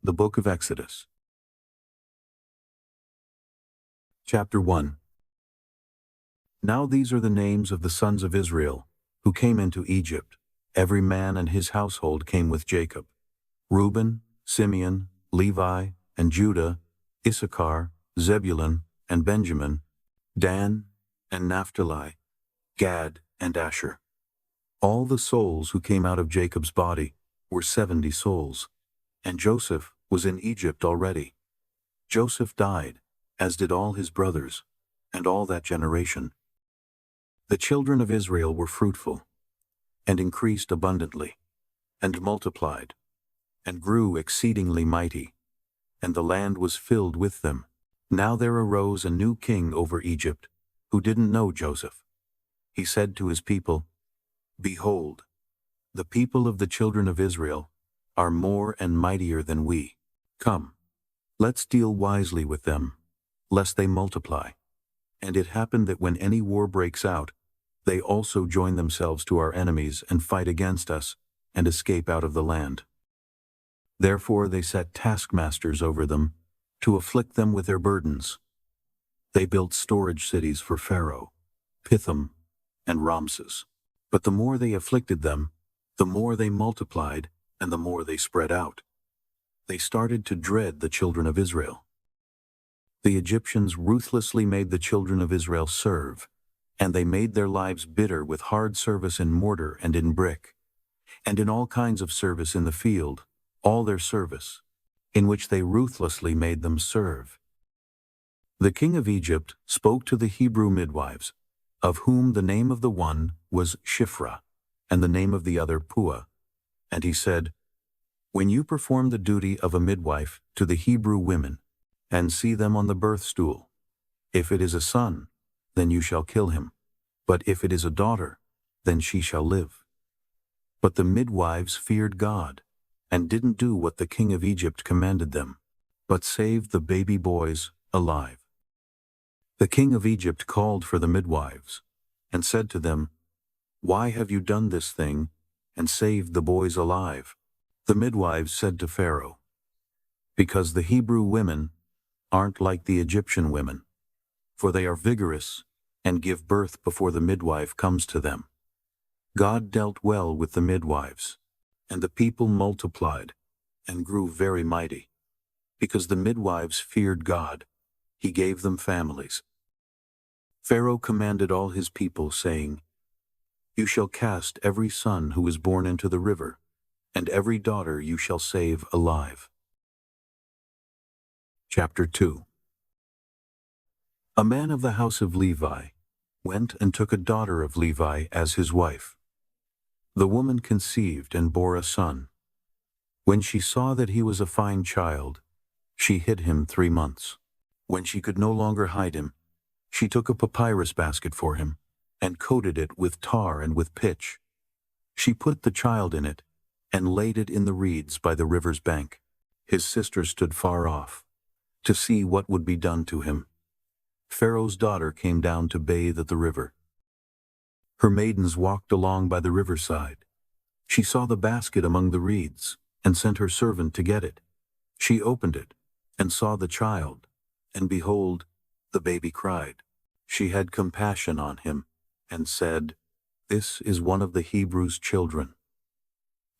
The Book of Exodus. Chapter 1. Now these are the names of the sons of Israel, who came into Egypt. Every man and his household came with Jacob: Reuben, Simeon, Levi, and Judah, Issachar, Zebulun, and Benjamin, Dan, and Naphtali, Gad, and Asher. All the souls who came out of Jacob's body were 70 souls, and Joseph was in Egypt already. Joseph died, as did all his brothers, and all that generation. The children of Israel were fruitful, and increased abundantly, and multiplied, and grew exceedingly mighty, and the land was filled with them. Now there arose a new king over Egypt, who didn't know Joseph. He said to his people, "Behold, the people of the children of Israel are more and mightier than we. Come, let's deal wisely with them, lest they multiply." And it happened that when any war breaks out, they also join themselves to our enemies and fight against us, and escape out of the land. Therefore they set taskmasters over them, to afflict them with their burdens. They built storage cities for Pharaoh, Pithom, and Ramses. But the more they afflicted them, the more they multiplied, and the more they spread out. They started to dread the children of Israel. The Egyptians ruthlessly made the children of Israel serve, and they made their lives bitter with hard service in mortar and in brick, and in all kinds of service in the field, all their service, in which they ruthlessly made them serve. The king of Egypt spoke to the Hebrew midwives, of whom the name of the one was Shiphrah, and the name of the other Puah. And he said, "When you perform the duty of a midwife to the Hebrew women, and see them on the birth stool, if it is a son, then you shall kill him, but if it is a daughter, then she shall live." But the midwives feared God, and didn't do what the king of Egypt commanded them, but saved the baby boys alive. The king of Egypt called for the midwives, and said to them, "Why have you done this thing, and saved the boys alive?" The midwives said to Pharaoh, "Because the Hebrew women aren't like the Egyptian women, for they are vigorous and give birth before the midwife comes to them." God dealt well with the midwives, and the people multiplied and grew very mighty. Because the midwives feared God, he gave them families. Pharaoh commanded all his people, saying, "You shall cast every son who is born into the river, and every daughter you shall save alive." Chapter 2. A man of the house of Levi went and took a daughter of Levi as his wife. The woman conceived and bore a son. When she saw that he was a fine child, she hid him 3 months. When she could no longer hide him, she took a papyrus basket for him, and coated it with tar and with pitch. She put the child in it, and laid it in the reeds by the river's bank. His sister stood far off, to see what would be done to him. Pharaoh's daughter came down to bathe at the river. Her maidens walked along by the riverside. She saw the basket among the reeds, and sent her servant to get it. She opened it, and saw the child, and behold, the baby cried. She had compassion on him, and said, "This is one of the Hebrews' children."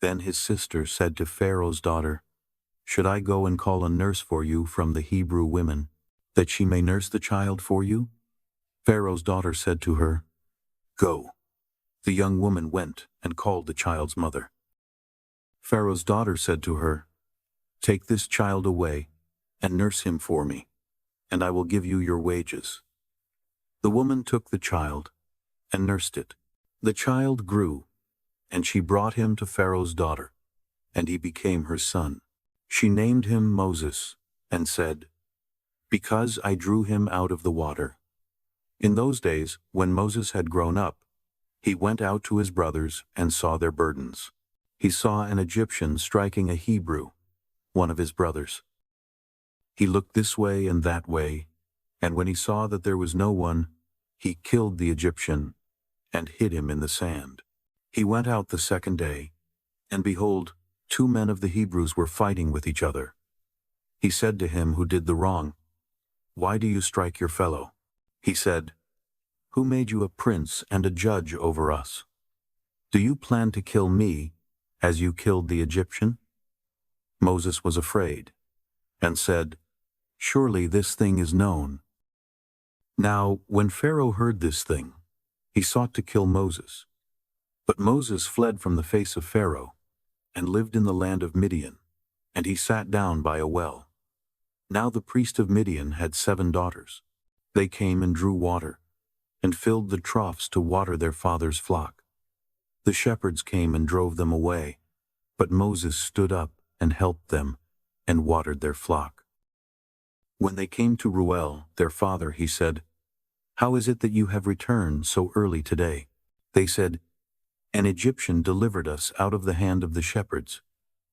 Then his sister said to Pharaoh's daughter, "Should I go and call a nurse for you from the Hebrew women, that she may nurse the child for you?" Pharaoh's daughter said to her, "Go." The young woman went and called the child's mother. Pharaoh's daughter said to her, "Take this child away, and nurse him for me, and I will give you your wages." The woman took the child, and nursed it. The child grew, and she brought him to Pharaoh's daughter, and he became her son. She named him Moses, and said, "Because I drew him out of the water." In those days, when Moses had grown up, he went out to his brothers and saw their burdens. He saw an Egyptian striking a Hebrew, one of his brothers. He looked this way and that way, and when he saw that there was no one, he killed the Egyptian and hid him in the sand. He went out the second day, and behold, 2 men of the Hebrews were fighting with each other. He said to him who did the wrong, "Why do you strike your fellow?" He said, "Who made you a prince and a judge over us? Do you plan to kill me as you killed the Egyptian?" Moses was afraid and said, "Surely this thing is known." Now, when Pharaoh heard this thing, he sought to kill Moses. But Moses fled from the face of Pharaoh and lived in the land of Midian, and he sat down by a well. Now the priest of Midian had 7 daughters. They came and drew water, and filled the troughs to water their father's flock. The shepherds came and drove them away, but Moses stood up and helped them, and watered their flock. When they came to Reuel, their father, he said, "How is it that you have returned so early today?" They said, "An Egyptian delivered us out of the hand of the shepherds,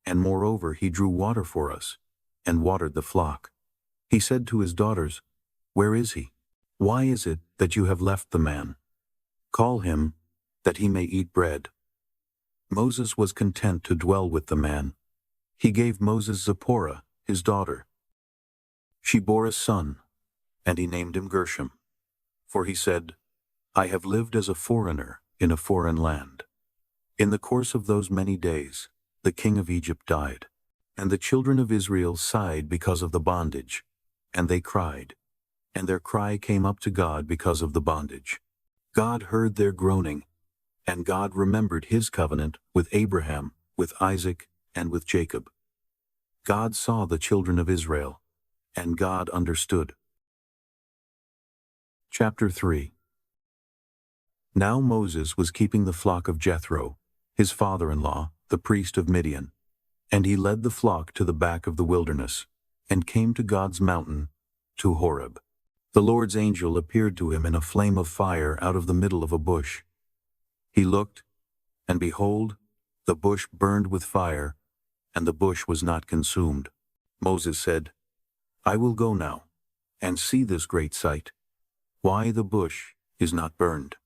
and moreover he drew water for us, and watered the flock." He said to his daughters, "Where is he? Why is it that you have left the man? Call him, that he may eat bread." Moses was content to dwell with the man. He gave Moses Zipporah, his daughter. She bore a son, and he named him Gershom. For he said, "I have lived as a foreigner in a foreign land." In the course of those many days, the king of Egypt died, and the children of Israel sighed because of the bondage, and they cried, and their cry came up to God because of the bondage. God heard their groaning, and God remembered his covenant with Abraham, with Isaac, and with Jacob. God saw the children of Israel, and God understood. Chapter 3. Now Moses was keeping the flock of Jethro, his father-in-law, the priest of Midian, and he led the flock to the back of the wilderness, and came to God's mountain, to Horeb. The Lord's angel appeared to him in a flame of fire out of the middle of a bush. He looked, and behold, the bush burned with fire, and the bush was not consumed. Moses said, "I will go now, and see this great sight, why the bush is not burned."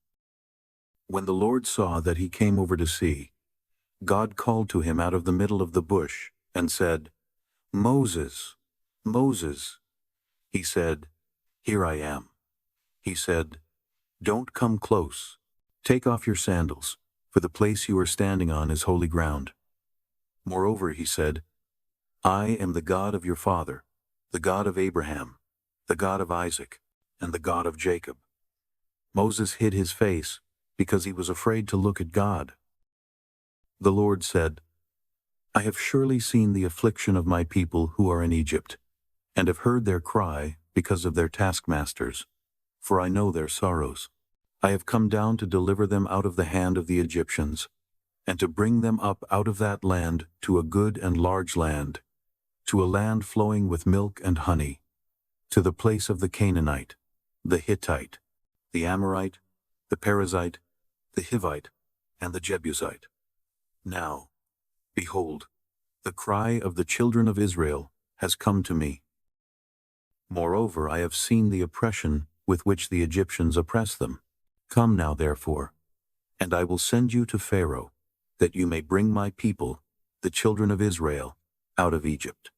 When the Lord saw that he came over to see, God called to him out of the middle of the bush, and said, "Moses, Moses." He said, "Here I am." He said, "Don't come close. Take off your sandals, for the place you are standing on is holy ground." Moreover, he said, "I am the God of your father, the God of Abraham, the God of Isaac, and the God of Jacob." Moses hid his face, because he was afraid to look at God. The Lord said, "I have surely seen the affliction of my people who are in Egypt, and have heard their cry because of their taskmasters, for I know their sorrows. I have come down to deliver them out of the hand of the Egyptians, and to bring them up out of that land to a good and large land, to a land flowing with milk and honey, to the place of the Canaanite, the Hittite, the Amorite, the Perizzite, the Hivite, and the Jebusite. Now, behold, the cry of the children of Israel has come to me. Moreover, I have seen the oppression with which the Egyptians oppress them. Come now, therefore, and I will send you to Pharaoh, that you may bring my people, the children of Israel, out of Egypt."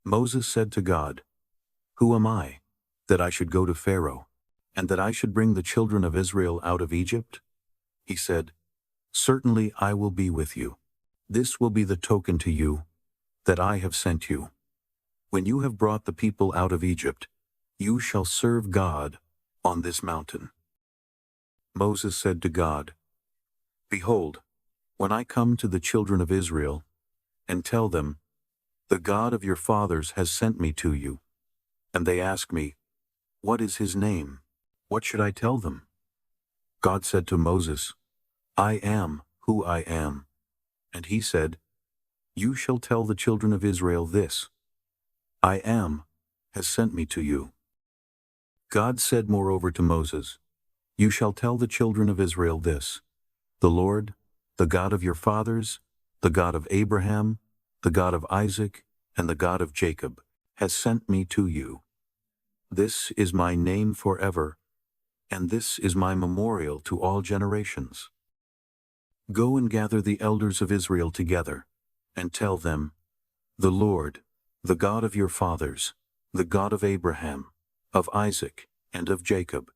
Moses said to God, "Who am I, that I should go to Pharaoh, and that I should bring the children of Israel out of Egypt?" He said, "Certainly I will be with you. This will be the token to you, that I have sent you. When you have brought the people out of Egypt, you shall serve God on this mountain." Moses said to God, "Behold, when I come to the children of Israel, and tell them, 'The God of your fathers has sent me to you,' and they ask me, 'What is his name?' what should I tell them?" God said to Moses, "I am who I am." And he said, "You shall tell the children of Israel this, 'I am has sent me to you.'" God said moreover to Moses, "You shall tell the children of Israel this, 'The Lord, the God of your fathers, the God of Abraham, the God of Isaac, and the God of Jacob, has sent me to you. This is my name forever, and this is my memorial to all generations. Go and gather the elders of Israel together, and tell them, 'The Lord, the God of your fathers, the God of Abraham, of Isaac, and of Jacob,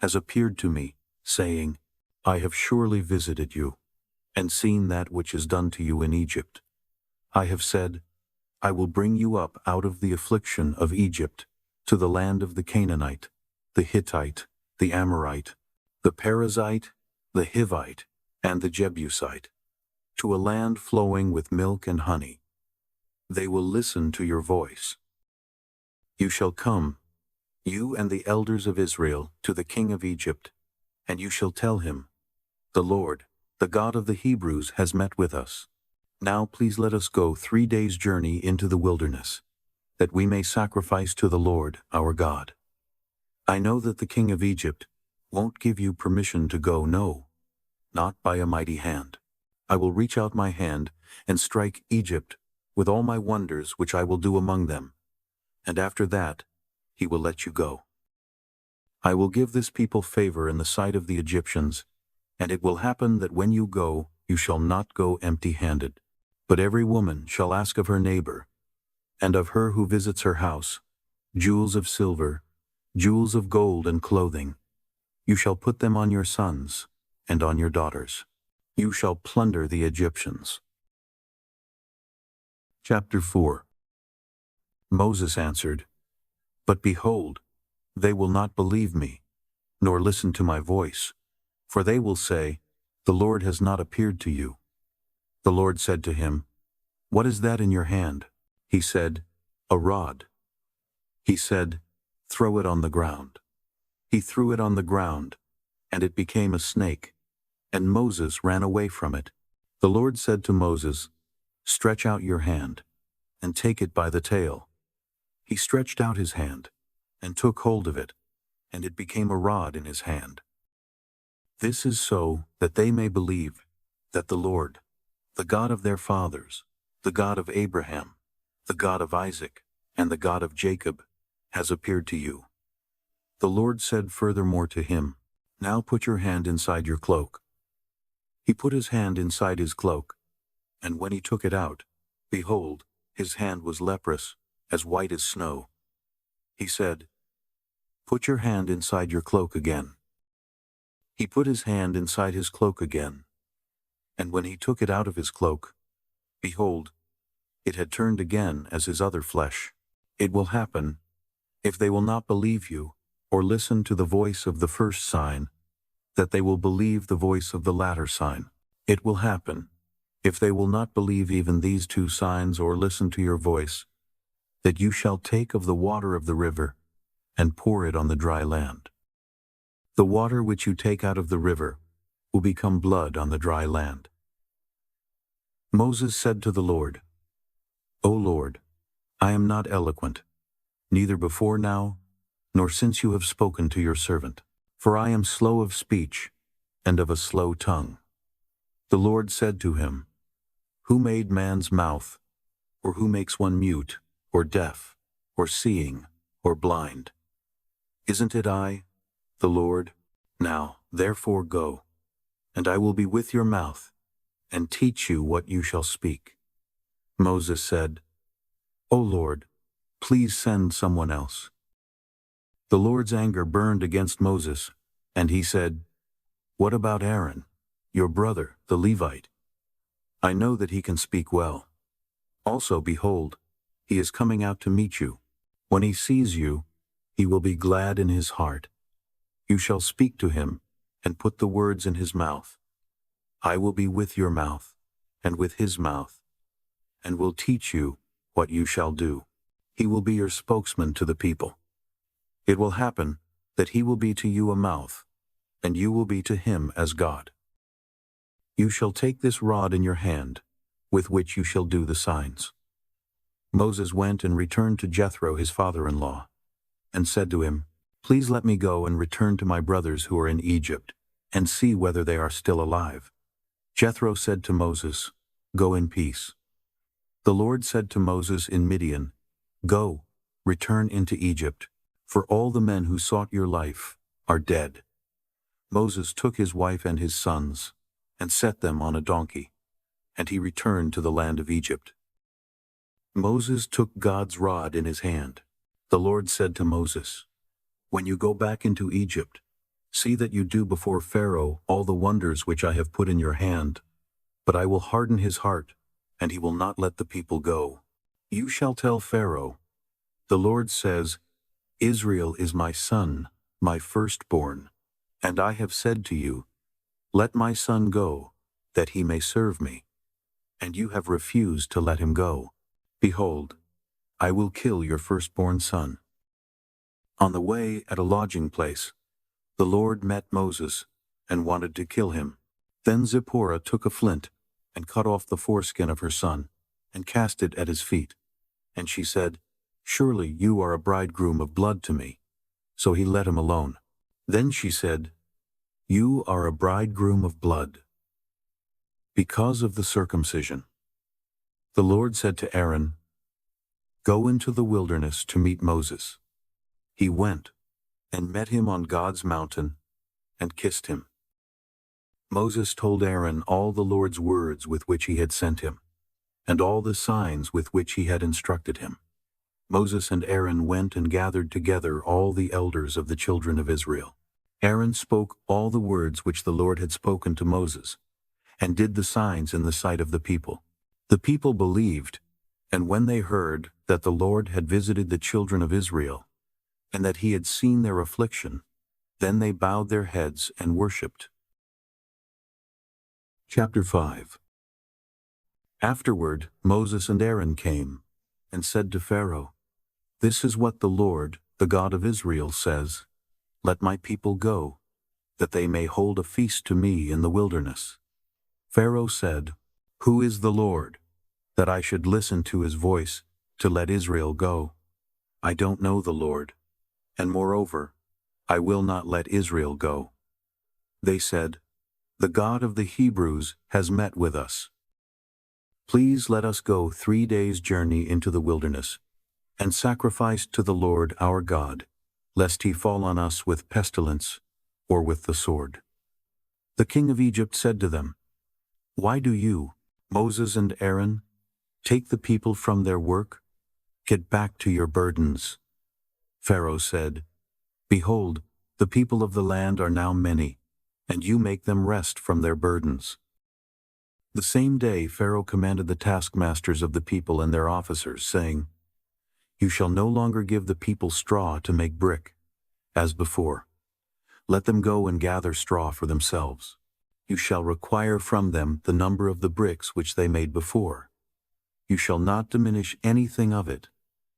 has appeared to me, saying, I have surely visited you, and seen that which is done to you in Egypt. I have said, I will bring you up out of the affliction of Egypt, to the land of the Canaanite, the Hittite, the Amorite, the Perizzite, the Hivite, and the Jebusite, to a land flowing with milk and honey. They will listen to your voice. You shall come, you and the elders of Israel, to the king of Egypt, and you shall tell him, The Lord, the God of the Hebrews, has met with us. Now please let us go 3 days' journey into the wilderness, that we may sacrifice to the Lord our God. I know that the king of Egypt won't give you permission to go, no, not by a mighty hand. I will reach out my hand and strike Egypt with all my wonders which I will do among them, and after that he will let you go. I will give this people favor in the sight of the Egyptians, and it will happen that when you go, you shall not go empty-handed. But every woman shall ask of her neighbor, and of her who visits her house, jewels of silver, jewels of gold and clothing. You shall put them on your sons and on your daughters. You shall plunder the Egyptians. Chapter 4. Moses answered, But behold, they will not believe me, nor listen to my voice, for they will say, The Lord has not appeared to you. The Lord said to him, What is that in your hand? He said, A rod. He said, Throw it on the ground. He threw it on the ground, and it became a snake, and Moses ran away from it. The Lord said to Moses, Stretch out your hand, and take it by the tail. He stretched out his hand, and took hold of it, and it became a rod in his hand. This is so that they may believe that the Lord, the God of their fathers, the God of Abraham, the God of Isaac, and the God of Jacob, has appeared to you. The Lord said furthermore to him, Now put your hand inside your cloak. He put his hand inside his cloak, and when he took it out, behold, his hand was leprous, as white as snow. He said, Put your hand inside your cloak again. He put his hand inside his cloak again, and when he took it out of his cloak, behold, it had turned again as his other flesh. It will happen, if they will not believe you, or listen to the voice of the first sign, that they will believe the voice of the latter sign. It will happen, if they will not believe even these 2 signs or listen to your voice, that you shall take of the water of the river, and pour it on the dry land. The water which you take out of the river will become blood on the dry land. Moses said to the Lord, O Lord, I am not eloquent, neither before now, nor since you have spoken to your servant, for I am slow of speech, and of a slow tongue. The Lord said to him, Who made man's mouth, or who makes one mute, or deaf, or seeing, or blind? Isn't it I, the Lord? Now, therefore go, and I will be with your mouth, and teach you what you shall speak. Moses said, O Lord, please send someone else. The Lord's anger burned against Moses, and he said, What about Aaron, your brother, the Levite? I know that he can speak well. Also, behold, he is coming out to meet you. When he sees you, he will be glad in his heart. You shall speak to him, and put the words in his mouth. I will be with your mouth, and with his mouth, and will teach you what you shall do. He will be your spokesman to the people. It will happen that he will be to you a mouth, and you will be to him as God. You shall take this rod in your hand, with which you shall do the signs. Moses went and returned to Jethro his father-in-law, and said to him, Please let me go and return to my brothers who are in Egypt, and see whether they are still alive. Jethro said to Moses, Go in peace. The Lord said to Moses in Midian, Go, return into Egypt, for all the men who sought your life are dead. Moses took his wife and his sons, and set them on a donkey, and he returned to the land of Egypt. Moses took God's rod in his hand. The Lord said to Moses, "When you go back into Egypt, see that you do before Pharaoh all the wonders which I have put in your hand, but I will harden his heart, and he will not let the people go. You shall tell Pharaoh, 'The Lord says, Israel is my son, my firstborn, and I have said to you, let my son go, that he may serve me. And you have refused to let him go. Behold, I will kill your firstborn son.'" On the way at a lodging place, the Lord met Moses and wanted to kill him. Then Zipporah took a flint and cut off the foreskin of her son and cast it at his feet. And she said, "Surely you are a bridegroom of blood to me." So he let him alone. Then she said, "You are a bridegroom of blood, because of the circumcision." The Lord said to Aaron, "Go into the wilderness to meet Moses." He went and met him on God's mountain and kissed him. Moses told Aaron all the Lord's words with which he had sent him, and all the signs with which he had instructed him. Moses and Aaron went and gathered together all the elders of the children of Israel. Aaron spoke all the words which the Lord had spoken to Moses, and did the signs in the sight of the people. The people believed, and when they heard that the Lord had visited the children of Israel, and that he had seen their affliction, then they bowed their heads and worshipped. Chapter 5. Afterward Moses and Aaron came, and said to Pharaoh, "This is what the Lord, the God of Israel, says, Let my people go, that they may hold a feast to me in the wilderness." Pharaoh said, "Who is the Lord, that I should listen to his voice to let Israel go? I don't know the Lord, and moreover, I will not let Israel go." They said, "The God of the Hebrews has met with us. Please let us go 3 days' journey into the wilderness, and sacrifice to the Lord our God, lest he fall on us with pestilence or with the sword." The king of Egypt said to them, "Why do you, Moses and Aaron, take the people from their work? Get back to your burdens." Pharaoh said, "Behold, the people of the land are now many, and you make them rest from their burdens." The same day Pharaoh commanded the taskmasters of the people and their officers, saying, "You shall no longer give the people straw to make brick, as before. Let them go and gather straw for themselves. You shall require from them the number of the bricks which they made before. You shall not diminish anything of it,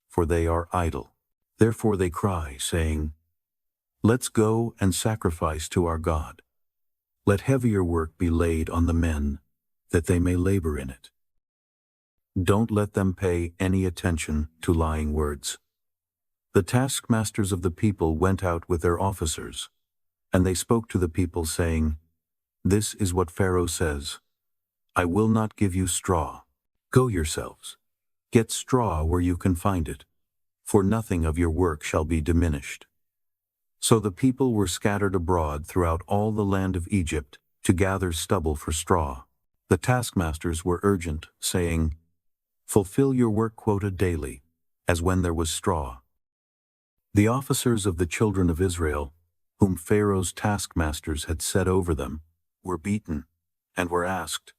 for they are idle." Therefore they cry, saying, "Let's go and sacrifice to our God. Let heavier work be laid on the men, that they may labor in it. Don't let them pay any attention to lying words." The taskmasters of the people went out with their officers, and they spoke to the people, saying, "This is what Pharaoh says, I will not give you straw. Go yourselves, get straw where you can find it, for nothing of your work shall be diminished." So the people were scattered abroad throughout all the land of Egypt to gather stubble for straw. The taskmasters were urgent, saying, "Fulfill your work quota daily, as when there was straw." The officers of the children of Israel, whom Pharaoh's taskmasters had set over them, were beaten, and were asked,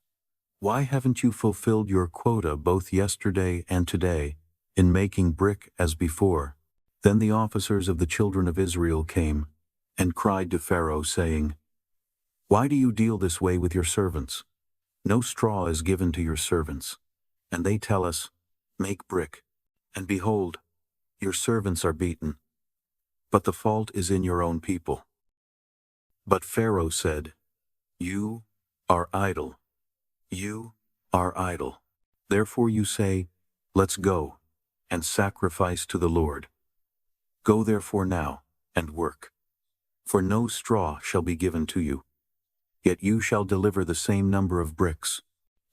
"Why haven't you fulfilled your quota both yesterday and today, in making brick as before?" Then the officers of the children of Israel came, and cried to Pharaoh, saying, "Why do you deal this way with your servants? No straw is given to your servants, and they tell us, 'Make brick,' and behold, your servants are beaten. But the fault is in your own people." But Pharaoh said, "You are idle. You are idle. Therefore you say, 'Let's go and sacrifice to the Lord.' Go therefore now and work, for no straw shall be given to you. Yet you shall deliver the same number of bricks."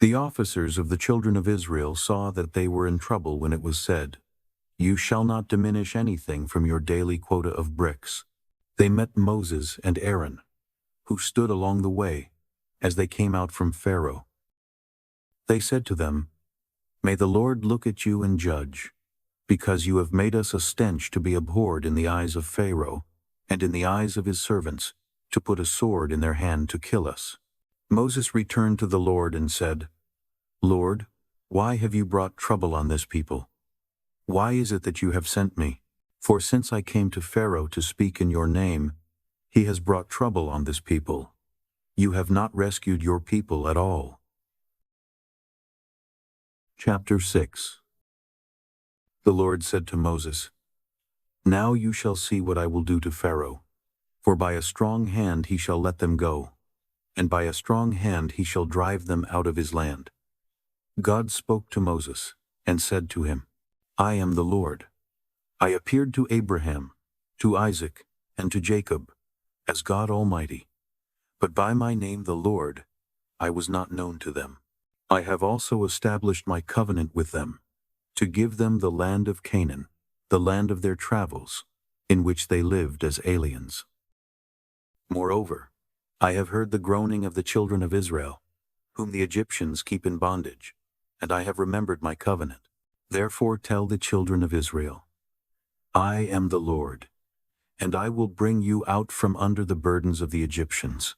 The officers of the children of Israel saw that they were in trouble when it was said, "You shall not diminish anything from your daily quota of bricks." They met Moses and Aaron, who stood along the way, as they came out from Pharaoh. They said to them, May the Lord look at you and judge, because you have made us a stench to be abhorred in the eyes of Pharaoh, and in the eyes of his servants, to put a sword in their hand to kill us." Moses returned to the Lord and said, "Lord, why have you brought trouble on this people? Why is it that you have sent me? For since I came to Pharaoh to speak in your name, he has brought trouble on this people. You have not rescued your people at all." Chapter 6. The Lord said to Moses, "Now you shall see what I will do to Pharaoh, for by a strong hand he shall let them go, and by a strong hand he shall drive them out of his land." God spoke to Moses, and said to him, "I am the Lord. I appeared to Abraham, to Isaac, and to Jacob, as God Almighty, but by my name the Lord I was not known to them. I have also established my covenant with them, to give them the land of Canaan, the land of their travels, in which they lived as aliens. Moreover, I have heard the groaning of the children of Israel, whom the Egyptians keep in bondage, and I have remembered my covenant. Therefore tell the children of Israel, I am the Lord, and I will bring you out from under the burdens of the Egyptians,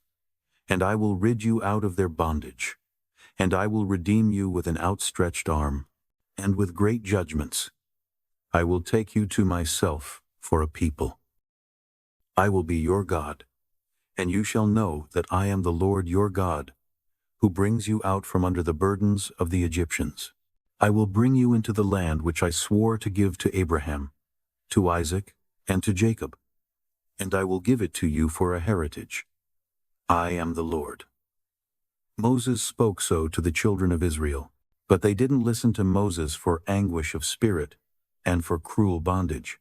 and I will rid you out of their bondage, and I will redeem you with an outstretched arm, and with great judgments. I will take you to myself for a people. I will be your God, and you shall know that I am the Lord your God, who brings you out from under the burdens of the Egyptians. I will bring you into the land which I swore to give to Abraham, to Isaac, and to Jacob, and I will give it to you for a heritage. I am the Lord." Moses spoke so to the children of Israel, but they didn't listen to Moses for anguish of spirit and for cruel bondage.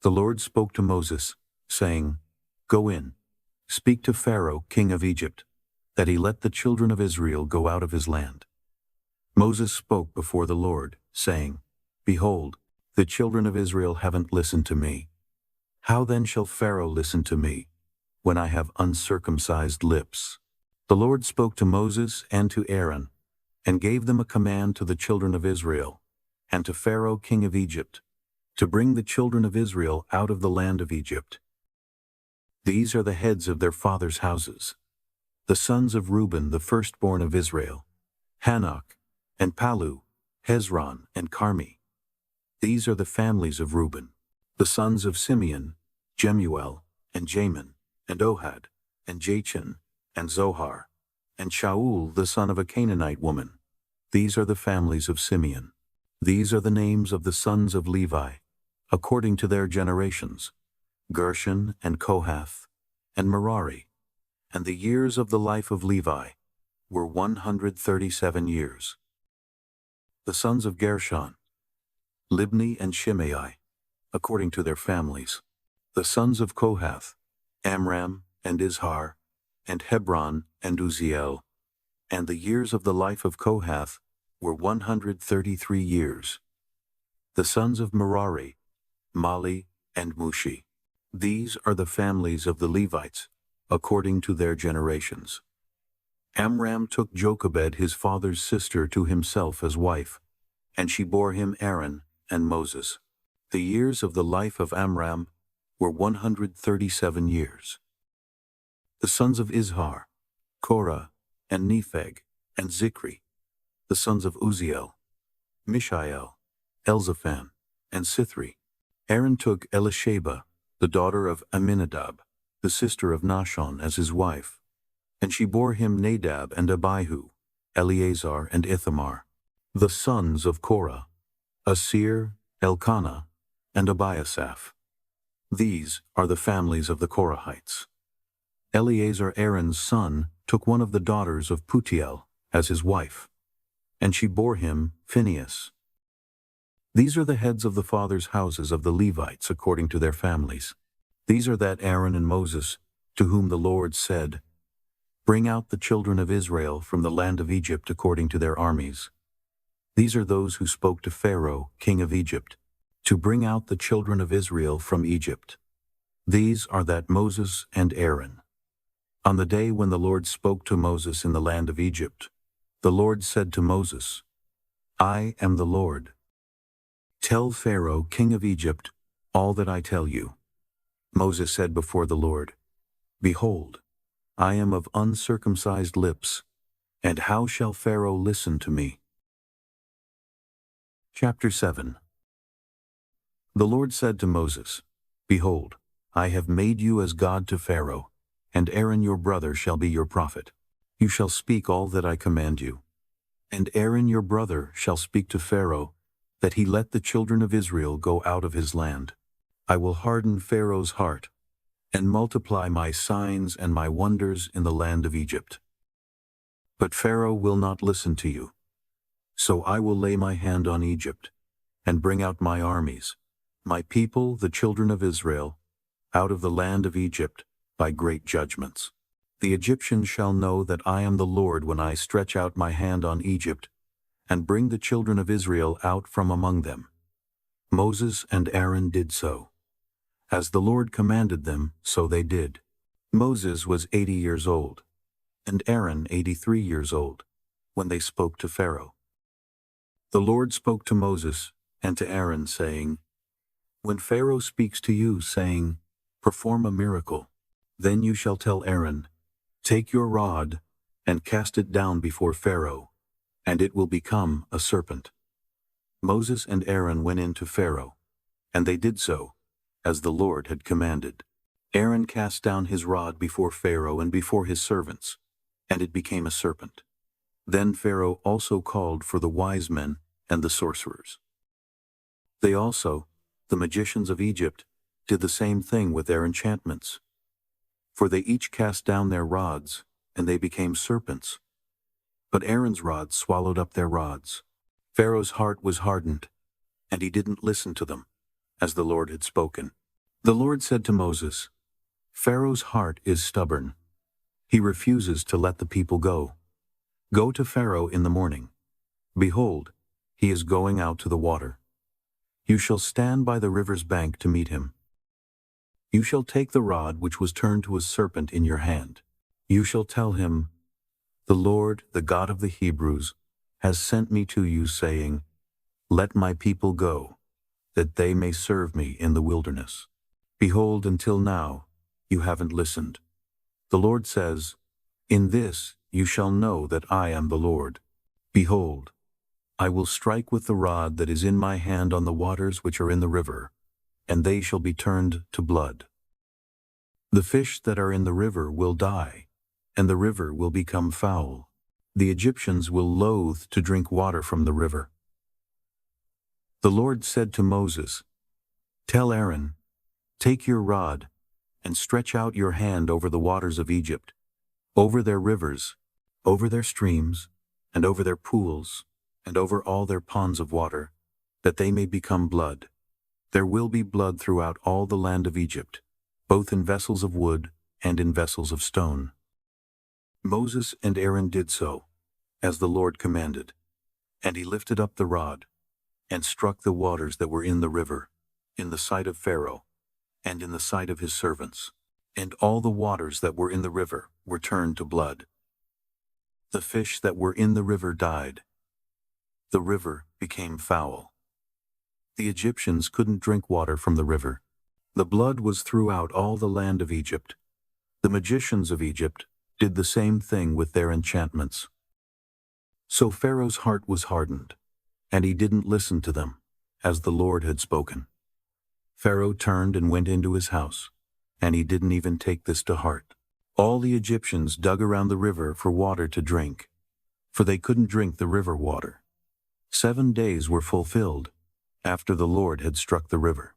The Lord spoke to Moses, saying, "Go in, speak to Pharaoh, king of Egypt, that he let the children of Israel go out of his land." Moses spoke before the Lord, saying, "Behold, the children of Israel haven't listened to me. How then shall Pharaoh listen to me, when I have uncircumcised lips?" The Lord spoke to Moses and to Aaron, and gave them a command to the children of Israel, and to Pharaoh king of Egypt, to bring the children of Israel out of the land of Egypt. These are the heads of their fathers' houses: the sons of Reuben, the firstborn of Israel, Hanok, and Palu, Hezron, and Carmi. These are the families of Reuben. The sons of Simeon, Jemuel, and Jamin, and Ohad, and Jachin, and Zohar, and Shaul the son of a Canaanite woman. These are the families of Simeon. These are the names of the sons of Levi, according to their generations: Gershon, and Kohath, and Merari. And the years of the life of Levi were 137 years. The sons of Gershon, Libni and Shimei, according to their families. The sons of Kohath, Amram, and Izhar, and Hebron, and Uzziel. And the years of the life of Kohath were 133 years. The sons of Merari, Mali, and Mushi. These are the families of the Levites, according to their generations. Amram took Jochebed his father's sister to himself as wife, and she bore him Aaron and Moses. The years of the life of Amram were 137 years. The sons of Izhar, Korah, and Nepheg, and Zikri. The sons of Uzziel, Mishael, Elzaphan, and Sithri. Aaron took Elisheba, the daughter of Amminadab, the sister of Nahshon, as his wife, and she bore him Nadab and Abihu, Eleazar and Ithamar. The sons of Korah, Asir, Elkanah, and Abiasaph. These are the families of the Korahites. Eleazar, Aaron's son, took one of the daughters of Putiel as his wife, and she bore him Phinehas. These are the heads of the fathers' houses of the Levites according to their families. These are that Aaron and Moses, to whom the Lord said, "Bring out the children of Israel from the land of Egypt according to their armies." These are those who spoke to Pharaoh, king of Egypt, to bring out the children of Israel from Egypt. These are that Moses and Aaron. On the day when the Lord spoke to Moses in the land of Egypt, the Lord said to Moses, I am the Lord. Tell Pharaoh, king of Egypt, all that I tell you. Moses said before the Lord, Behold, I am of uncircumcised lips, and how shall Pharaoh listen to me? Chapter 7. The Lord said to Moses, Behold, I have made you as God to Pharaoh, and Aaron your brother shall be your prophet. You shall speak all that I command you. And Aaron your brother shall speak to Pharaoh, that he let the children of Israel go out of his land. I will harden Pharaoh's heart, and multiply my signs and my wonders in the land of Egypt. But Pharaoh will not listen to you. So I will lay my hand on Egypt, and bring out my armies, my people, the children of Israel, out of the land of Egypt, by great judgments. The Egyptians shall know that I am the Lord when I stretch out my hand on Egypt, and bring the children of Israel out from among them. Moses and Aaron did so. As the Lord commanded them, so they did. Moses was 80 years old, and Aaron 83 years old, when they spoke to Pharaoh. The Lord spoke to Moses and to Aaron, saying, When Pharaoh speaks to you, saying, Perform a miracle, then you shall tell Aaron, Take your rod, and cast it down before Pharaoh, and it will become a serpent. Moses and Aaron went in to Pharaoh, and they did so, as the Lord had commanded. Aaron cast down his rod before Pharaoh and before his servants, and it became a serpent. Then Pharaoh also called for the wise men and the sorcerers. They also, the magicians of Egypt, did the same thing with their enchantments. For they each cast down their rods, and they became serpents. But Aaron's rod swallowed up their rods. Pharaoh's heart was hardened, and he didn't listen to them, as the Lord had spoken. The Lord said to Moses, Pharaoh's heart is stubborn. He refuses to let the people go. Go to Pharaoh in the morning. Behold, he is going out to the water. You shall stand by the river's bank to meet him. You shall take the rod which was turned to a serpent in your hand. You shall tell him, The Lord, the God of the Hebrews, has sent me to you, saying, Let my people go, that they may serve me in the wilderness. Behold, until now you haven't listened. The Lord says, In this you shall know that I am the Lord. Behold, I will strike with the rod that is in my hand on the waters which are in the river, and they shall be turned to blood. The fish that are in the river will die, and the river will become foul. The Egyptians will loathe to drink water from the river. The Lord said to Moses, Tell Aaron, Take your rod, and stretch out your hand over the waters of Egypt, over their rivers, over their streams, and over their pools, and over all their ponds of water, that they may become blood. There will be blood throughout all the land of Egypt, both in vessels of wood and in vessels of stone. Moses and Aaron did so, as the Lord commanded, and he lifted up the rod, and struck the waters that were in the river, in the sight of Pharaoh, and in the sight of his servants, and all the waters that were in the river were turned to blood. The fish that were in the river died. The river became foul. The Egyptians couldn't drink water from the river. The blood was throughout all the land of Egypt. The magicians of Egypt did the same thing with their enchantments. So Pharaoh's heart was hardened, and he didn't listen to them, as the Lord had spoken. Pharaoh turned and went into his house, and he didn't even take this to heart. All the Egyptians dug around the river for water to drink, for they couldn't drink the river water. 7 days were fulfilled after the Lord had struck the river.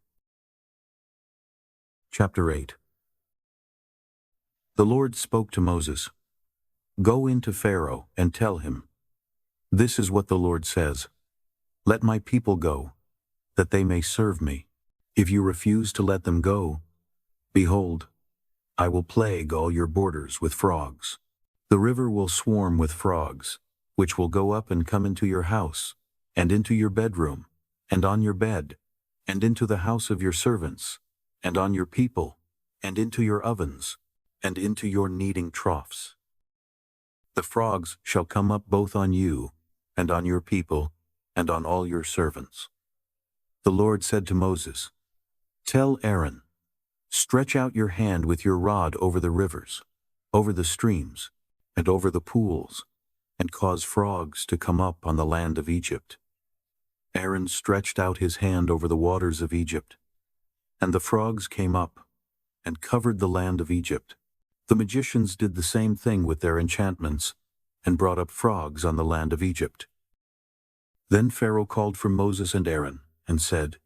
Chapter 8. The Lord spoke to Moses, Go into Pharaoh and tell him, This is what the Lord says, Let my people go, that they may serve me. If you refuse to let them go, behold, I will plague all your borders with frogs. The river will swarm with frogs, which will go up and come into your house, and into your bedroom, and on your bed, and into the house of your servants, and on your people, and into your ovens, and into your kneading troughs. The frogs shall come up both on you, and on your people, and on all your servants. The Lord said to Moses, "Tell Aaron, stretch out your hand with your rod over the rivers, over the streams, and over the pools, and cause frogs to come up on the land of Egypt." Aaron stretched out his hand over the waters of Egypt, and the frogs came up and covered the land of Egypt. The magicians did the same thing with their enchantments, and brought up frogs on the land of Egypt. Then Pharaoh called for Moses and Aaron, and said,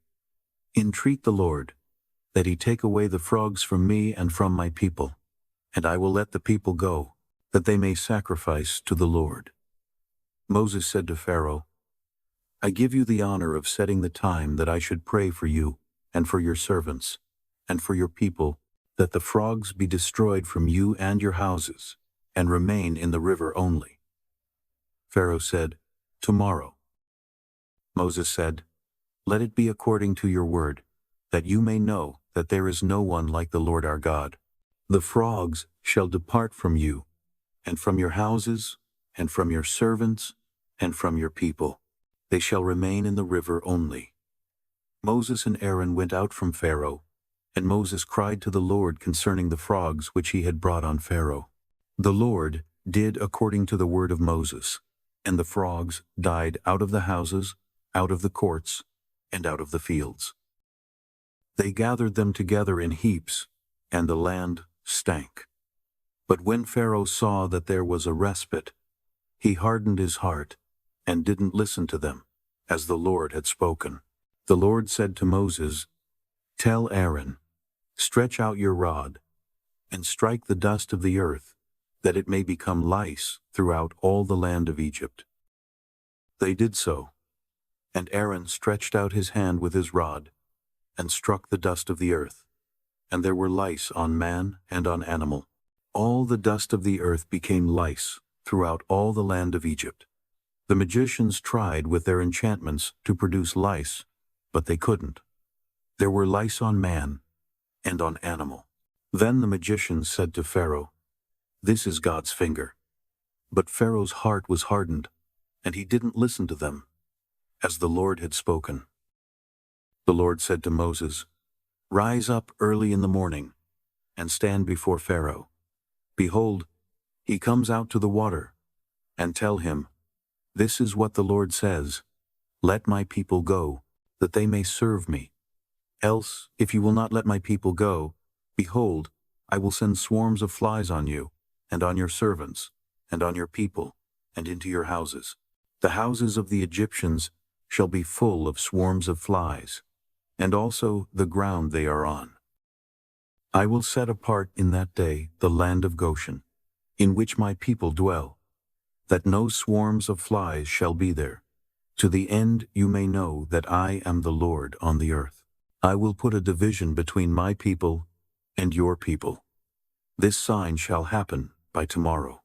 "Entreat the Lord, that he take away the frogs from me and from my people, and I will let the people go, that they may sacrifice to the Lord." Moses said to Pharaoh, "I give you the honor of setting the time that I should pray for you and for your servants, and for your people, that the frogs be destroyed from you and your houses, and remain in the river only." Pharaoh said, "Tomorrow." Moses said, "Let it be according to your word, that you may know that there is no one like the Lord our God. The frogs shall depart from you, and from your houses, and from your servants, and from your people. They shall remain in the river only." Moses and Aaron went out from Pharaoh, and Moses cried to the Lord concerning the frogs which he had brought on Pharaoh. The Lord did according to the word of Moses, and the frogs died out of the houses, out of the courts, and out of the fields. They gathered them together in heaps, and the land stank. But when Pharaoh saw that there was a respite, he hardened his heart, and didn't listen to them, as the Lord had spoken. The Lord said to Moses, "Tell Aaron, stretch out your rod, and strike the dust of the earth, that it may become lice throughout all the land of Egypt." They did so, and Aaron stretched out his hand with his rod, and struck the dust of the earth, and there were lice on man and on animal. All the dust of the earth became lice throughout all the land of Egypt. The magicians tried with their enchantments to produce lice, but they couldn't. There were lice on man and on animal. Then the magicians said to Pharaoh, "This is God's finger." But Pharaoh's heart was hardened, and he didn't listen to them, as the Lord had spoken. The Lord said to Moses, "Rise up early in the morning, and stand before Pharaoh. Behold, he comes out to the water, and tell him, 'This is what the Lord says, let my people go, that they may serve me. Else, if you will not let my people go, behold, I will send swarms of flies on you, and on your servants, and on your people, and into your houses. The houses of the Egyptians shall be full of swarms of flies, and also the ground they are on. I will set apart in that day the land of Goshen, in which my people dwell, that no swarms of flies shall be there, to the end you may know that I am the Lord on the earth. I will put a division between my people and your people. This sign shall happen by tomorrow.'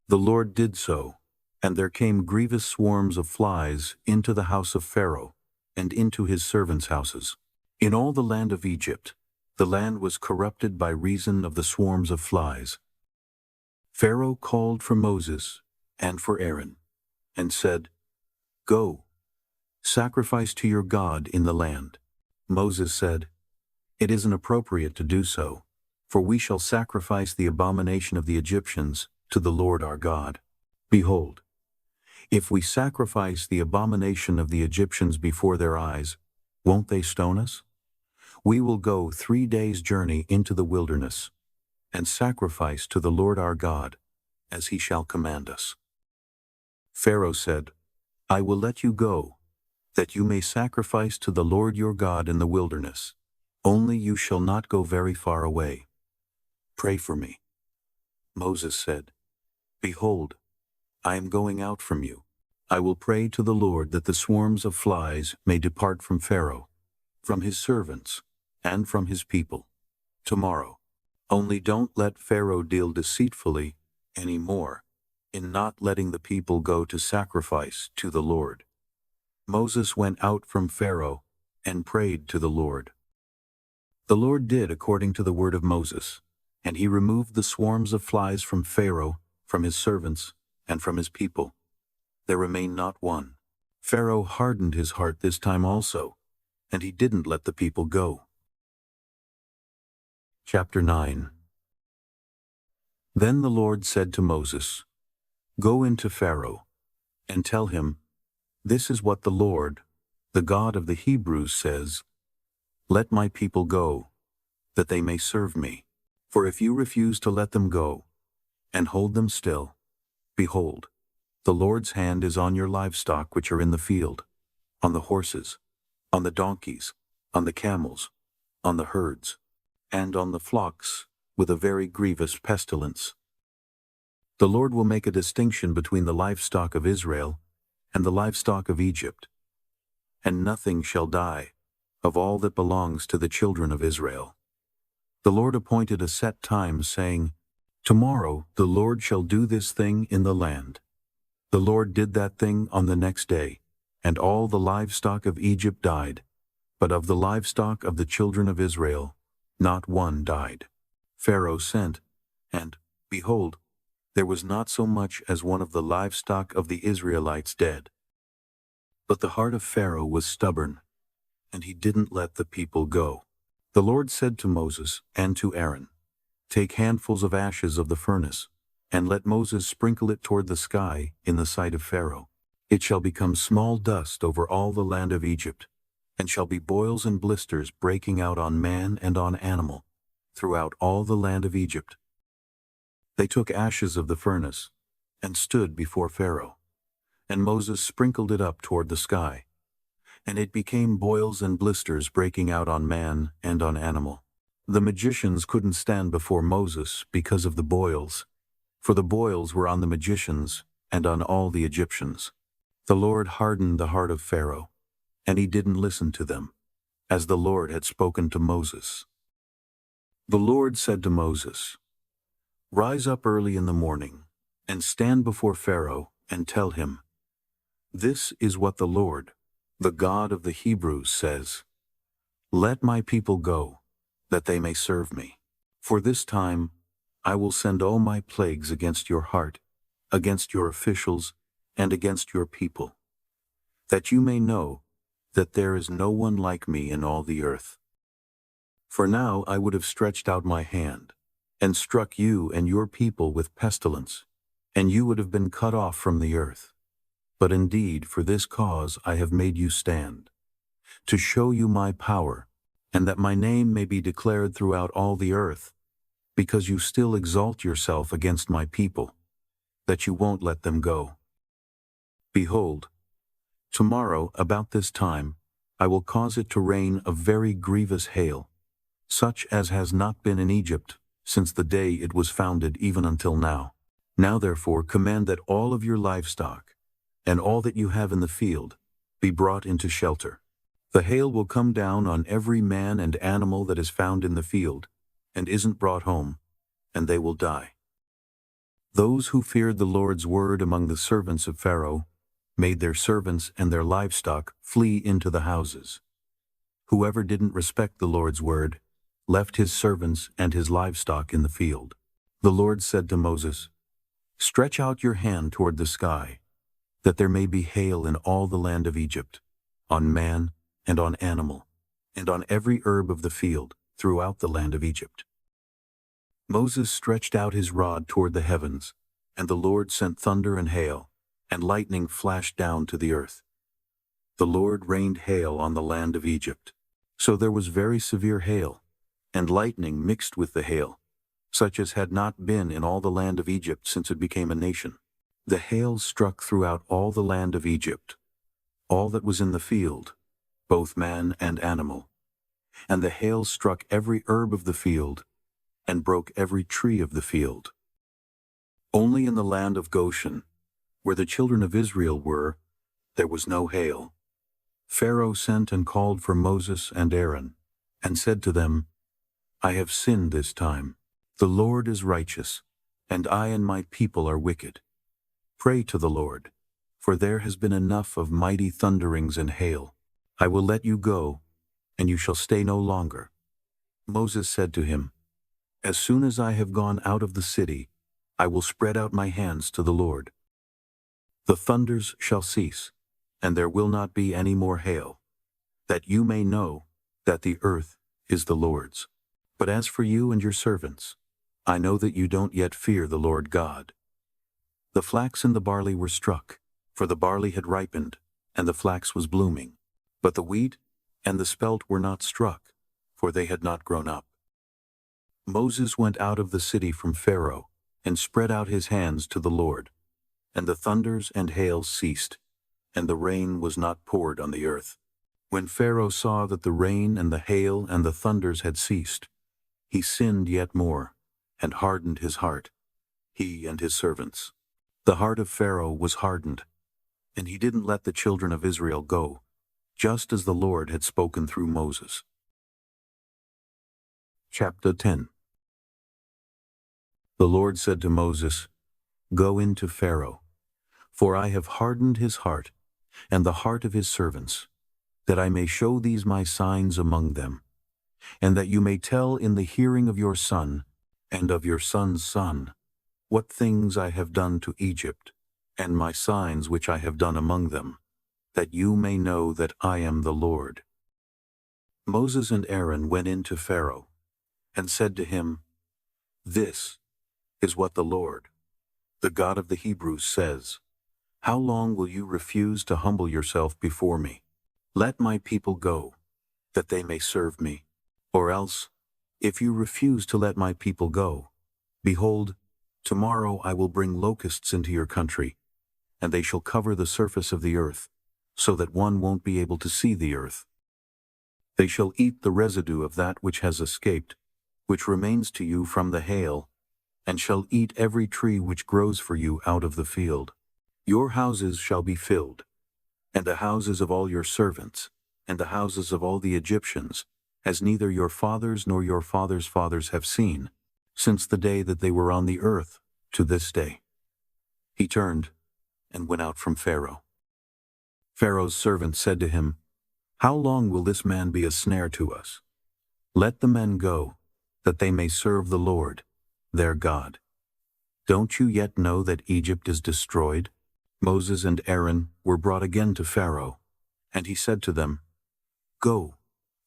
The Lord did so, and there came grievous swarms of flies into the house of Pharaoh, and into his servants' houses. In all the land of Egypt, the land was corrupted by reason of the swarms of flies. Pharaoh called for Moses and for Aaron, and said, 'Go, sacrifice to your God in the land.' Moses said, 'It isn't appropriate to do so, for we shall sacrifice the abomination of the Egyptians to the Lord our God. Behold, if we sacrifice the abomination of the Egyptians before their eyes, won't they stone us? We will go 3 days' journey into the wilderness, and sacrifice to the Lord our God, as he shall command us.' Pharaoh said, 'I will let you go, that you may sacrifice to the Lord your God in the wilderness. Only you shall not go very far away. Pray for me.' Moses said, 'Behold, I am going out from you. I will pray to the Lord that the swarms of flies may depart from Pharaoh, from his servants, and from his people, tomorrow. Only don't let Pharaoh deal deceitfully any more, in not letting the people go to sacrifice to the Lord.' Moses went out from Pharaoh and prayed to the Lord. The Lord did according to the word of Moses, and he removed the swarms of flies from Pharaoh, from his servants, and from his people. There remained not one. Pharaoh hardened his heart this time also, and he didn't let the people go. Chapter 9. Then the Lord said to Moses, "Go into Pharaoh, and tell him, 'This is what the Lord, the God of the Hebrews, says, Let my people go, that they may serve me. For if you refuse to let them go, and hold them still, behold, the Lord's hand is on your livestock which are in the field, on the horses, on the donkeys, on the camels, on the herds, and on the flocks, with a very grievous pestilence. The Lord will make a distinction between the livestock of Israel and the livestock of Egypt, and nothing shall die of all that belongs to the children of Israel.' The Lord appointed a set time, saying, 'Tomorrow the Lord shall do this thing in the land.' The Lord did that thing on the next day, and all the livestock of Egypt died, but of the livestock of the children of Israel not one died. Pharaoh sent, and, behold, there was not so much as one of the livestock of the Israelites dead. But the heart of Pharaoh was stubborn, and he didn't let the people go. The Lord said to Moses and to Aaron, 'Take handfuls of ashes of the furnace, and let Moses sprinkle it toward the sky in the sight of Pharaoh. It shall become small dust over all the land of Egypt, and shall be boils and blisters breaking out on man and on animal, throughout all the land of Egypt.' They took ashes of the furnace, and stood before Pharaoh, and Moses sprinkled it up toward the sky, and it became boils and blisters breaking out on man and on animal. The magicians couldn't stand before Moses because of the boils, for the boils were on the magicians and on all the Egyptians. The Lord hardened the heart of Pharaoh, and he didn't listen to them, as the Lord had spoken to Moses. The Lord said to Moses, 'Rise up early in the morning, and stand before Pharaoh, and tell him, This is what the Lord, the God of the Hebrews, says, Let my people go, that they may serve me. For this time I will send all my plagues against your heart, against your officials, and against your people, that you may know that there is no one like me in all the earth. For now I would have stretched out my hand, and struck you and your people with pestilence, and you would have been cut off from the earth. But indeed for this cause I have made you stand, to show you my power, and that my name may be declared throughout all the earth, because you still exalt yourself against my people, that you won't let them go. Behold, tomorrow about this time I will cause it to rain a very grievous hail, such as has not been in Egypt since the day it was founded even until now. Now therefore command that all of your livestock, and all that you have in the field, be brought into shelter. The hail will come down on every man and animal that is found in the field, and isn't brought home, and they will die.' Those who feared the Lord's word among the servants of Pharaoh made their servants and their livestock flee into the houses. Whoever didn't respect the Lord's word left his servants and his livestock in the field. The Lord said to Moses, 'Stretch out your hand toward the sky, that there may be hail in all the land of Egypt, on man and on animal, and on every herb of the field throughout the land of Egypt.' Moses stretched out his rod toward the heavens, and the Lord sent thunder and hail, and lightning flashed down to the earth. The Lord rained hail on the land of Egypt. So there was very severe hail, and lightning mixed with the hail, such as had not been in all the land of Egypt since it became a nation. The hail struck throughout all the land of Egypt, all that was in the field, both man and animal. And the hail struck every herb of the field, and broke every tree of the field. Only in the land of Goshen, where the children of Israel were, there was no hail. Pharaoh sent and called for Moses and Aaron, and said to them, 'I have sinned this time. The Lord is righteous, and I and my people are wicked. Pray to the Lord, for there has been enough of mighty thunderings and hail. I will let you go, and you shall stay no longer.' Moses said to him, 'As soon as I have gone out of the city, I will spread out my hands to the Lord. The thunders shall cease, and there will not be any more hail, that you may know that the earth is the Lord's. But as for you and your servants, I know that you don't yet fear the Lord God. The flax and the barley were struck, for the barley had ripened, and the flax was blooming. But the wheat and the spelt were not struck, for they had not grown up. Moses went out of the city from Pharaoh, and spread out his hands to the Lord. And the thunders and hail ceased, and the rain was not poured on the earth. When Pharaoh saw that the rain and the hail and the thunders had ceased, he sinned yet more, and hardened his heart, he and his servants. The heart of Pharaoh was hardened, and he didn't let the children of Israel go, just as the Lord had spoken through Moses. Chapter 10. The Lord said to Moses, Go in to Pharaoh, for I have hardened his heart, and the heart of his servants, that I may show these my signs among them, and that you may tell in the hearing of your son, and of your son's son, what things I have done to Egypt, and my signs which I have done among them, that you may know that I am the Lord. Moses and Aaron went in to Pharaoh, and said to him, This is what the Lord, the God of the Hebrews, says, How long will you refuse to humble yourself before me? Let my people go, that they may serve me. Or else, if you refuse to let my people go, behold, tomorrow I will bring locusts into your country, and they shall cover the surface of the earth, so that one won't be able to see the earth. They shall eat the residue of that which has escaped, which remains to you from the hail, and shall eat every tree which grows for you out of the field. Your houses shall be filled, and the houses of all your servants, and the houses of all the Egyptians, as neither your fathers nor your fathers' fathers have seen, since the day that they were on the earth to this day. He turned and went out from Pharaoh. Pharaoh's servants said to him, How long will this man be a snare to us? Let the men go, that they may serve the Lord, their God. Don't you yet know that Egypt is destroyed? Moses and Aaron were brought again to Pharaoh, and he said to them, Go,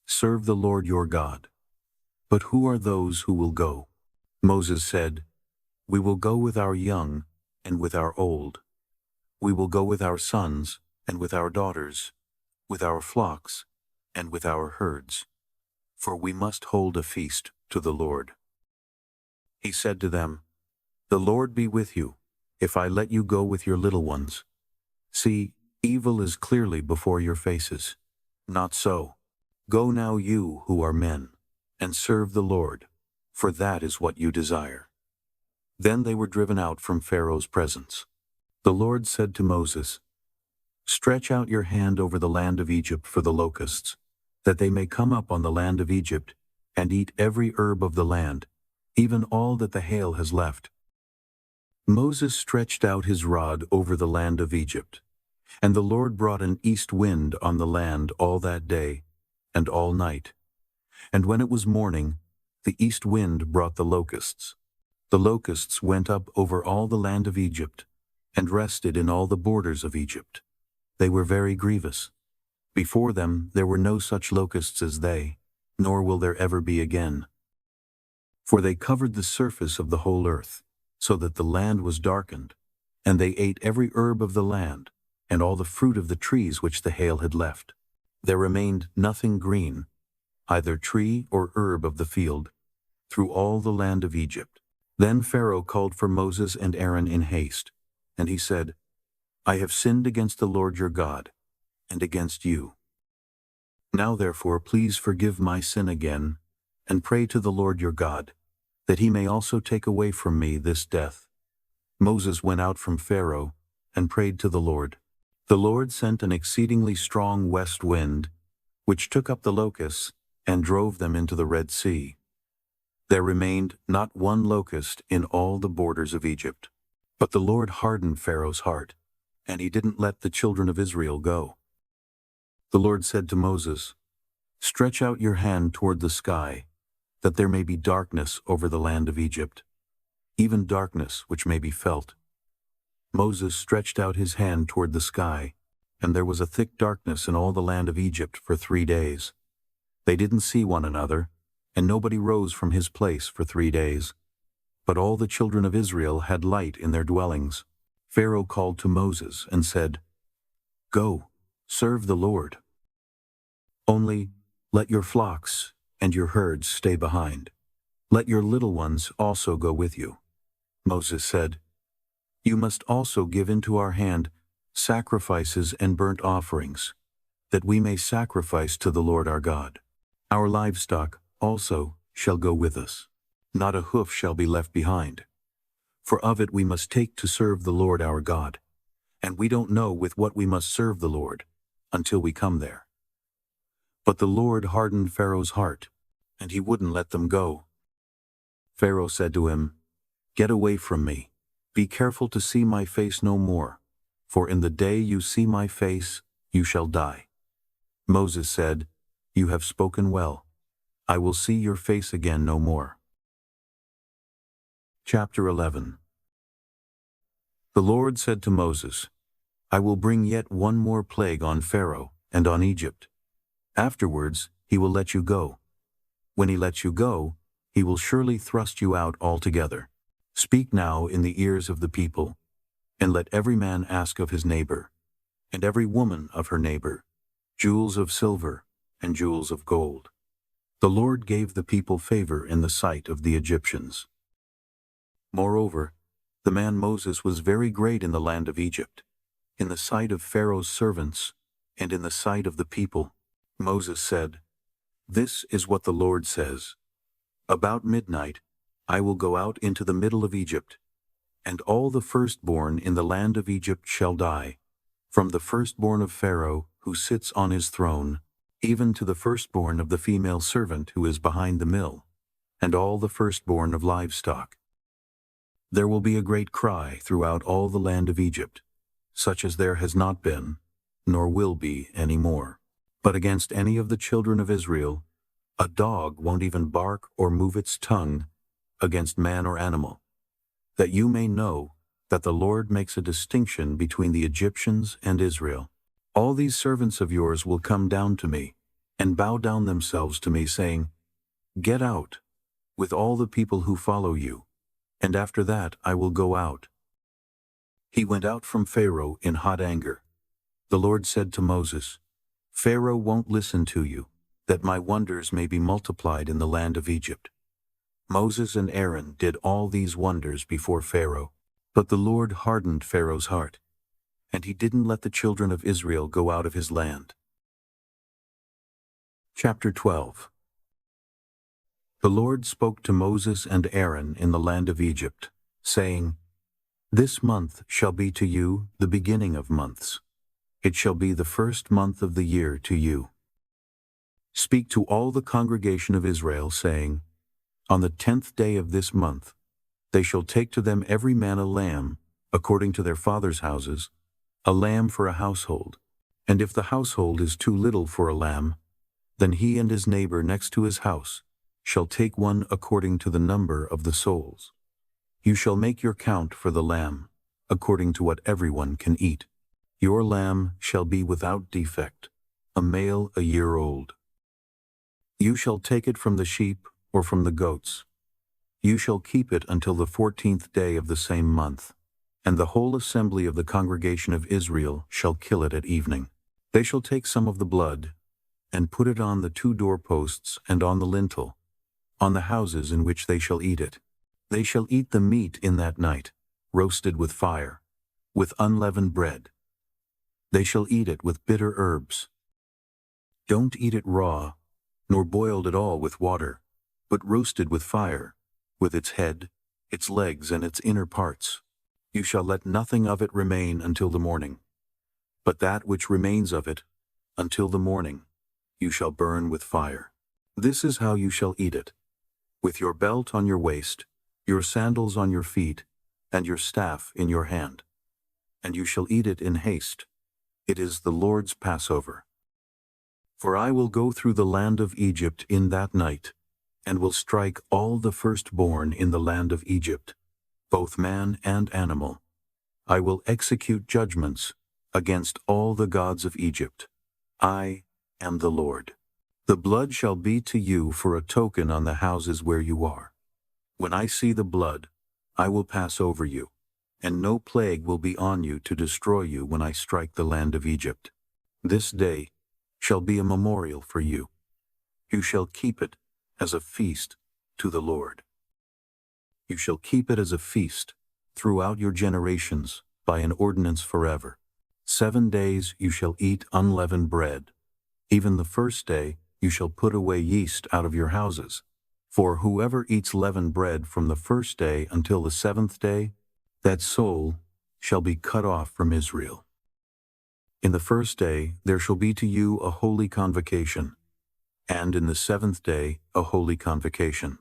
serve the Lord your God. But who are those who will go? Moses said, We will go with our young and with our old. We will go with our sons and with our daughters, with our flocks and with our herds. For we must hold a feast to the Lord. He said to them, The Lord be with you, if I let you go with your little ones. See, evil is clearly before your faces. Not so. Go now you who are men, and serve the Lord, for that is what you desire. Then they were driven out from Pharaoh's presence. The Lord said to Moses, Stretch out your hand over the land of Egypt for the locusts, that they may come up on the land of Egypt, and eat every herb of the land, even all that the hail has left. Moses stretched out his rod over the land of Egypt, and the Lord brought an east wind on the land all that day and all night. And when it was morning, the east wind brought the locusts. The locusts went up over all the land of Egypt, and rested in all the borders of Egypt. They were very grievous. Before them there were no such locusts as they, nor will there ever be again. For they covered the surface of the whole earth, so that the land was darkened, and they ate every herb of the land, and all the fruit of the trees which the hail had left. There remained nothing green, either tree or herb of the field, through all the land of Egypt. Then Pharaoh called for Moses and Aaron in haste, and he said, I have sinned against the Lord your God, and against you. Now therefore please forgive my sin again, and pray to the Lord your God, that he may also take away from me this death. Moses went out from Pharaoh, and prayed to the Lord. The Lord sent an exceedingly strong west wind, which took up the locusts, and drove them into the Red Sea. There remained not one locust in all the borders of Egypt. But the Lord hardened Pharaoh's heart, and he didn't let the children of Israel go. The Lord said to Moses, Stretch out your hand toward the sky, that there may be darkness over the land of Egypt, even darkness which may be felt. Moses stretched out his hand toward the sky, And there was a thick darkness in all the land of Egypt for 3 days. They didn't see one another, and nobody rose from his place for 3 days. But all the children of Israel had light in their dwellings. Pharaoh called to Moses and said, "Go, serve the Lord. Only let your flocks and your herds stay behind. Let your little ones also go with you." Moses said, "You must also give into our hand sacrifices and burnt offerings, that we may sacrifice to the Lord our God. Our livestock also shall go with us. Not a hoof shall be left behind. For of it we must take to serve the Lord our God, and we don't know with what we must serve the Lord until we come there." But the Lord hardened Pharaoh's heart, and he wouldn't let them go. Pharaoh said to him, "Get away from me. Be careful to see my face no more, for in the day you see my face, you shall die." Moses said, "You have spoken well. I will see your face again no more." Chapter 11. The Lord said to Moses, "I will bring yet one more plague on Pharaoh and on Egypt. Afterwards he will let you go. When he lets you go, he will surely thrust you out altogether. Speak now in the ears of the people, and let every man ask of his neighbor, and every woman of her neighbor, jewels of silver and jewels of gold." The Lord gave the people favor in the sight of the Egyptians. Moreover, the man Moses was very great in the land of Egypt, in the sight of Pharaoh's servants, and in the sight of the people. Moses said, "This is what the Lord says. About midnight I will go out into the middle of Egypt, and all the firstborn in the land of Egypt shall die, from the firstborn of Pharaoh who sits on his throne, even to the firstborn of the female servant who is behind the mill, and all the firstborn of livestock. There will be a great cry throughout all the land of Egypt, such as there has not been, nor will be any more. But against any of the children of Israel, a dog won't even bark or move its tongue against man or animal, that you may know that the Lord makes a distinction between the Egyptians and Israel. All these servants of yours will come down to me and bow down themselves to me, saying, 'Get out, with all the people who follow you, and after that I will go out.'" He went out from Pharaoh in hot anger. The Lord said to Moses, "Pharaoh won't listen to you, that my wonders may be multiplied in the land of Egypt." Moses and Aaron did all these wonders before Pharaoh, but the Lord hardened Pharaoh's heart, and he didn't let the children of Israel go out of his land. Chapter 12. The Lord spoke to Moses and Aaron in the land of Egypt, saying, "This month shall be to you the beginning of months. It shall be the first month of the year to you. Speak to all the congregation of Israel, saying, On the 10th day of this month they shall take to them every man a lamb, according to their fathers' houses, a lamb for a household. And if the household is too little for a lamb, then he and his neighbor next to his house shall take one according to the number of the souls. You shall make your count for the lamb, according to what everyone can eat. Your lamb shall be without defect, a male a year old. You shall take it from the sheep or from the goats. You shall keep it until the 14th day of the same month, and the whole assembly of the congregation of Israel shall kill it at evening. They shall take some of the blood, and put it on the 2 doorposts and on the lintel, on the houses in which they shall eat it. They shall eat the meat in that night, roasted with fire, with unleavened bread. They shall eat it with bitter herbs. Don't eat it raw, nor boiled at all with water, but roasted with fire, with its head, its legs, and its inner parts. You shall let nothing of it remain until the morning. But that which remains of it, until the morning, you shall burn with fire. This is how you shall eat it: with your belt on your waist, your sandals on your feet, and your staff in your hand. And you shall eat it in haste. It is the Lord's Passover. For I will go through the land of Egypt in that night, and will strike all the firstborn in the land of Egypt, both man and animal. I will execute judgments against all the gods of Egypt. I am the Lord. The blood shall be to you for a token on the houses where you are. When I see the blood, I will pass over you, and no plague will be on you to destroy you when I strike the land of Egypt. This day shall be a memorial for you. You shall keep it as a feast to the Lord. You shall keep it as a feast throughout your generations by an ordinance forever. 7 days you shall eat unleavened bread. Even the first day you shall put away yeast out of your houses. For whoever eats leavened bread from the first day until the 7th day, that soul shall be cut off from Israel. In the first day there shall be to you a holy convocation, and in the 7th day a holy convocation.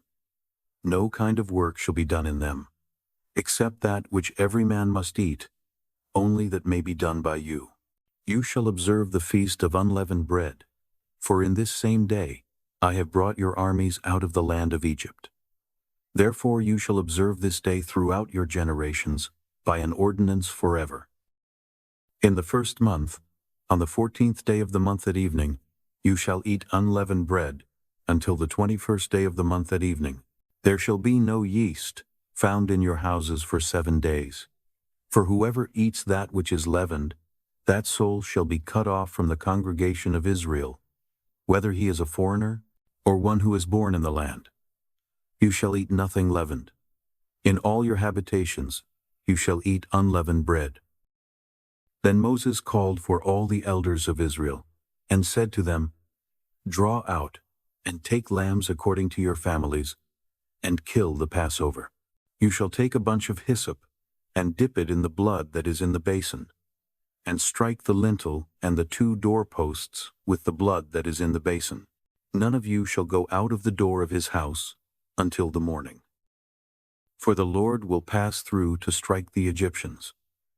No kind of work shall be done in them, except that which every man must eat, only that may be done by you. You shall observe the feast of unleavened bread, for in this same day I have brought your armies out of the land of Egypt. Therefore you shall observe this day throughout your generations by an ordinance forever. In the 1st month, on the 14th day of the month at evening, you shall eat unleavened bread until the 21st day of the month at evening. There shall be no yeast found in your houses for 7 days. For whoever eats that which is leavened, that soul shall be cut off from the congregation of Israel, whether he is a foreigner or one who is born in the land. You shall eat nothing leavened. In all your habitations you shall eat unleavened bread. Then Moses called for all the elders of Israel, and said to them, Draw out, and take lambs according to your families, and kill the Passover. You shall take a bunch of hyssop, and dip it in the blood that is in the basin, and strike the lintel and the 2 doorposts with the blood that is in the basin. None of you shall go out of the door of his house until the morning. For the Lord will pass through to strike the Egyptians,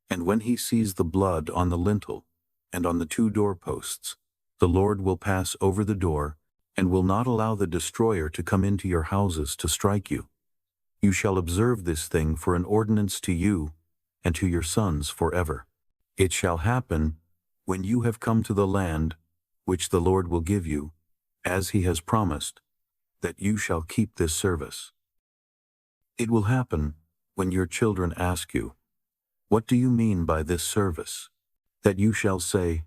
and when he sees the blood on the lintel and on the 2 doorposts, the Lord will pass over the door and will not allow the destroyer to come into your houses to strike you. You shall observe this thing for an ordinance to you and to your sons forever. It shall happen when you have come to the land which the Lord will give you, as he has promised, that you shall keep this service. It will happen when your children ask you, What do you mean by this service? That you shall say,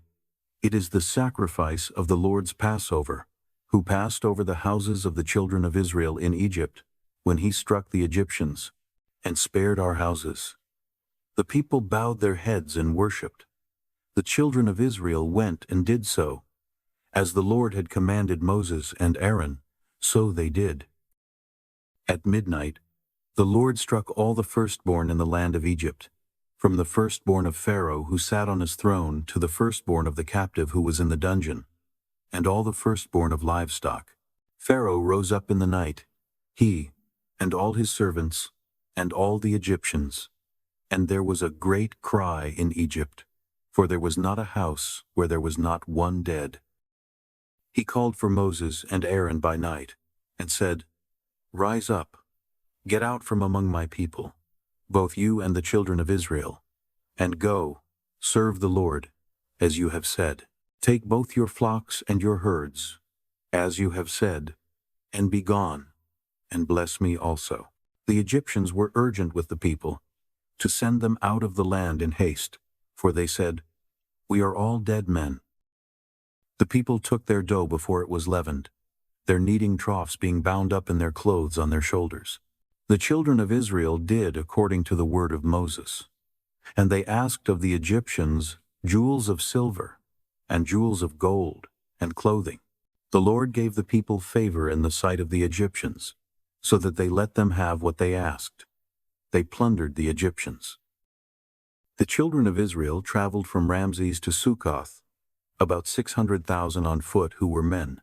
It is the sacrifice of the Lord's Passover, who passed over the houses of the children of Israel in Egypt, when he struck the Egyptians, and spared our houses. The people bowed their heads and worshipped. The children of Israel went and did so. As the Lord had commanded Moses and Aaron, so they did. At midnight, the Lord struck all the firstborn in the land of Egypt, from the firstborn of Pharaoh who sat on his throne to the firstborn of the captive who was in the dungeon, and all the firstborn of livestock. Pharaoh rose up in the night, he, and all his servants, and all the Egyptians, and there was a great cry in Egypt, for there was not a house where there was not one dead. He called for Moses and Aaron by night, and said, Rise up, get out from among my people, both you and the children of Israel, and go, serve the Lord, as you have said. Take both your flocks and your herds, as you have said, and be gone, and bless me also. The Egyptians were urgent with the people, to send them out of the land in haste, for they said, We are all dead men. The people took their dough before it was leavened, their kneading troughs being bound up in their clothes on their shoulders. The children of Israel did according to the word of Moses. And they asked of the Egyptians jewels of silver, and jewels of gold, and clothing. The Lord gave the people favor in the sight of the Egyptians, so that they let them have what they asked. They plundered the Egyptians. The children of Israel traveled from Ramses to Succoth, about 600,000 on foot who were men,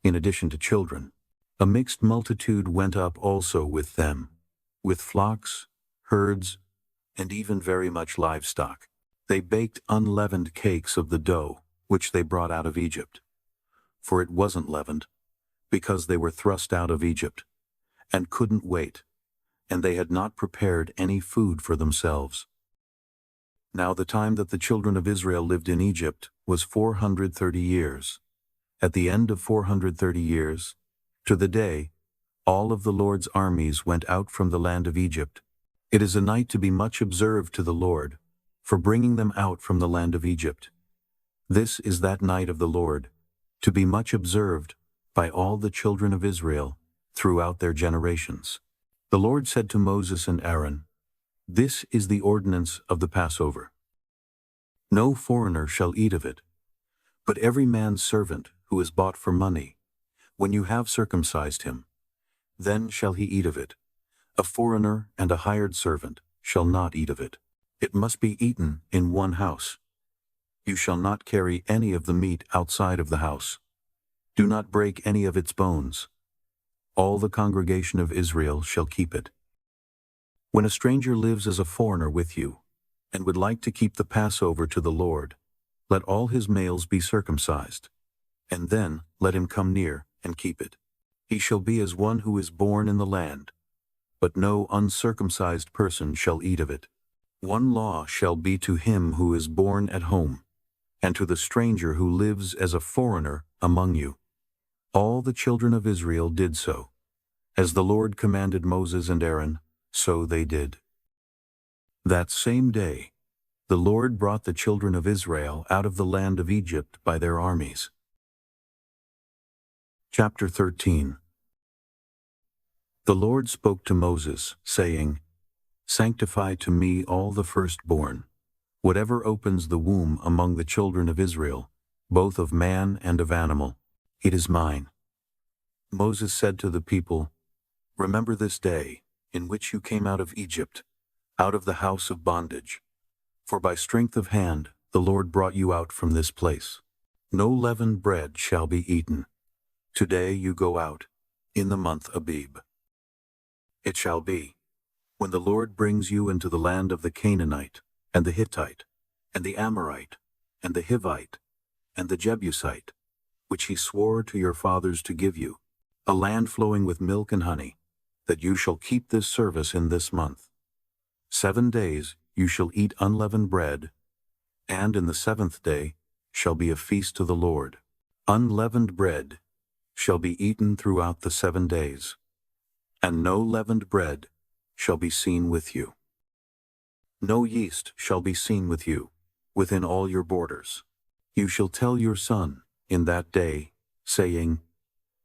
in addition to children. A mixed multitude went up also with them, with flocks, herds, and even very much livestock. They baked unleavened cakes of the dough, which they brought out of Egypt. For it wasn't leavened, because they were thrust out of Egypt, and couldn't wait, and they had not prepared any food for themselves. Now the time that the children of Israel lived in Egypt was 430 years. At the end of 430 years, to the day, all of the Lord's armies went out from the land of Egypt. It is a night to be much observed to the Lord, for bringing them out from the land of Egypt. This is that night of the Lord, to be much observed by all the children of Israel throughout their generations. The Lord said to Moses and Aaron, "This is the ordinance of the Passover. No foreigner shall eat of it, but every man's servant who is bought for money, when you have circumcised him, then shall he eat of it. A foreigner and a hired servant shall not eat of it. It must be eaten in one house. You shall not carry any of the meat outside of the house. Do not break any of its bones. All the congregation of Israel shall keep it. When a stranger lives as a foreigner with you, and would like to keep the Passover to the Lord, let all his males be circumcised, and then let him come near and keep it. He shall be as one who is born in the land, but no uncircumcised person shall eat of it. One law shall be to him who is born at home, and to the stranger who lives as a foreigner among you." All the children of Israel did so. As the Lord commanded Moses and Aaron, so they did. That same day, the Lord brought the children of Israel out of the land of Egypt by their armies. Chapter 13. The Lord spoke to Moses, saying, "Sanctify to me all the firstborn, whatever opens the womb among the children of Israel, both of man and of animal. It is mine." Moses said to the people, "Remember this day in which you came out of Egypt, out of the house of bondage. For by strength of hand the Lord brought you out from this place. No leavened bread shall be eaten. Today you go out, in the month Abib. It shall be, when the Lord brings you into the land of the Canaanite, and the Hittite, and the Amorite, and the Hivite, and the Jebusite, which he swore to your fathers to give you, a land flowing with milk and honey, that you shall keep this service in this month. 7 days you shall eat unleavened bread, and in the 7th day shall be a feast to the Lord. Unleavened bread shall be eaten throughout the 7 days, and no leavened bread shall be seen with you. No yeast shall be seen with you within all your borders. You shall tell your son in that day, saying,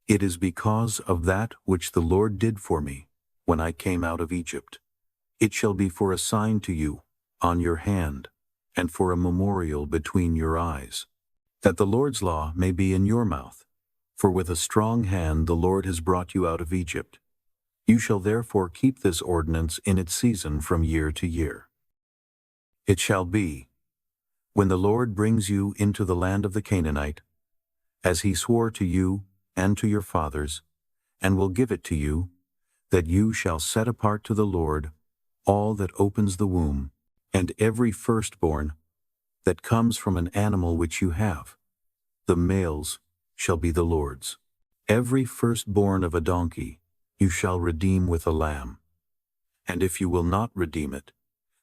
It is because of that which the Lord did for me when I came out of Egypt. It shall be for a sign to you on your hand, and for a memorial between your eyes, that the Lord's law may be in your mouth. For with a strong hand the Lord has brought you out of Egypt. You shall therefore keep this ordinance in its season from year to year. It shall be, when the Lord brings you into the land of the Canaanite, as he swore to you and to your fathers, and will give it to you, that you shall set apart to the Lord all that opens the womb, and every firstborn that comes from an animal which you have. The males shall be the Lord's. Every firstborn of a donkey you shall redeem with a lamb. And if you will not redeem it,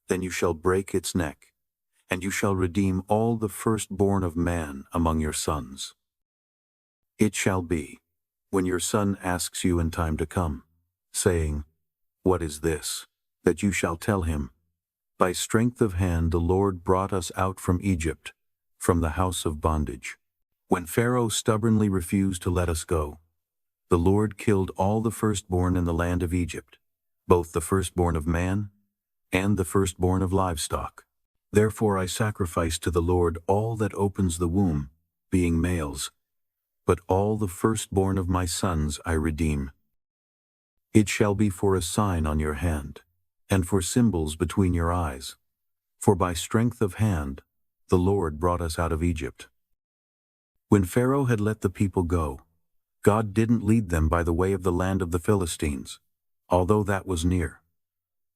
then you shall break its neck, and you shall redeem all the firstborn of man among your sons. It shall be, when your son asks you in time to come, saying, What is this? That you shall tell him, By strength of hand the Lord brought us out from Egypt, from the house of bondage. When Pharaoh stubbornly refused to let us go, the Lord killed all the firstborn in the land of Egypt, both the firstborn of man and the firstborn of livestock. Therefore I sacrifice to the Lord all that opens the womb, being males, but all the firstborn of my sons I redeem. It shall be for a sign on your hand, and for symbols between your eyes. For by strength of hand the Lord brought us out of Egypt. When Pharaoh had let the people go, God didn't lead them by the way of the land of the Philistines, although that was near.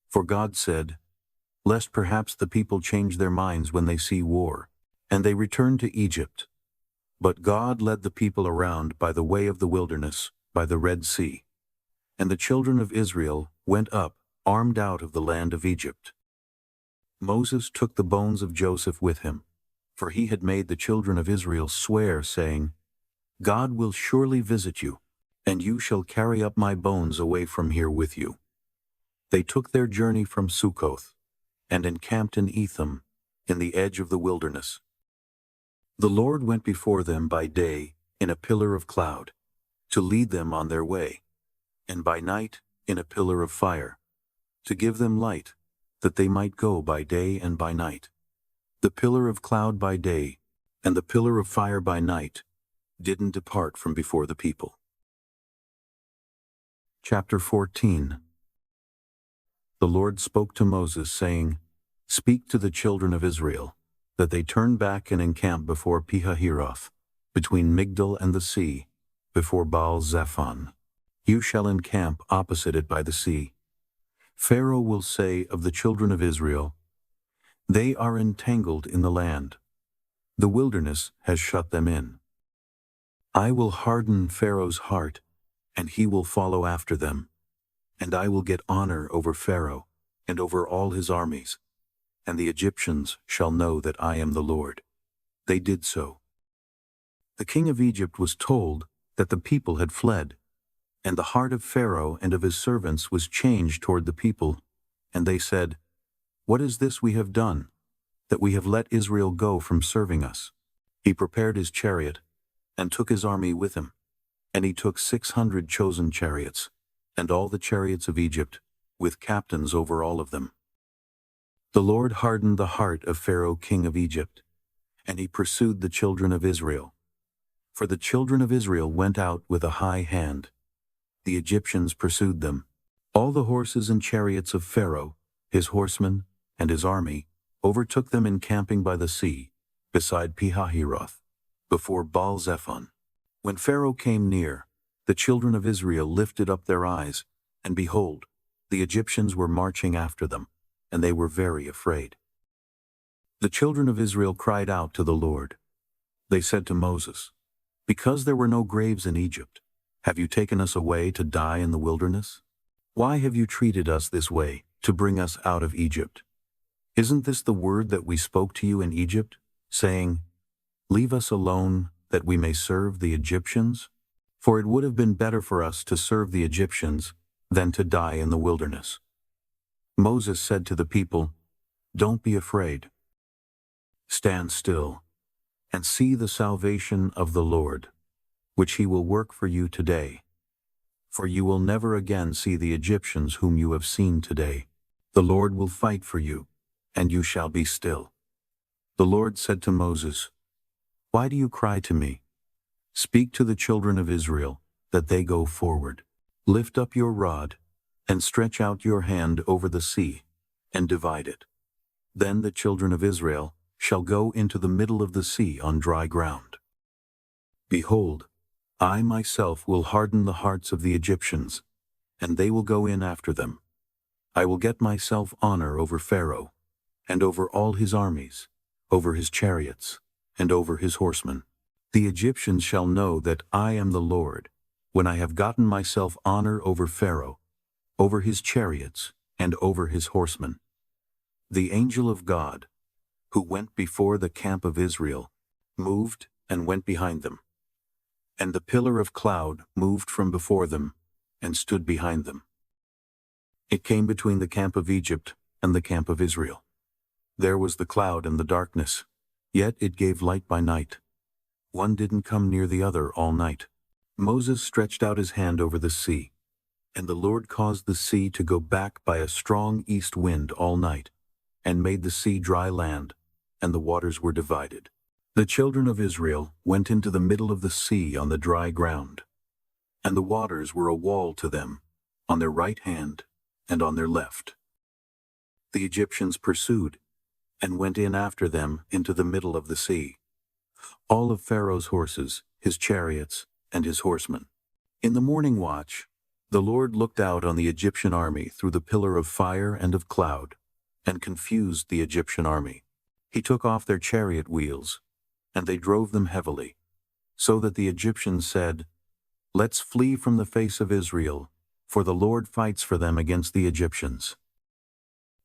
For God said, Lest perhaps the people change their minds when they see war, and they return to Egypt. But God led the people around by the way of the wilderness, by the Red Sea. And the children of Israel went up, armed out of the land of Egypt. Moses took the bones of Joseph with him, for he had made the children of Israel swear, saying, God will surely visit you, and you shall carry up my bones away from here with you. They took their journey from Succoth, and encamped in Etham, in the edge of the wilderness. The Lord went before them by day in a pillar of cloud, to lead them on their way, and by night in a pillar of fire, to give them light, that they might go by day and by night. The pillar of cloud by day, and the pillar of fire by night, didn't depart from before the people. Chapter 14. The Lord spoke to Moses, saying, Speak to the children of Israel, that they turn back and encamp before Pihahiroth, between Migdol and the sea, before Baal-Zephon. You shall encamp opposite it by the sea. Pharaoh will say of the children of Israel, They are entangled in the land. The wilderness has shut them in. I will harden Pharaoh's heart, and he will follow after them. And I will get honor over Pharaoh, and over all his armies. And the Egyptians shall know that I am the Lord. They did so. The king of Egypt was told that the people had fled, and the heart of Pharaoh and of his servants was changed toward the people, and they said, What is this we have done, that we have let Israel go from serving us? He prepared his chariot, and took his army with him, and he took 600 chosen chariots, and all the chariots of Egypt, with captains over all of them. The Lord hardened the heart of Pharaoh king of Egypt, and he pursued the children of Israel. For the children of Israel went out with a high hand. The Egyptians pursued them. All the horses and chariots of Pharaoh, his horsemen, and his army, overtook them encamping by the sea, beside Pihahiroth, before Baal-Zephon. When Pharaoh came near, the children of Israel lifted up their eyes, and behold, the Egyptians were marching after them, and they were very afraid. The children of Israel cried out to the Lord. They said to Moses, Because there were no graves in Egypt, have you taken us away to die in the wilderness? Why have you treated us this way, to bring us out of Egypt? Isn't this the word that we spoke to you in Egypt, saying, Leave us alone, that we may serve the Egyptians? For it would have been better for us to serve the Egyptians than to die in the wilderness. Moses said to the people, Don't be afraid. Stand still, and see the salvation of the Lord, which he will work for you today. For you will never again see the Egyptians whom you have seen today. The Lord will fight for you, and you shall be still. The Lord said to Moses, Why do you cry to me? Speak to the children of Israel, that they go forward. Lift up your rod, and stretch out your hand over the sea, and divide it. Then the children of Israel shall go into the middle of the sea on dry ground. Behold, I myself will harden the hearts of the Egyptians, and they will go in after them. I will get myself honor over Pharaoh, and over all his armies, over his chariots, and over his horsemen. The Egyptians shall know that I am the Lord, when I have gotten myself honor over Pharaoh, over his chariots, and over his horsemen. The angel of God, who went before the camp of Israel, moved and went behind them. And the pillar of cloud moved from before them, and stood behind them. It came between the camp of Egypt and the camp of Israel. There was the cloud and the darkness, yet it gave light by night. One didn't come near the other all night. Moses stretched out his hand over the sea, and the Lord caused the sea to go back by a strong east wind all night, and made the sea dry land, and the waters were divided. The children of Israel went into the middle of the sea on the dry ground, and the waters were a wall to them, on their right hand and on their left. The Egyptians pursued, and went in after them into the middle of the sea. All of Pharaoh's horses, his chariots, and his horsemen. In the morning watch, the Lord looked out on the Egyptian army through the pillar of fire and of cloud, and confused the Egyptian army. He took off their chariot wheels, and they drove them heavily, so that the Egyptians said, Let's flee from the face of Israel, for the Lord fights for them against the Egyptians.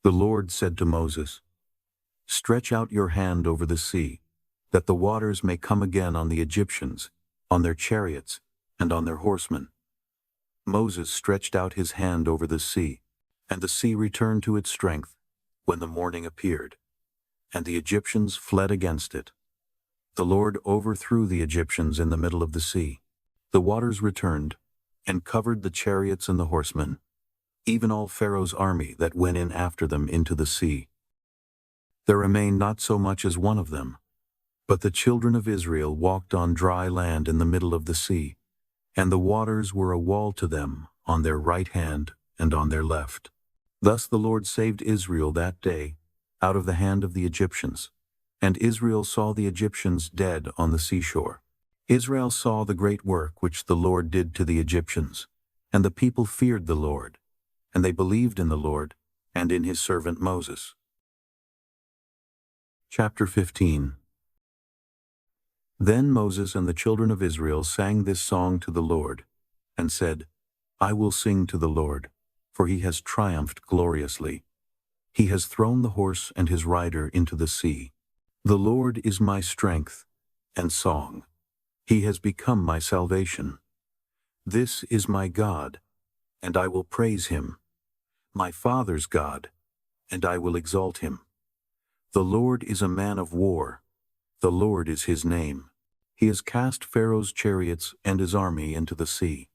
The Lord said to Moses, Stretch out your hand over the sea, that the waters may come again on the Egyptians, on their chariots, and on their horsemen. Moses stretched out his hand over the sea, and the sea returned to its strength when the morning appeared, and the Egyptians fled against it. The Lord overthrew the Egyptians in the middle of the sea. The waters returned, and covered the chariots and the horsemen, even all Pharaoh's army that went in after them into the sea. There remained not so much as one of them. But the children of Israel walked on dry land in the middle of the sea, and the waters were a wall to them on their right hand and on their left. Thus the Lord saved Israel that day out of the hand of the Egyptians, and Israel saw the Egyptians dead on the seashore. Israel saw the great work which the Lord did to the Egyptians, and the people feared the Lord, and they believed in the Lord and in his servant Moses. Chapter 15. Then Moses and the children of Israel sang this song to the Lord, and said, I will sing to the Lord, for he has triumphed gloriously. He has thrown the horse and his rider into the sea. The Lord is my strength and song. He has become my salvation. This is my God, and I will praise him, my father's God, and I will exalt him. The Lord is a man of war. The Lord is his name. He has cast Pharaoh's chariots and his army into the sea.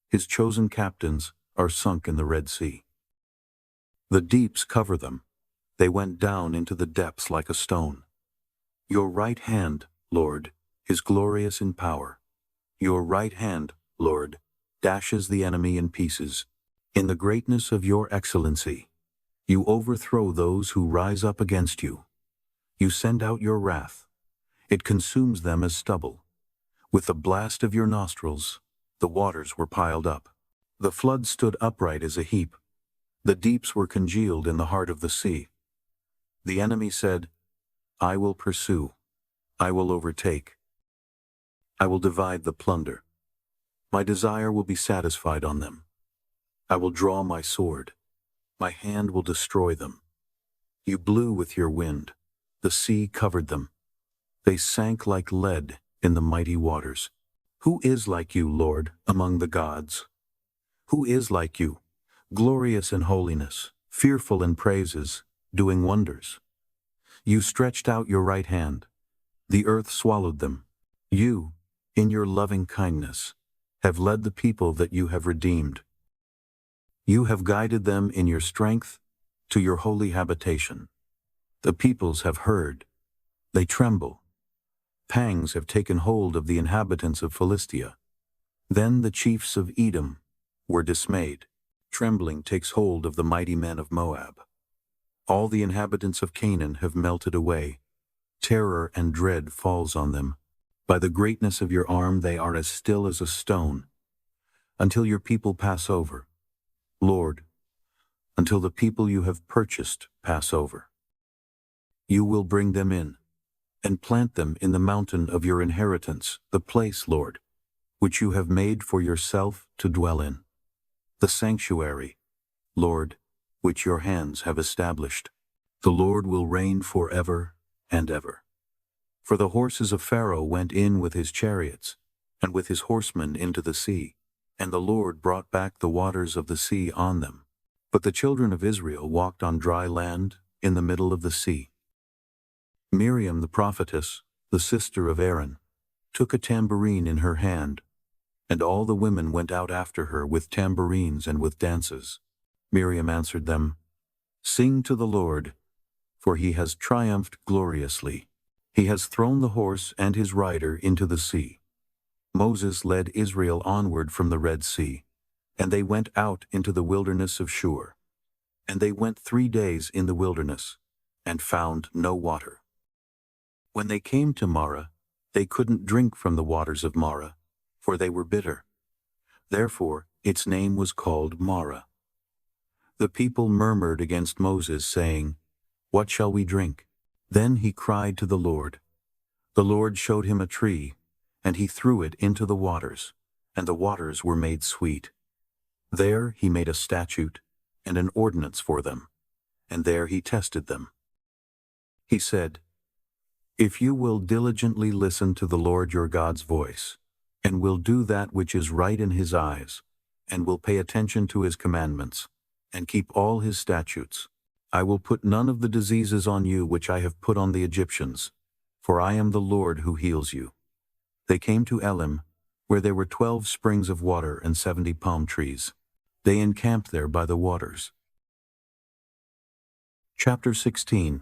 His chosen captains are sunk in the Red Sea. The deeps cover them. They went down into the depths like a stone. Your right hand, Lord, is glorious in power. Your right hand, Lord, dashes the enemy in pieces. In the greatness of your excellency, you overthrow those who rise up against you. You send out your wrath. It consumes them as stubble. With the blast of your nostrils, the waters were piled up. The flood stood upright as a heap. The deeps were congealed in the heart of the sea. The enemy said, I will pursue. I will overtake. I will divide the plunder. My desire will be satisfied on them. I will draw my sword. My hand will destroy them. You blew with your wind. The sea covered them. They sank like lead in the mighty waters. Who is like you, Lord, among the gods? Who is like you, glorious in holiness, fearful in praises, doing wonders? You stretched out your right hand. The earth swallowed them. You, in your loving kindness, have led the people that you have redeemed. You have guided them in your strength to your holy habitation. The peoples have heard. They tremble. Pangs have taken hold of the inhabitants of Philistia. Then the chiefs of Edom were dismayed. Trembling takes hold of the mighty men of Moab. All the inhabitants of Canaan have melted away. Terror and dread falls on them. By the greatness of your arm they are as still as a stone, until your people pass over. Lord, until the people you have purchased pass over. You will bring them in, and plant them in the mountain of your inheritance, the place, Lord, which you have made for yourself to dwell in, the sanctuary, Lord, which your hands have established. The Lord will reign forever and ever. For the horses of Pharaoh went in with his chariots, and with his horsemen into the sea, and the Lord brought back the waters of the sea on them. But the children of Israel walked on dry land in the middle of the sea. Miriam the prophetess, the sister of Aaron, took a tambourine in her hand, and all the women went out after her with tambourines and with dances. Miriam answered them, Sing to the Lord, for he has triumphed gloriously. He has thrown the horse and his rider into the sea. Moses led Israel onward from the Red Sea, and they went out into the wilderness of Shur. And they went 3 days in the wilderness, and found no water. When they came to Marah, they couldn't drink from the waters of Marah, for they were bitter. Therefore its name was called Marah. The people murmured against Moses, saying, What shall we drink? Then he cried to the Lord. The Lord showed him a tree, and he threw it into the waters, and the waters were made sweet. There he made a statute and an ordinance for them, and there he tested them. He said, "If you will diligently listen to the Lord your God's voice, and will do that which is right in his eyes, and will pay attention to his commandments, and keep all his statutes, I will put none of the diseases on you which I have put on the Egyptians, for I am the Lord who heals you." They came to Elim, where there were 12 springs of water and 70 palm trees. They encamped there by the waters. Chapter 16.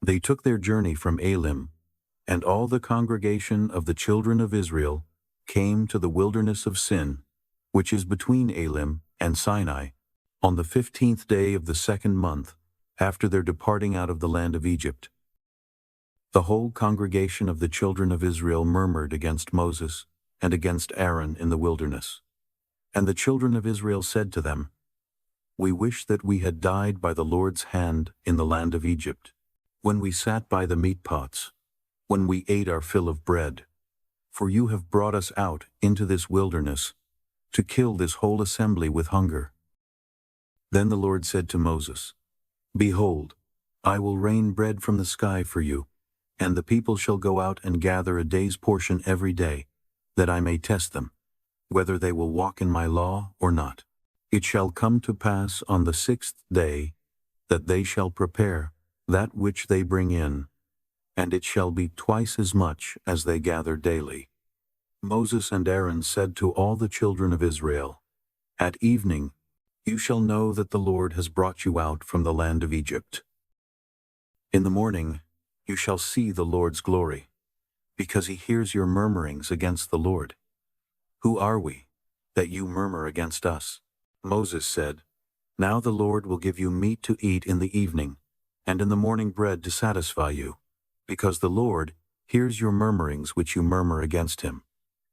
They took their journey from Elim, and all the congregation of the children of Israel came to the wilderness of Sin, which is between Elim and Sinai, on the 15th day of the 2nd month, after their departing out of the land of Egypt. The whole congregation of the children of Israel murmured against Moses and against Aaron in the wilderness. And the children of Israel said to them, "We wish that we had died by the Lord's hand in the land of Egypt, when we sat by the meat pots, when we ate our fill of bread. For you have brought us out into this wilderness to kill this whole assembly with hunger." Then the Lord said to Moses, "Behold, I will rain bread from the sky for you, and the people shall go out and gather a day's portion every day, that I may test them, whether they will walk in my law or not. It shall come to pass on the 6th day that they shall prepare that which they bring in, and it shall be twice as much as they gather daily." Moses and Aaron said to all the children of Israel, "At evening you shall know that the Lord has brought you out from the land of Egypt. In the morning you shall see the Lord's glory, because he hears your murmurings against the Lord. Who are we, that you murmur against us?" Moses said, "Now the Lord will give you meat to eat in the evening, and in the morning bread to satisfy you, because the Lord hears your murmurings which you murmur against him.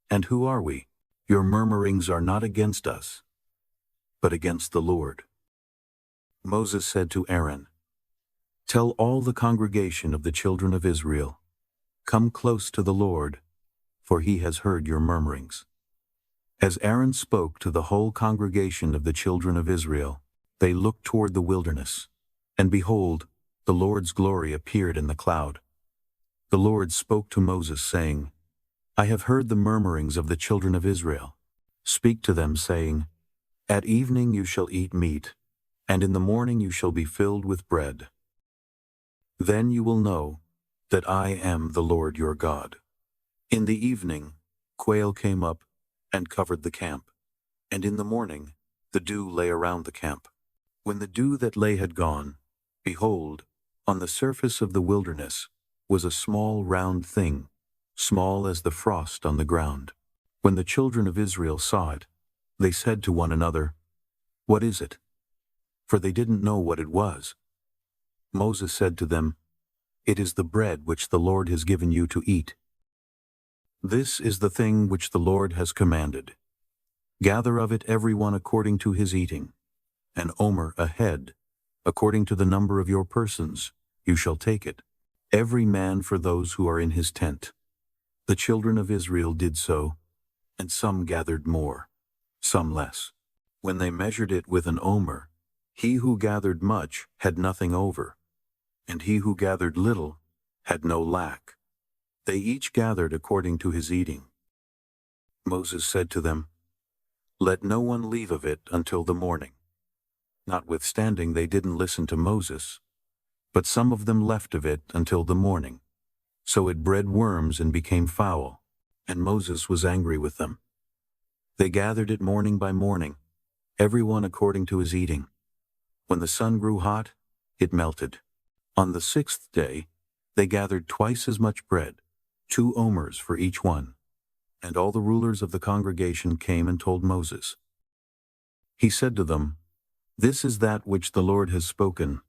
And who are we? Your murmurings are not against us, but against the Lord." Moses said to Aaron, "Tell all the congregation of the children of Israel, come close to the Lord, for he has heard your murmurings." As Aaron spoke to the whole congregation of the children of Israel, they looked toward the wilderness, and behold, the Lord's glory appeared in the cloud. The Lord spoke to Moses, saying, "I have heard the murmurings of the children of Israel. Speak to them, saying, At evening you shall eat meat, and in the morning you shall be filled with bread. Then you will know that I am the Lord your God." In the evening, quail came up and covered the camp, and in the morning the dew lay around the camp. When the dew that lay had gone, behold, on the surface of the wilderness was a small round thing, small as the frost on the ground. When the children of Israel saw it, they said to one another, "What is it?" For they didn't know what it was. Moses said to them, "It is the bread which the Lord has given you to eat. This is the thing which the Lord has commanded. Gather of it every one according to his eating, an omer a head, according to the number of your persons, you shall take it, every man for those who are in his tent." The children of Israel did so, and some gathered more, some less. When they measured it with an omer, he who gathered much had nothing over, and he who gathered little had no lack. They each gathered according to his eating. Moses said to them, "Let no one leave of it until the morning." Notwithstanding, they didn't listen to Moses, but some of them left of it until the morning. So it bred worms and became foul, and Moses was angry with them. They gathered it morning by morning, every one according to his eating. When the sun grew hot, it melted. On the 6th day, they gathered twice as much bread, 2 omers for each one. And all the rulers of the congregation came and told Moses. He said to them, "This is that which the Lord has spoken.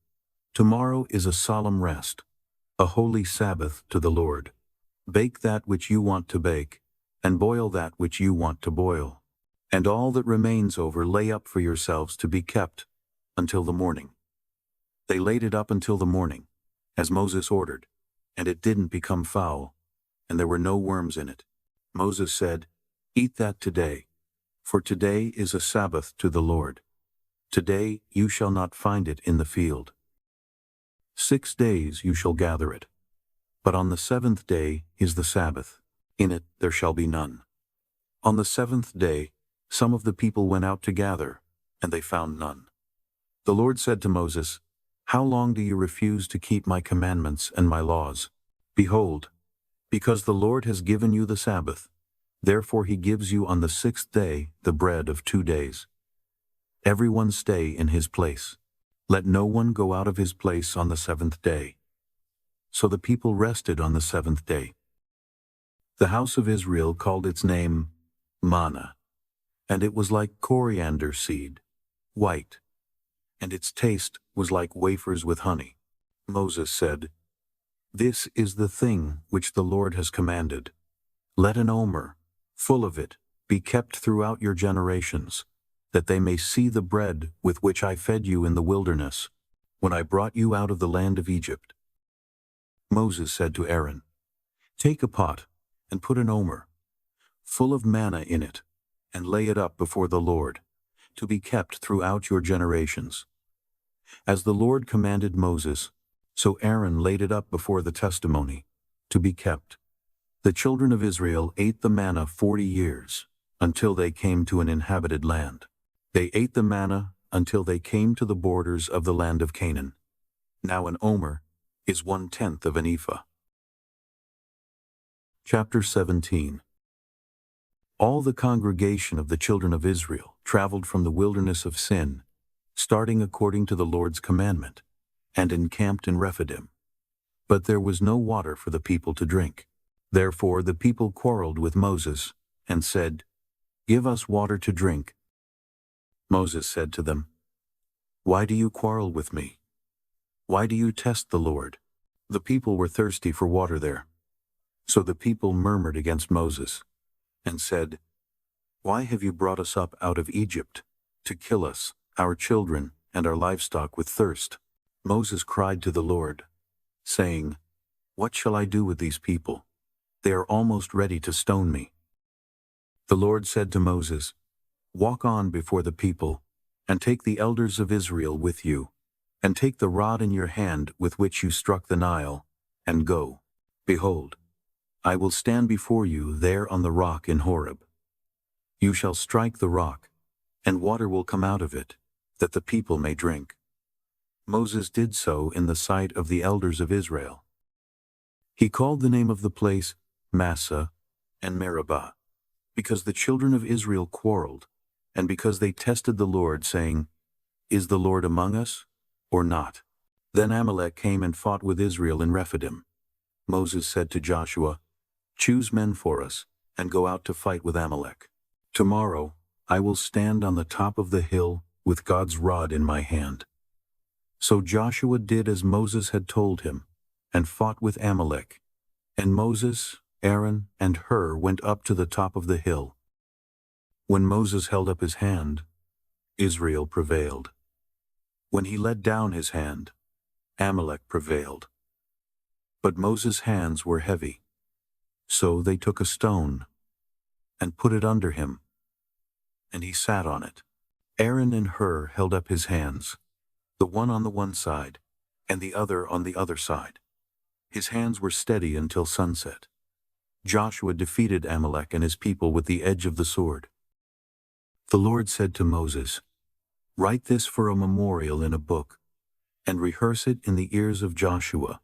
Tomorrow is a solemn rest, a holy Sabbath to the Lord. Bake that which you want to bake, and boil that which you want to boil. And all that remains over lay up for yourselves to be kept until the morning." They laid it up until the morning, as Moses ordered, and it didn't become foul, and there were no worms in it. Moses said, "Eat that today, for today is a Sabbath to the Lord. Today you shall not find it in the field." 6 days you shall gather it. But on the 7th day is the Sabbath. In it there shall be none. On the 7th day some of the people went out to gather, and they found none. The Lord said to Moses, How long do you refuse to keep my commandments and my laws? Behold, because the Lord has given you the Sabbath, therefore he gives you on the 6th day the bread of 2 days. Everyone stay in his place. Let no one go out of his place on the 7th day. So the people rested on the 7th day. The house of Israel called its name manna, and it was like coriander seed, white, and its taste was like wafers with honey. Moses said, This is the thing which the Lord has commanded. Let an omer, full of it, be kept throughout your generations, that they may see the bread with which I fed you in the wilderness, when I brought you out of the land of Egypt. Moses said to Aaron, Take a pot, and put an omer, full of manna in it, and lay it up before the Lord, to be kept throughout your generations. As the Lord commanded Moses, so Aaron laid it up before the testimony, to be kept. The children of Israel ate the manna 40 years, until they came to an inhabited land. They ate the manna until they came to the borders of the land of Canaan. Now an omer is 1/10 of an ephah. Chapter 17. All the congregation of the children of Israel traveled from the wilderness of Sin, starting according to the Lord's commandment, and encamped in Rephidim. But there was no water for the people to drink. Therefore the people quarreled with Moses, and said, Give us water to drink. Moses said to them, Why do you quarrel with me? Why do you test the Lord? The people were thirsty for water there. So the people murmured against Moses, and said, Why have you brought us up out of Egypt, to kill us, our children, and our livestock with thirst? Moses cried to the Lord, saying, What shall I do with these people? They are almost ready to stone me. The Lord said to Moses, Walk on before the people, and take the elders of Israel with you, and take the rod in your hand with which you struck the Nile, and go. Behold, I will stand before you there on the rock in Horeb. You shall strike the rock, and water will come out of it, that the people may drink. Moses did so in the sight of the elders of Israel. He called the name of the place Massah and Meribah, because the children of Israel quarreled, and because they tested the Lord, saying, Is the Lord among us, or not? Then Amalek came and fought with Israel in Rephidim. Moses said to Joshua, Choose men for us, and go out to fight with Amalek. Tomorrow I will stand on the top of the hill with God's rod in my hand. So Joshua did as Moses had told him, and fought with Amalek. And Moses, Aaron, and Hur went up to the top of the hill. When Moses held up his hand, Israel prevailed. When he let down his hand, Amalek prevailed. But Moses' hands were heavy. So they took a stone and put it under him, and he sat on it. Aaron and Hur held up his hands, the one on the one side, and the other on the other side. His hands were steady until sunset. Joshua defeated Amalek and his people with the edge of the sword. The Lord said to Moses, Write this for a memorial in a book, and rehearse it in the ears of Joshua,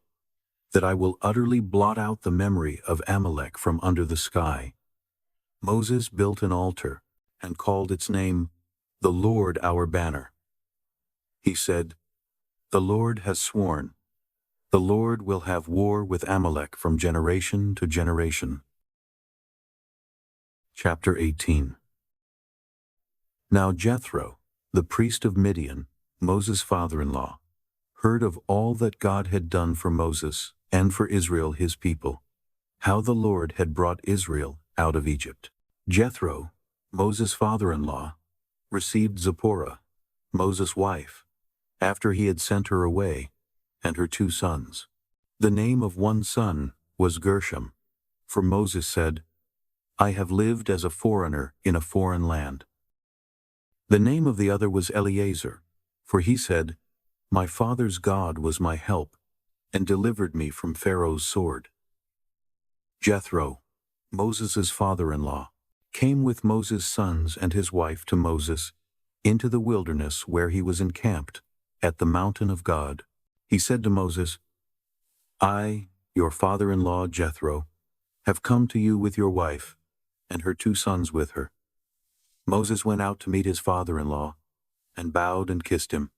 that I will utterly blot out the memory of Amalek from under the sky. Moses built an altar, and called its name, The Lord Our Banner. He said, The Lord has sworn, the Lord will have war with Amalek from generation to generation. Chapter 18. Now Jethro, the priest of Midian, Moses' father-in-law, heard of all that God had done for Moses and for Israel his people, how the Lord had brought Israel out of Egypt. Jethro, Moses' father-in-law, received Zipporah, Moses' wife, after he had sent her away, and her 2 sons. The name of one son was Gershom, for Moses said, I have lived as a foreigner in a foreign land. The name of the other was Eleazar, for he said, My father's God was my help, and delivered me from Pharaoh's sword. Jethro, Moses' father-in-law, came with Moses' sons and his wife to Moses into the wilderness where he was encamped, at the mountain of God. He said to Moses, I, your father-in-law Jethro, have come to you with your wife, and her 2 sons with her. Moses went out to meet his father-in-law, and bowed and kissed him.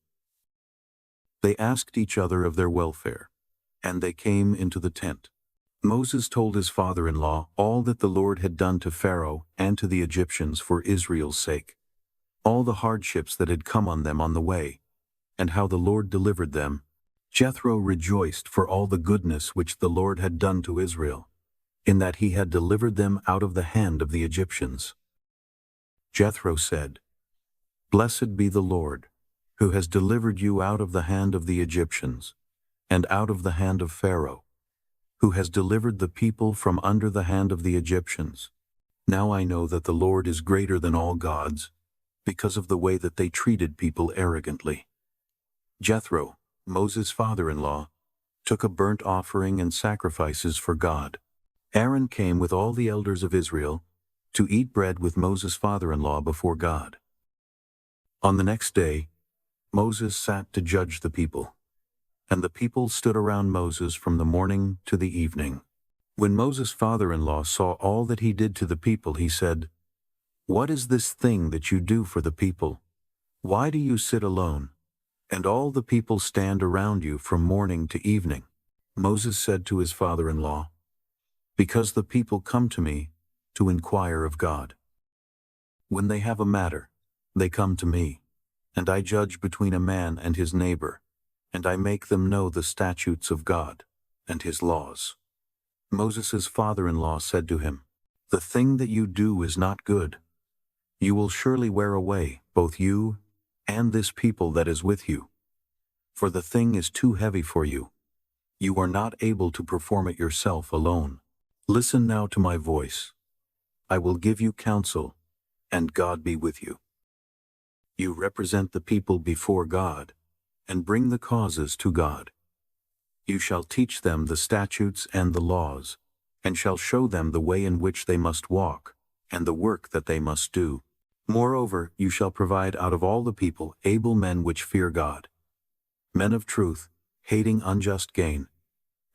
They asked each other of their welfare, and they came into the tent. Moses told his father-in-law all that the Lord had done to Pharaoh and to the Egyptians for Israel's sake, all the hardships that had come on them on the way, and how the Lord delivered them. Jethro rejoiced for all the goodness which the Lord had done to Israel, in that he had delivered them out of the hand of the Egyptians. Jethro said, Blessed be the Lord, who has delivered you out of the hand of the Egyptians, and out of the hand of Pharaoh, who has delivered the people from under the hand of the Egyptians. Now I know that the Lord is greater than all gods, because of the way that they treated people arrogantly. Jethro, Moses' father-in-law, took a burnt offering and sacrifices for God. Aaron came with all the elders of Israel to eat bread with Moses' father-in-law before God. On the next day, Moses sat to judge the people, and the people stood around Moses from the morning to the evening. When Moses' father-in-law saw all that he did to the people, he said, What is this thing that you do for the people? Why do you sit alone, and all the people stand around you from morning to evening? Moses said to his father-in-law, Because the people come to me to inquire of God. When they have a matter, they come to me, and I judge between a man and his neighbor, and I make them know the statutes of God and his laws. Moses' father-in-law said to him, The thing that you do is not good. You will surely wear away, both you and this people that is with you. For the thing is too heavy for you. You are not able to perform it yourself alone. Listen now to my voice. I will give you counsel, and God be with you. You represent the people before God, and bring the causes to God. You shall teach them the statutes and the laws, and shall show them the way in which they must walk, and the work that they must do. Moreover, you shall provide out of all the people able men which fear God, men of truth, hating unjust gain,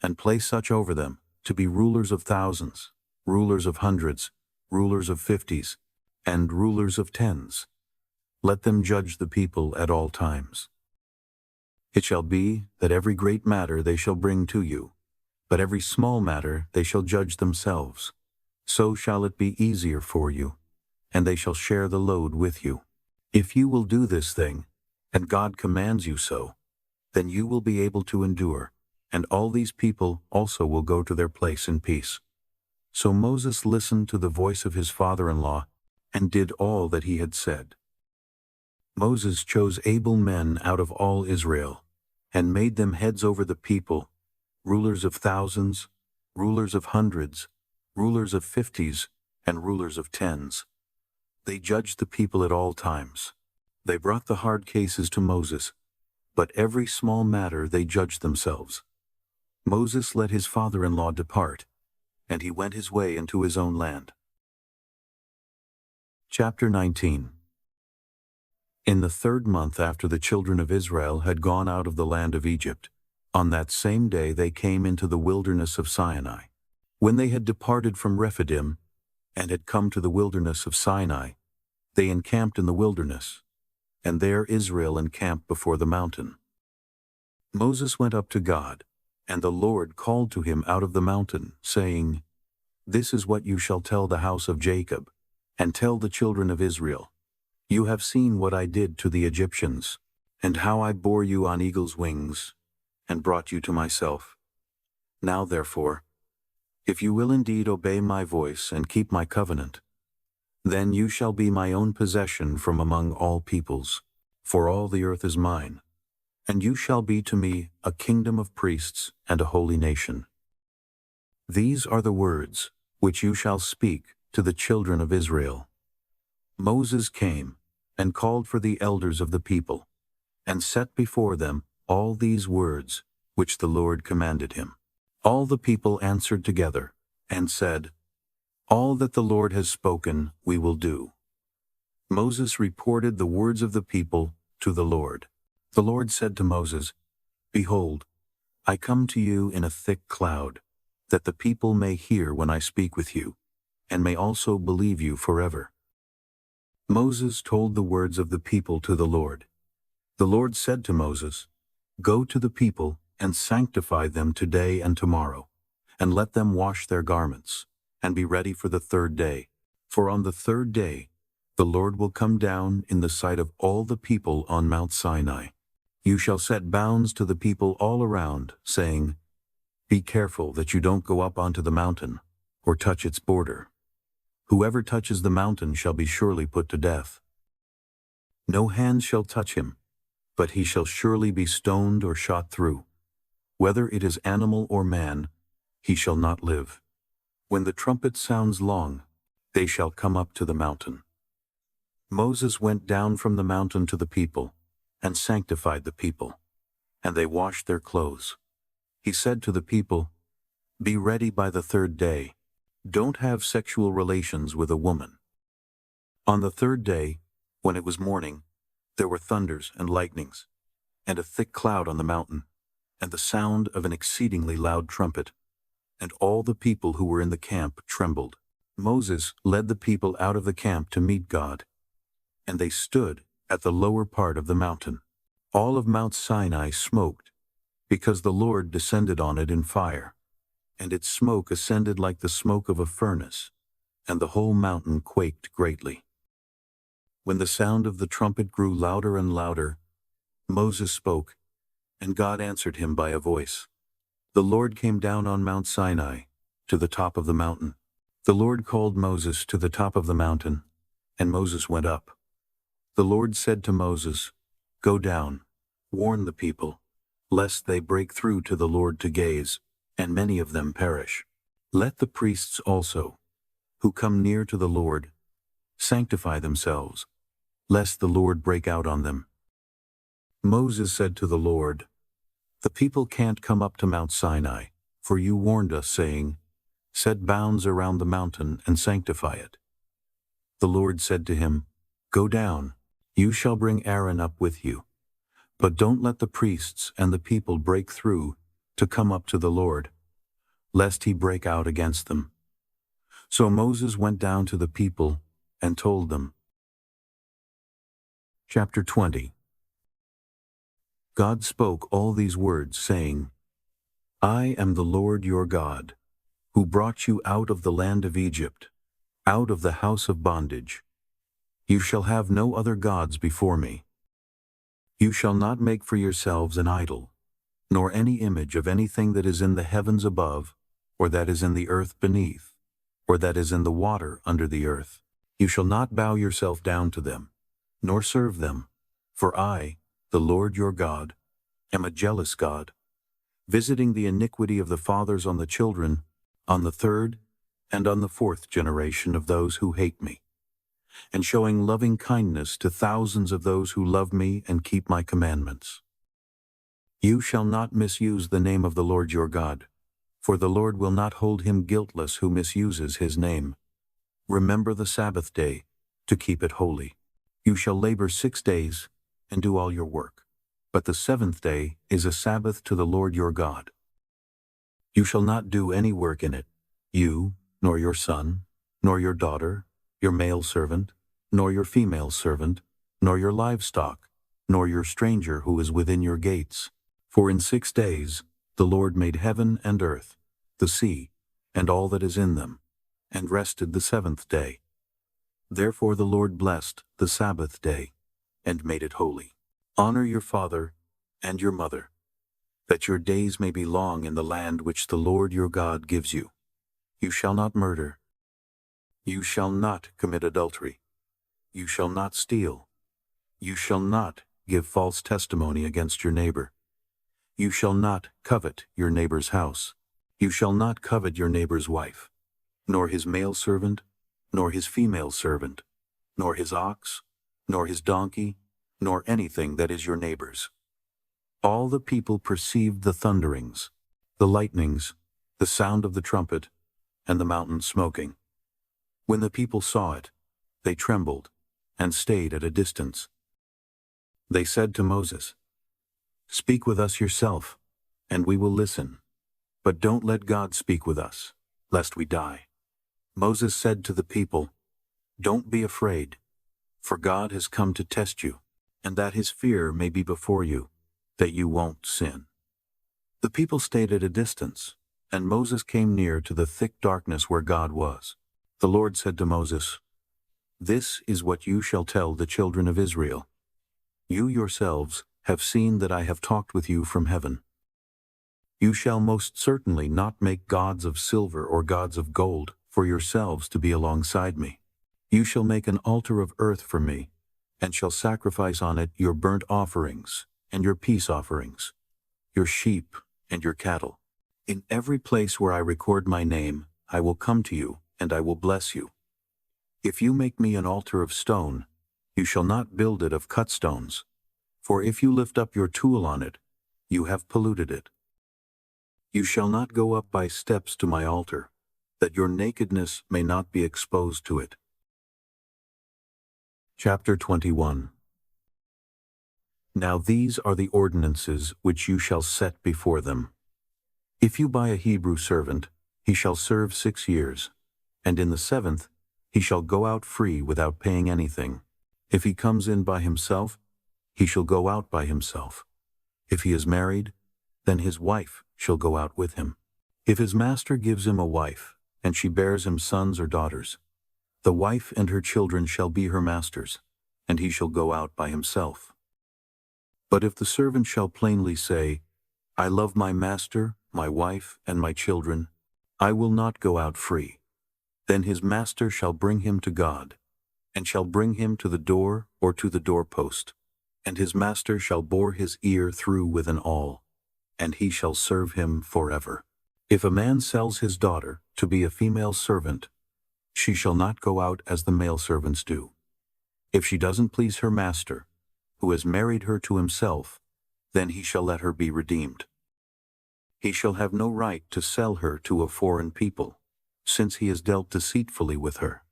and place such over them to be rulers of thousands, rulers of hundreds, rulers of 50s, and rulers of 10s. Let them judge the people at all times. It shall be that every great matter they shall bring to you, but every small matter they shall judge themselves. So shall it be easier for you, and they shall share the load with you. If you will do this thing, and God commands you so, then you will be able to endure, and all these people also will go to their place in peace. So Moses listened to the voice of his father-in-law, and did all that he had said. Moses chose able men out of all Israel, and made them heads over the people, rulers of thousands, rulers of hundreds, rulers of 50s, and rulers of 10s. They judged the people at all times. They brought the hard cases to Moses, but every small matter they judged themselves. Moses let his father-in-law depart, and he went his way into his own land. Chapter 19. In the 3rd month after the children of Israel had gone out of the land of Egypt, on that same day they came into the wilderness of Sinai. When they had departed from Rephidim, and had come to the wilderness of Sinai, they encamped in the wilderness, and there Israel encamped before the mountain. Moses went up to God, and the Lord called to him out of the mountain, saying, This is what you shall tell the house of Jacob, and tell the children of Israel. You have seen what I did to the Egyptians, and how I bore you on eagle's wings, and brought you to myself. Now therefore, if you will indeed obey my voice and keep my covenant, then you shall be my own possession from among all peoples, for all the earth is mine, and you shall be to me a kingdom of priests and a holy nation. These are the words which you shall speak to the children of Israel. Moses came and called for the elders of the people, and set before them all these words which the Lord commanded him. All the people answered together, and said, "All that the Lord has spoken we will do." Moses reported the words of the people to the Lord. The Lord said to Moses, "Behold, I come to you in a thick cloud, that the people may hear when I speak with you, and may also believe you forever." Moses told the words of the people to the Lord. The Lord said to Moses, "Go to the people and sanctify them today and tomorrow, and let them wash their garments, and be ready for the third day. For on the third day the Lord will come down in the sight of all the people on Mount Sinai. You shall set bounds to the people all around, saying, 'Be careful that you don't go up onto the mountain, or touch its border. Whoever touches the mountain shall be surely put to death. No hand shall touch him, but he shall surely be stoned or shot through. Whether it is animal or man, he shall not live. When the trumpet sounds long, they shall come up to the mountain.'" Moses went down from the mountain to the people, and sanctified the people, and they washed their clothes. He said to the people, "Be ready by the third day. Don't have sexual relations with a woman." On the third day, when it was morning, there were thunders and lightnings, and a thick cloud on the mountain, and the sound of an exceedingly loud trumpet, and all the people who were in the camp trembled. Moses led the people out of the camp to meet God, and they stood at the lower part of the mountain. All of Mount Sinai smoked, because the Lord descended on it in fire, and its smoke ascended like the smoke of a furnace, and the whole mountain quaked greatly. When the sound of the trumpet grew louder and louder, Moses spoke, and God answered him by a voice. The Lord came down on Mount Sinai, to the top of the mountain. The Lord called Moses to the top of the mountain, and Moses went up. The Lord said to Moses, "Go down, warn the people, lest they break through to the Lord to gaze, and many of them perish. Let the priests also, who come near to the Lord, sanctify themselves, lest the Lord break out on them." Moses said to the Lord, "The people can't come up to Mount Sinai, for you warned us, saying, 'Set bounds around the mountain and sanctify it.'" The Lord said to him, "Go down, you shall bring Aaron up with you, but don't let the priests and the people break through to come up to the Lord, lest he break out against them." So Moses went down to the people and told them. Chapter 20. God spoke all these words, saying, "I am the Lord your God, who brought you out of the land of Egypt, out of the house of bondage. You shall have no other gods before me. You shall not make for yourselves an idol, nor any image of anything that is in the heavens above, or that is in the earth beneath, or that is in the water under the earth. You shall not bow yourself down to them, nor serve them, for I, the Lord your God, am a jealous God, visiting the iniquity of the fathers on the children, on the third and on the fourth generation of those who hate me, and showing loving kindness to thousands of those who love me and keep my commandments. You shall not misuse the name of the Lord your God, for the Lord will not hold him guiltless who misuses his name. Remember the Sabbath day, to keep it holy. You shall labor 6 days, and do all your work. But the seventh day is a Sabbath to the Lord your God. You shall not do any work in it, you, nor your son, nor your daughter, your male servant, nor your female servant, nor your livestock, nor your stranger who is within your gates. For in 6 days the Lord made heaven and earth, the sea, and all that is in them, and rested the seventh day. Therefore the Lord blessed the Sabbath day, and made it holy. Honor your father and your mother, that your days may be long in the land which the Lord your God gives you. You shall not murder. You shall not commit adultery. You shall not steal. You shall not give false testimony against your neighbor. You shall not covet your neighbor's house. You shall not covet your neighbor's wife, nor his male servant, nor his female servant, nor his ox, nor his donkey, nor anything that is your neighbor's. All the people perceived the thunderings, the lightnings, the sound of the trumpet, and the mountain smoking. When the people saw it, they trembled and stayed at a distance. They said to Moses, "Speak with us yourself, and we will listen. But don't let God speak with us, lest we die." Moses said to the people, "Don't be afraid, for God has come to test you, and that his fear may be before you, that you won't sin." The people stayed at a distance, and Moses came near to the thick darkness where God was. The Lord said to Moses, "This is what you shall tell the children of Israel. You yourselves have seen that I have talked with you from heaven. You shall most certainly not make gods of silver or gods of gold for yourselves to be alongside me. You shall make an altar of earth for me, and shall sacrifice on it your burnt offerings and your peace offerings, your sheep and your cattle. In every place where I record my name, I will come to you, and I will bless you. If you make me an altar of stone, you shall not build it of cut stones, for if you lift up your tool on it, you have polluted it. You shall not go up by steps to my altar, that your nakedness may not be exposed to it." Chapter 21. Now these are the ordinances which you shall set before them. If you buy a Hebrew servant, he shall serve 6 years, and in the 7th he shall go out free without paying anything. If he comes in by himself, he shall go out by himself. If he is married, then his wife shall go out with him. If his master gives him a wife, and she bears him sons or daughters, the wife and her children shall be her master's, and he shall go out by himself. But if the servant shall plainly say, "I love my master, my wife, and my children, I will not go out free," then his master shall bring him to God, and shall bring him to the door or to the doorpost, and his master shall bore his ear through with an awl, and he shall serve him forever. If a man sells his daughter to be a female servant, she shall not go out as the male servants do. If she doesn't please her master, who has married her to himself, then he shall let her be redeemed. He shall have no right to sell her to a foreign people, since he has dealt deceitfully with her.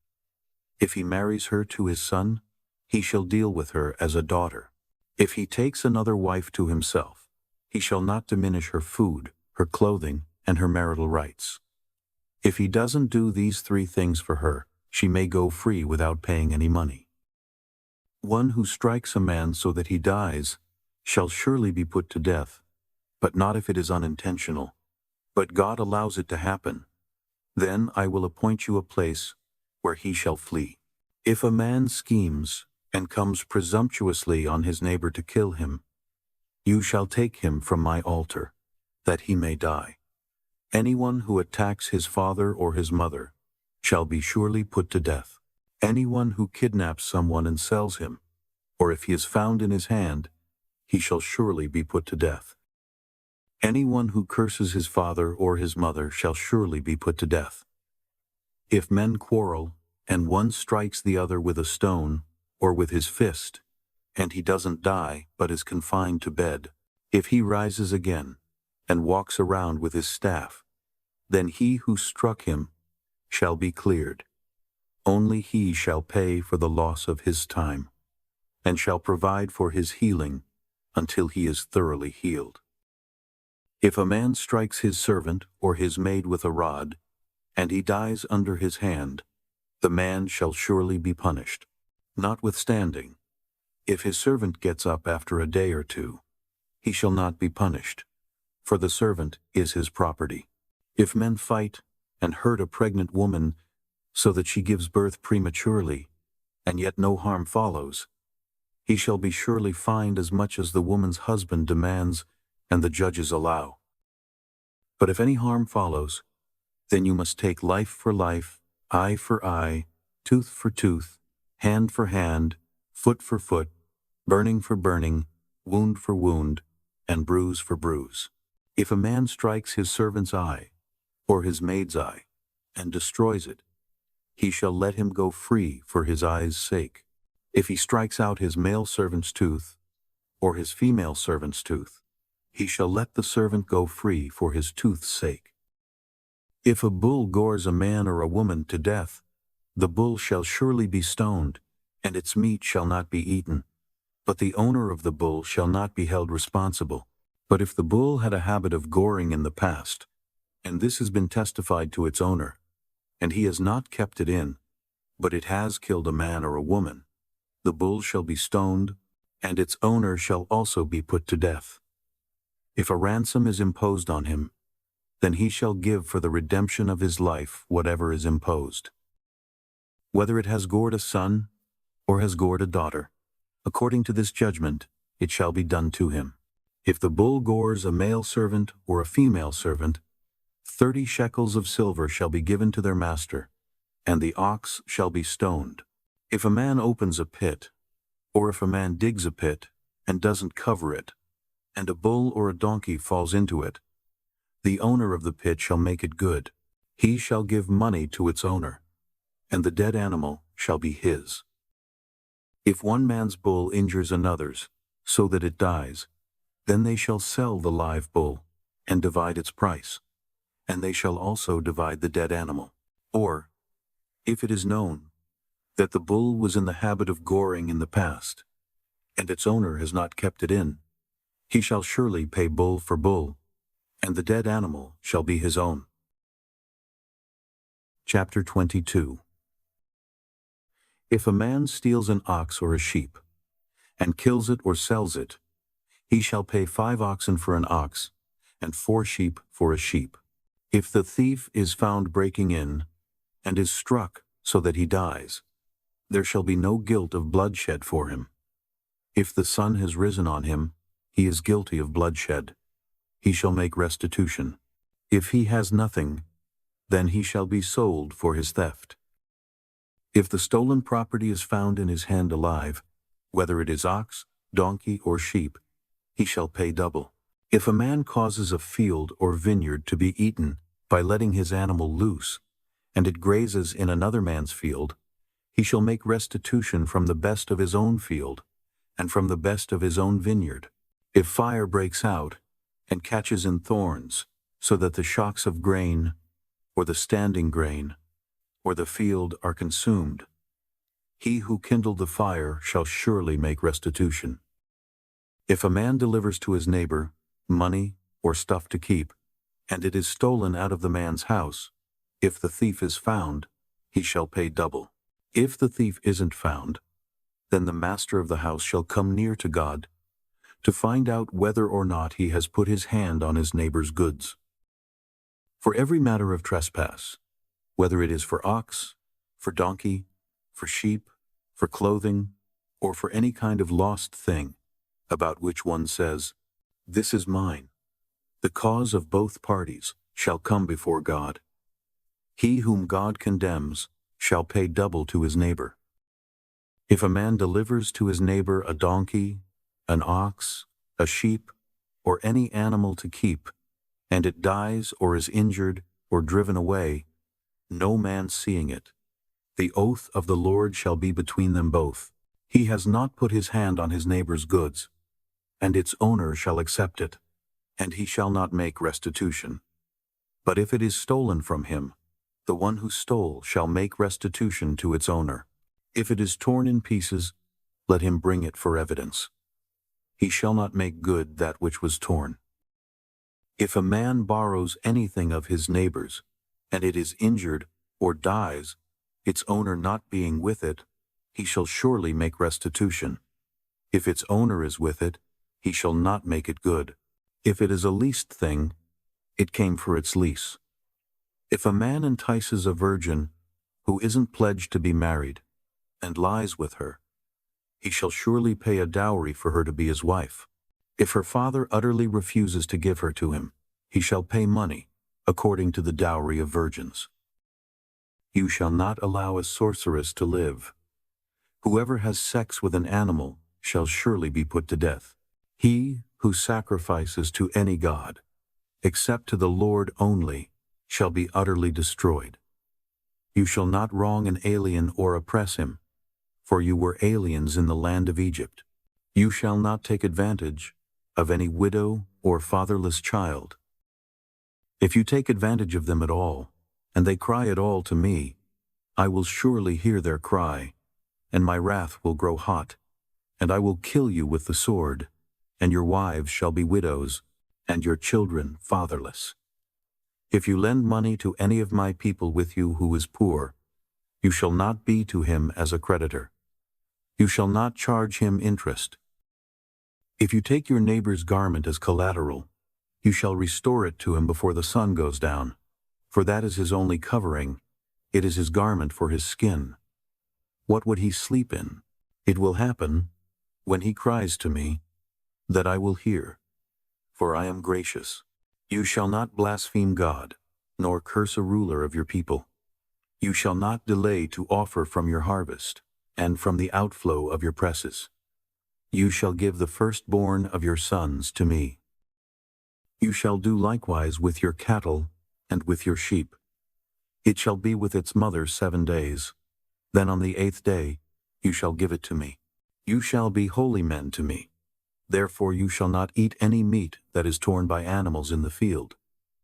If he marries her to his son, he shall deal with her as a daughter. If he takes another wife to himself, he shall not diminish her food, her clothing, and her marital rights. If he doesn't do these 3 things for her, she may go free without paying any money. One who strikes a man so that he dies shall surely be put to death, but not if it is unintentional. But God allows it to happen. Then I will appoint you a place where he shall flee. If a man schemes and comes presumptuously on his neighbor to kill him, you shall take him from my altar, that he may die. Anyone who attacks his father or his mother shall be surely put to death. Anyone who kidnaps someone and sells him, or if he is found in his hand, he shall surely be put to death. Anyone who curses his father or his mother shall surely be put to death. If men quarrel, and one strikes the other with a stone or with his fist, and he doesn't die but is confined to bed, if he rises again and walks around with his staff, then he who struck him shall be cleared. Only he shall pay for the loss of his time, and shall provide for his healing until he is thoroughly healed. If a man strikes his servant or his maid with a rod, and he dies under his hand, the man shall surely be punished. Notwithstanding, if his servant gets up after a day or 2, he shall not be punished, for the servant is his property. If men fight and hurt a pregnant woman so that she gives birth prematurely, and yet no harm follows, he shall be surely fined as much as the woman's husband demands and the judges allow. But if any harm follows, then you must take life for life, eye for eye, tooth for tooth, hand for hand, foot for foot, burning for burning, wound for wound, and bruise for bruise. If a man strikes his servant's eye, or his maid's eye, and destroys it, he shall let him go free for his eye's sake. If he strikes out his male servant's tooth, or his female servant's tooth, he shall let the servant go free for his tooth's sake. If a bull gores a man or a woman to death, the bull shall surely be stoned, and its meat shall not be eaten. But the owner of the bull shall not be held responsible. But if the bull had a habit of goring in the past, and this has been testified to its owner, and he has not kept it in, but it has killed a man or a woman, the bull shall be stoned, and its owner shall also be put to death. If a ransom is imposed on him, then he shall give for the redemption of his life whatever is imposed. Whether it has gored a son or has gored a daughter, according to this judgment it shall be done to him. If the bull gores a male servant or a female servant, 30 shekels of silver shall be given to their master, and the ox shall be stoned. If a man opens a pit, or if a man digs a pit and doesn't cover it, and a bull or a donkey falls into it, the owner of the pit shall make it good. He shall give money to its owner, and the dead animal shall be his. If one man's bull injures another's, so that it dies, then they shall sell the live bull, and divide its price, and they shall also divide the dead animal. Or, if it is known that the bull was in the habit of goring in the past, and its owner has not kept it in, he shall surely pay bull for bull, and the dead animal shall be his own. Chapter 22. If a man steals an ox or a sheep, and kills it or sells it, he shall pay 5 oxen for an ox, and 4 sheep for a sheep. If the thief is found breaking in, and is struck so that he dies, there shall be no guilt of bloodshed for him. If the sun has risen on him, he is guilty of bloodshed. He shall make restitution. If he has nothing, then he shall be sold for his theft. If the stolen property is found in his hand alive, whether it is ox, donkey, or sheep, he shall pay double. If a man causes a field or vineyard to be eaten by letting his animal loose, and it grazes in another man's field, he shall make restitution from the best of his own field, and from the best of his own vineyard. If fire breaks out, and catches in thorns, so that the shocks of grain, or the standing grain, or the field are consumed, he who kindled the fire shall surely make restitution. If a man delivers to his neighbor money or stuff to keep, and it is stolen out of the man's house, if the thief is found, he shall pay double. If the thief isn't found, then the master of the house shall come near to God to find out whether or not he has put his hand on his neighbor's goods. For every matter of trespass, whether it is for ox, for donkey, for sheep, for clothing, or for any kind of lost thing, about which one says, "This is mine," the cause of both parties shall come before God. He whom God condemns shall pay double to his neighbor. If a man delivers to his neighbor a donkey, an ox, a sheep, or any animal to keep, and it dies or is injured or driven away, no man seeing it, the oath of the Lord shall be between them both. He has not put his hand on his neighbor's goods, and its owner shall accept it, and he shall not make restitution. But if it is stolen from him, the one who stole shall make restitution to its owner. If it is torn in pieces, let him bring it for evidence. He shall not make good that which was torn. If a man borrows anything of his neighbor's, and it is injured or dies, its owner not being with it, he shall surely make restitution. If its owner is with it, he shall not make it good. If it is a leased thing, it came for its lease. If a man entices a virgin who isn't pledged to be married, and lies with her, he shall surely pay a dowry for her to be his wife. If her father utterly refuses to give her to him, he shall pay money, according to the dowry of virgins. You shall not allow a sorceress to live. Whoever has sex with an animal shall surely be put to death. He who sacrifices to any god, except to the Lord only, shall be utterly destroyed. You shall not wrong an alien or oppress him, for you were aliens in the land of Egypt. You shall not take advantage of any widow or fatherless child. If you take advantage of them at all, and they cry at all to me, I will surely hear their cry, and my wrath will grow hot, and I will kill you with the sword, and your wives shall be widows, and your children fatherless. If you lend money to any of my people with you who is poor, you shall not be to him as a creditor. You shall not charge him interest. If you take your neighbor's garment as collateral, you shall restore it to him before the sun goes down, for that is his only covering, it is his garment for his skin. What would he sleep in? It will happen, when he cries to me, that I will hear, for I am gracious. You shall not blaspheme God, nor curse a ruler of your people. You shall not delay to offer from your harvest, and from the outflow of your presses. You shall give the firstborn of your sons to me. You shall do likewise with your cattle and with your sheep. It shall be with its mother 7 days. Then on the 8th day you shall give it to me. You shall be holy men to me. Therefore you shall not eat any meat that is torn by animals in the field.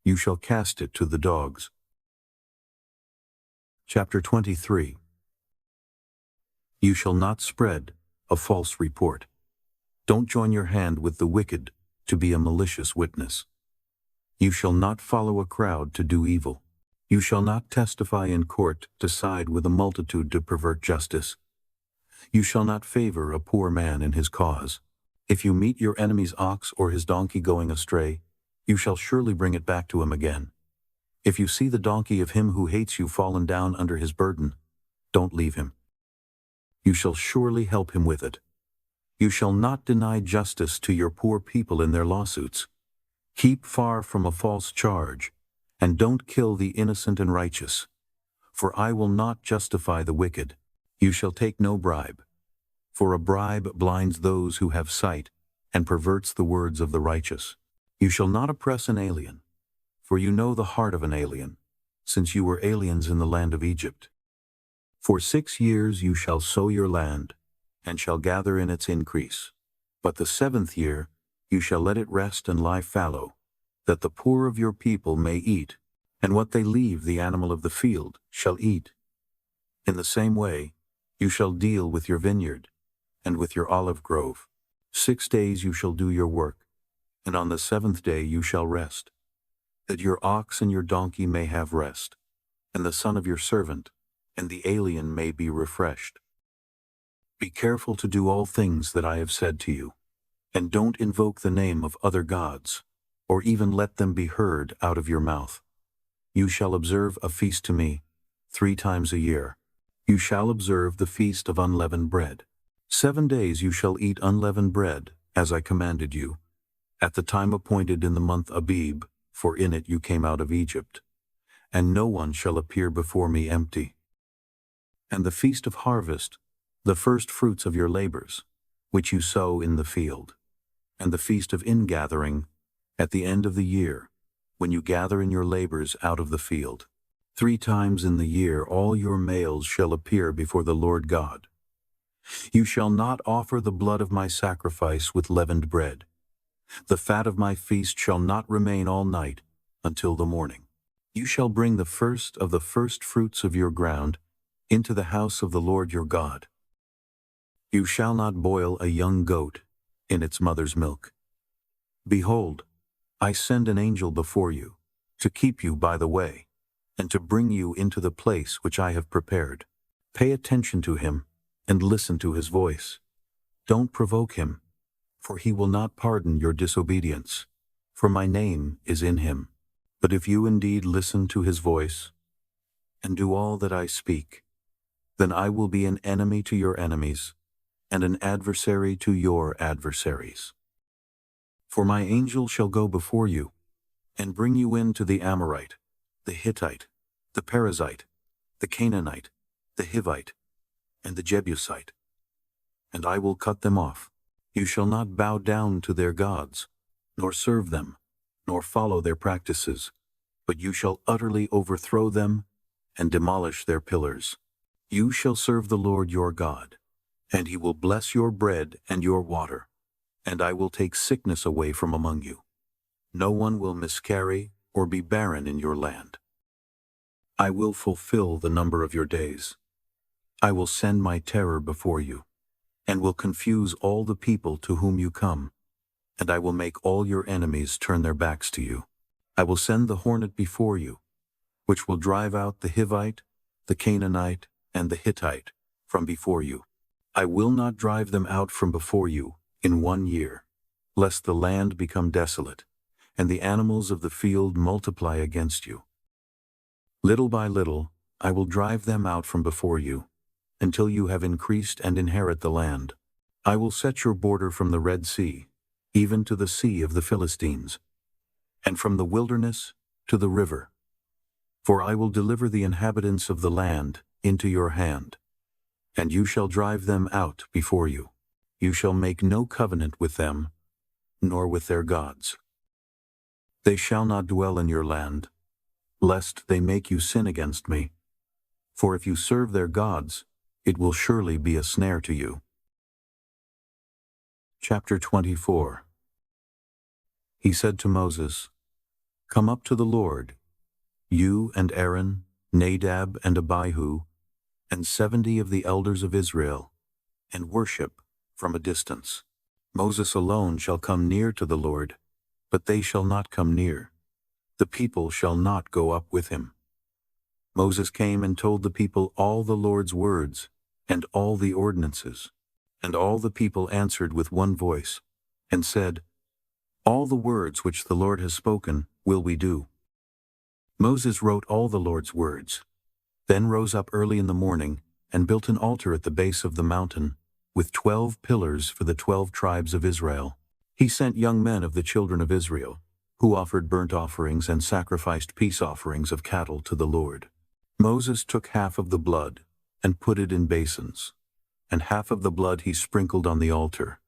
You shall cast it to the dogs. Chapter 23. You shall not spread a false report. Don't join your hand with the wicked to be a malicious witness. You shall not follow a crowd to do evil. You shall not testify in court to side with a multitude to pervert justice. You shall not favor a poor man in his cause. If you meet your enemy's ox or his donkey going astray, you shall surely bring it back to him again. If you see the donkey of him who hates you fallen down under his burden, don't leave him. You shall surely help him with it. You shall not deny justice to your poor people in their lawsuits. Keep far from a false charge, and don't kill the innocent and righteous. For I will not justify the wicked. You shall take no bribe. For a bribe blinds those who have sight, and perverts the words of the righteous. You shall not oppress an alien, for you know the heart of an alien, since you were aliens in the land of Egypt. For 6 years you shall sow your land, and shall gather in its increase. But the 7th year you shall let it rest and lie fallow, that the poor of your people may eat, and what they leave the animal of the field shall eat. In the same way you shall deal with your vineyard, and with your olive grove. 6 days you shall do your work, and on the 7th day you shall rest, that your ox and your donkey may have rest, and the son of your servant, and the alien may be refreshed. Be careful to do all things that I have said to you, and don't invoke the name of other gods, or even let them be heard out of your mouth. You shall observe a feast to me 3 times a year. You shall observe the feast of unleavened bread. 7 days you shall eat unleavened bread, as I commanded you, at the time appointed in the month Abib, for in it you came out of Egypt. And no one shall appear before me empty. And the feast of harvest, the first fruits of your labors, which you sow in the field. And the feast of ingathering, at the end of the year, when you gather in your labors out of the field. 3 times in the year all your males shall appear before the Lord God. You shall not offer the blood of my sacrifice with leavened bread. The fat of my feast shall not remain all night until the morning. You shall bring the first of the first fruits of your ground into the house of the Lord your God. You shall not boil a young goat in its mother's milk. Behold, I send an angel before you, to keep you by the way, and to bring you into the place which I have prepared. Pay attention to him, and listen to his voice. Don't provoke him, for he will not pardon your disobedience, for my name is in him. But if you indeed listen to his voice, and do all that I speak, then I will be an enemy to your enemies, and an adversary to your adversaries. For my angel shall go before you, and bring you in to the Amorite, the Hittite, the Perizzite, the Canaanite, the Hivite, and the Jebusite. And I will cut them off. You shall not bow down to their gods, nor serve them, nor follow their practices, but you shall utterly overthrow them and demolish their pillars. You shall serve the Lord your God, and he will bless your bread and your water, and I will take sickness away from among you. No one will miscarry or be barren in your land. I will fulfill the number of your days. I will send my terror before you, and will confuse all the people to whom you come, and I will make all your enemies turn their backs to you. I will send the hornet before you, which will drive out the Hivite, the Canaanite, and the Hittite from before you. I will not drive them out from before you in 1 year, lest the land become desolate, and the animals of the field multiply against you. Little by little I will drive them out from before you, until you have increased and inherit the land. I will set your border from the Red Sea, even to the sea of the Philistines, and from the wilderness to the river. For I will deliver the inhabitants of the land into your hand, and you shall drive them out before you. You shall make no covenant with them, nor with their gods. They shall not dwell in your land, lest they make you sin against me. For if you serve their gods, it will surely be a snare to you. Chapter 24. He said to Moses, Come up to the Lord, you and Aaron, Nadab and Abihu, and 70 of the elders of Israel, and worship from a distance. Moses alone shall come near to the Lord, but they shall not come near. The people shall not go up with him. Moses came and told the people all the Lord's words, and all the ordinances. And all the people answered with one voice, and said, All the words which the Lord has spoken will we do. Moses wrote all the Lord's words, then rose up early in the morning, and built an altar at the base of the mountain, with 12 pillars for the 12 tribes of Israel. He sent young men of the children of Israel, who offered burnt offerings and sacrificed peace offerings of cattle to the Lord. Moses took half of the blood, and put it in basins, and half of the blood he sprinkled on the altar.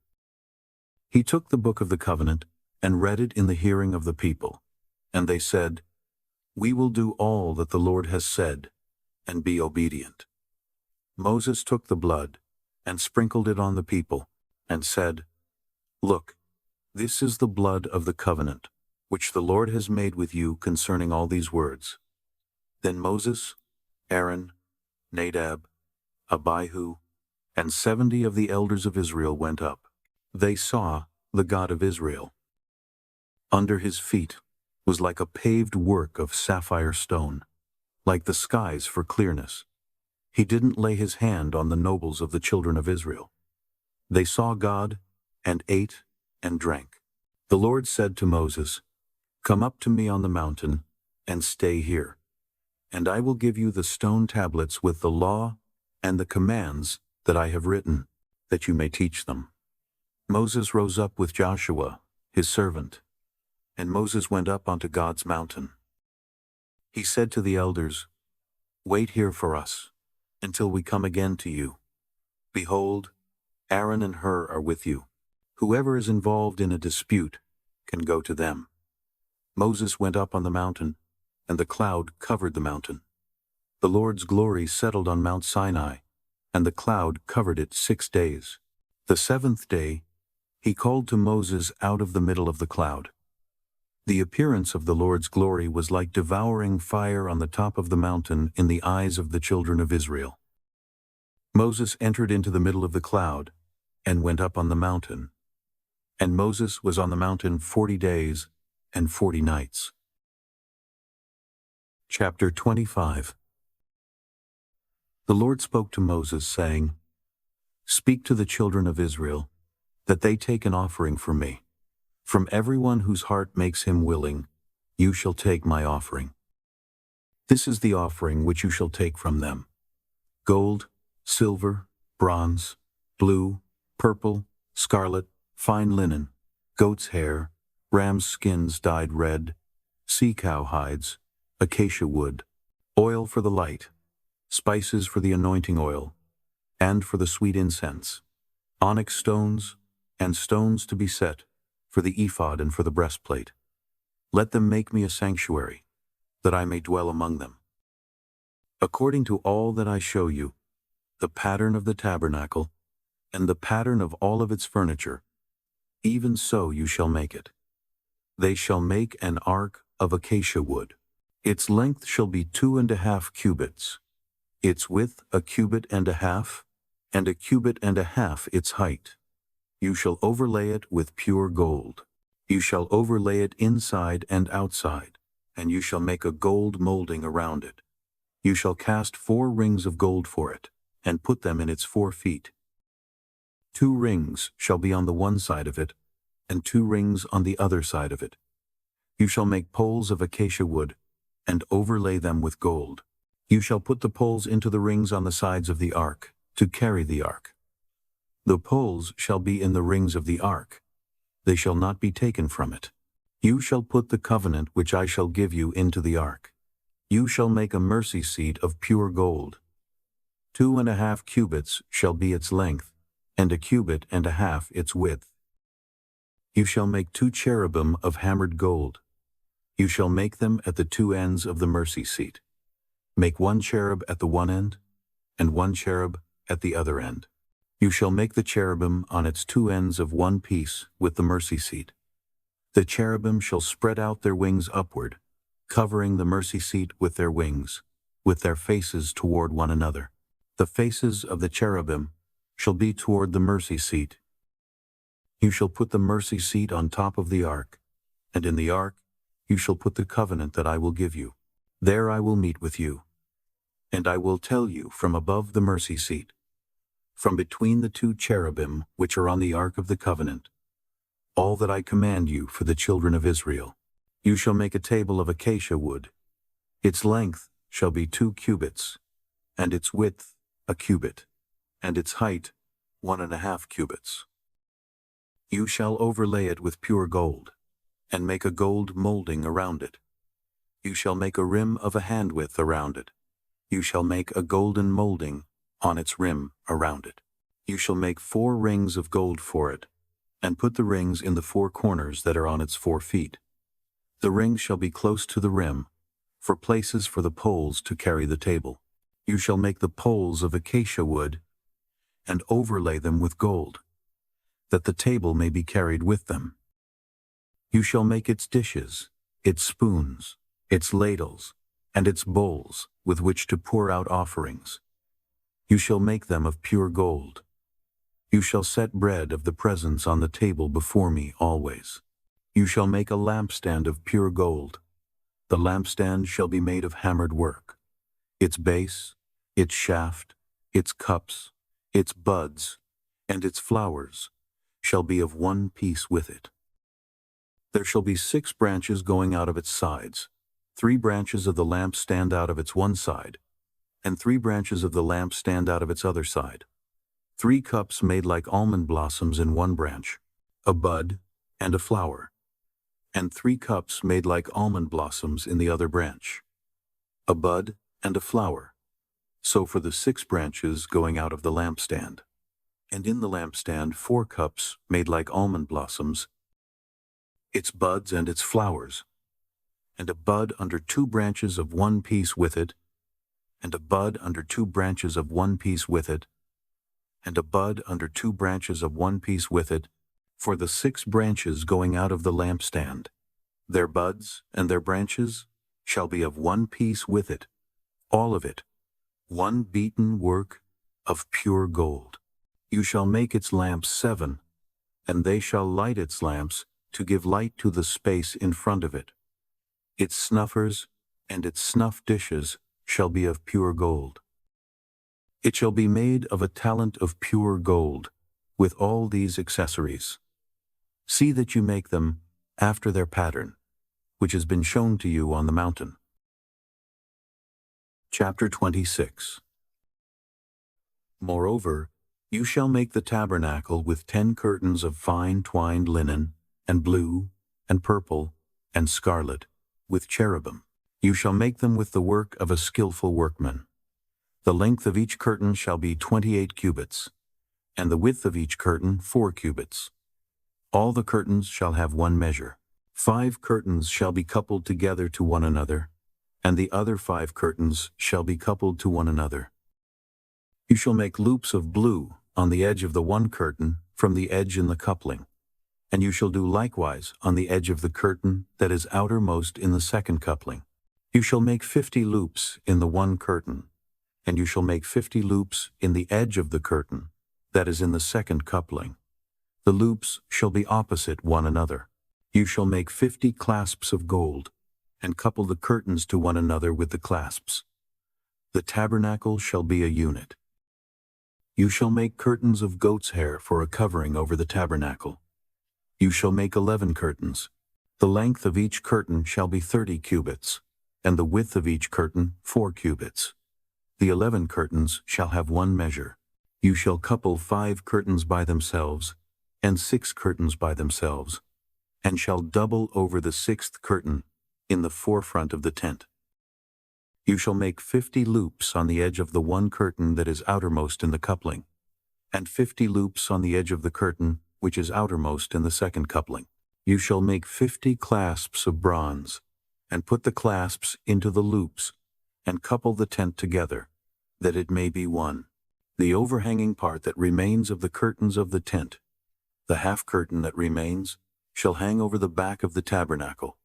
He took the book of the covenant, and read it in the hearing of the people, and they said, We will do all that the Lord has said, and be obedient. Moses took the blood, and sprinkled it on the people, and said, Look, this is the blood of the covenant, which the Lord has made with you concerning all these words. Then Moses, Aaron, Nadab, Abihu, and 70 of the elders of Israel went up. They saw the God of Israel. Under his feet was like a paved work of sapphire stone, like the skies for clearness. He didn't lay his hand on the nobles of the children of Israel. They saw God, and ate and drank. The Lord said to Moses, Come up to me on the mountain, and stay here, and I will give you the stone tablets with the law and the commands that I have written, that you may teach them. Moses rose up with Joshua, his servant, and Moses went up onto God's mountain. He said to the elders, Wait here for us, until we come again to you. Behold, Aaron and Hur are with you. Whoever is involved in a dispute can go to them. Moses went up on the mountain, and the cloud covered the mountain. The Lord's glory settled on Mount Sinai, and the cloud covered it 6 days. The 7th day, he called to Moses out of the middle of the cloud. The appearance of the Lord's glory was like devouring fire on the top of the mountain in the eyes of the children of Israel. Moses entered into the middle of the cloud, and went up on the mountain. And Moses was on the mountain 40 days and 40 nights. Chapter 25. The Lord spoke to Moses, saying, Speak to the children of Israel, that they take an offering for me. From everyone whose heart makes him willing, you shall take my offering. This is the offering which you shall take from them: gold, silver, bronze, blue, purple, scarlet, fine linen, goat's hair, ram's skins dyed red, sea-cow hides, acacia wood, oil for the light, spices for the anointing oil, and for the sweet incense, onyx stones, and stones to be set for the ephod and for the breastplate. Let them make me a sanctuary, that I may dwell among them. According to all that I show you, the pattern of the tabernacle, and the pattern of all of its furniture, even so you shall make it. They shall make an ark of acacia wood. Its length shall be 2.5 cubits, its width 1.5 cubits, and 1.5 cubits its height. You shall overlay it with pure gold. You shall overlay it inside and outside, and you shall make a gold molding around it. You shall cast 4 rings of gold for it, and put them in its 4 feet. 2 rings shall be on the one side of it, and 2 rings on the other side of it. You shall make poles of acacia wood, and overlay them with gold. You shall put the poles into the rings on the sides of the ark, to carry the ark. The poles shall be in the rings of the ark. They shall not be taken from it. You shall put the covenant which I shall give you into the ark. You shall make a mercy seat of pure gold. 2.5 cubits shall be its length, and 1.5 cubits its width. You shall make 2 cherubim of hammered gold. You shall make them at the 2 ends of the mercy seat. Make 1 cherub at the one end, and 1 cherub at the other end. You shall make the cherubim on its 2 ends of one piece with the mercy seat. The cherubim shall spread out their wings upward, covering the mercy seat with their wings, with their faces toward one another. The faces of the cherubim shall be toward the mercy seat. You shall put the mercy seat on top of the ark, and in the ark you shall put the covenant that I will give you. There I will meet with you, and I will tell you from above the mercy seat, from between the 2 cherubim which are on the ark of the covenant, all that I command you for the children of Israel. You shall make a table of acacia wood. Its length shall be 2 cubits, and its width 1 cubit, and its height 1.5 cubits. You shall overlay it with pure gold, and make a gold molding around it. You shall make a rim of a handwidth around it. You shall make a golden molding on its rim around it. You shall make 4 rings of gold for it, and put the rings in the 4 corners that are on its 4 feet. The rings shall be close to the rim, for places for the poles to carry the table. You shall make the poles of acacia wood, and overlay them with gold, that the table may be carried with them. You shall make its dishes, its spoons, its ladles, and its bowls with which to pour out offerings. You shall make them of pure gold. You shall set bread of the presence on the table before me always. You shall make a lampstand of pure gold. The lampstand shall be made of hammered work. Its base, its shaft, its cups, its buds, and its flowers shall be of one piece with it. There shall be 6 branches going out of its sides, 3 branches of the lampstand out of its one side, and 3 branches of the lampstand out of its other side. 3 cups made like almond blossoms in one branch, a bud and a flower, and 3 cups made like almond blossoms in the other branch, a bud and a flower. So for the 6 branches going out of the lampstand. And in the lampstand 4 cups made like almond blossoms, its buds and its flowers, and a bud under 2 branches of one piece with it, and a bud under 2 branches of one piece with it, and a bud under 2 branches of one piece with it, for the 6 branches going out of the lampstand. Their buds and their branches shall be of one piece with it, all of it, one beaten work of pure gold. You shall make its lamps 7, and they shall light its lamps to give light to the space in front of it. Its snuffers and its snuff dishes shall be of pure gold. It shall be made of a talent of pure gold, with all these accessories. See that you make them after their pattern, which has been shown to you on the mountain. Chapter 26. Moreover, you shall make the tabernacle with 10 curtains of fine twined linen, and blue, and purple, and scarlet, with cherubim. You shall make them with the work of a skillful workman. The length of each curtain shall be 28 cubits, and the width of each curtain 4 cubits. All the curtains shall have one measure. 5 curtains shall be coupled together to one another, and the other 5 curtains shall be coupled to one another. You shall make loops of blue on the edge of the one curtain from the edge in the coupling, And you shall do likewise on the edge of the curtain that is outermost in the second coupling. You shall make 50 loops in the one curtain, and you shall make 50 loops in the edge of the curtain that is in the second coupling. The loops shall be opposite one another. You shall make 50 clasps of gold, and couple the curtains to one another with the clasps. The tabernacle shall be a unit. You shall make curtains of goat's hair for a covering over the tabernacle. You shall make 11 curtains. The length of each curtain shall be 30 cubits, and the width of each curtain 4 cubits. The 11 curtains shall have one measure. You shall couple 5 curtains by themselves, and 6 curtains by themselves, and shall double over the 6th curtain in the forefront of the tent. You shall make 50 loops on the edge of the one curtain that is outermost in the coupling, and 50 loops on the edge of the curtain which is outermost in the second coupling. You shall make 50 clasps of bronze, and put the clasps into the loops, and couple the tent together, that it may be one. The overhanging part that remains of the curtains of the tent, the half curtain that remains, shall hang over the back of the tabernacle.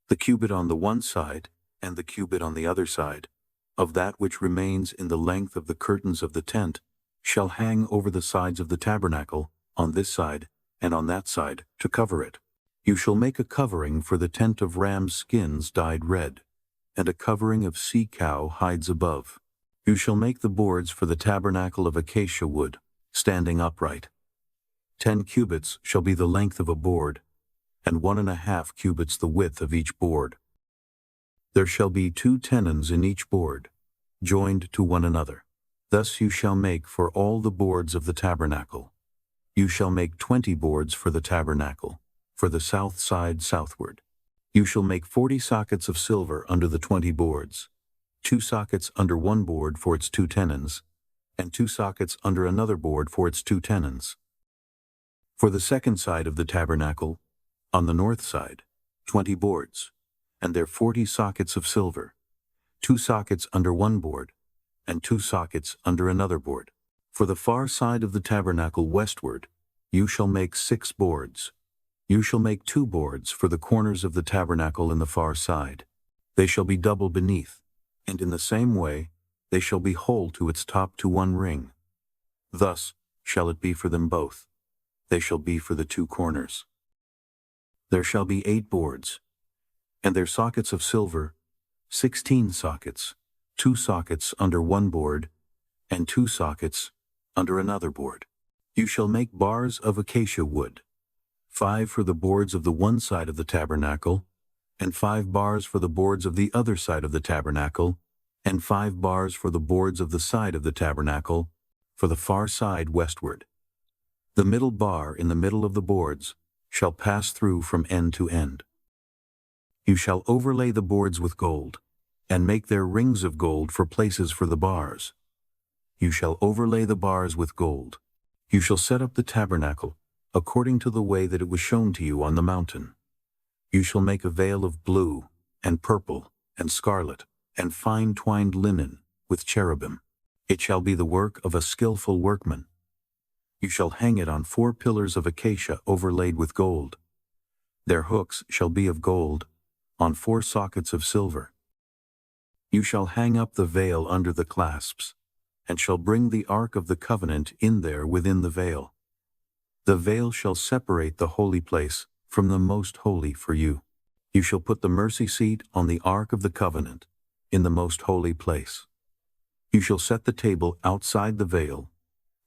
The cubit on the one side, and the cubit on the other side, of that which remains in the length of the curtains of the tent, shall hang over the sides of the tabernacle, on this side and on that side, to cover it. You shall make a covering for the tent of ram skins dyed red, and a covering of sea-cow hides above. You shall make the boards for the tabernacle of acacia wood, standing upright. 10 cubits shall be the length of a board, and 1.5 cubits the width of each board. There shall be 2 tenons in each board, joined to one another. Thus you shall make for all the boards of the tabernacle. You shall make 20 boards for the tabernacle, for the south side southward. You shall make 40 sockets of silver under the 20 boards, 2 sockets under one board for its 2 tenons, and 2 sockets under another board for its 2 tenons. For the second side of the tabernacle, on the north side, 20 boards, and their 40 sockets of silver, 2 sockets under one board, and 2 sockets under another board. For the far side of the tabernacle westward, you shall make 6 boards. You shall make 2 boards for the corners of the tabernacle in the far side. They shall be double beneath, and in the same way they shall be whole to its top to one ring. Thus shall it be for them both. They shall be for the 2 corners. There shall be 8 boards, and their sockets of silver, 16 sockets, 2 sockets under one board, and 2 sockets under another board. You shall make bars of acacia wood, 5 for the boards of the one side of the tabernacle, and 5 bars for the boards of the other side of the tabernacle, and 5 bars for the boards of the side of the tabernacle, for the far side westward. The middle bar in the middle of the boards shall pass through from end to end. You shall overlay the boards with gold, and make their rings of gold for places for the bars. You shall overlay the bars with gold. You shall set up the tabernacle according to the way that it was shown to you on the mountain. You shall make a veil of blue, and purple, and scarlet, and fine twined linen, with cherubim. It shall be the work of a skillful workman. You shall hang it on 4 pillars of acacia overlaid with gold. Their hooks shall be of gold, on 4 sockets of silver. You shall hang up the veil under the clasps, and shall bring the ark of the covenant in there within the veil. The veil shall separate the holy place from the most holy for you. You shall put the mercy seat on the ark of the covenant, in the most holy place. You shall set the table outside the veil,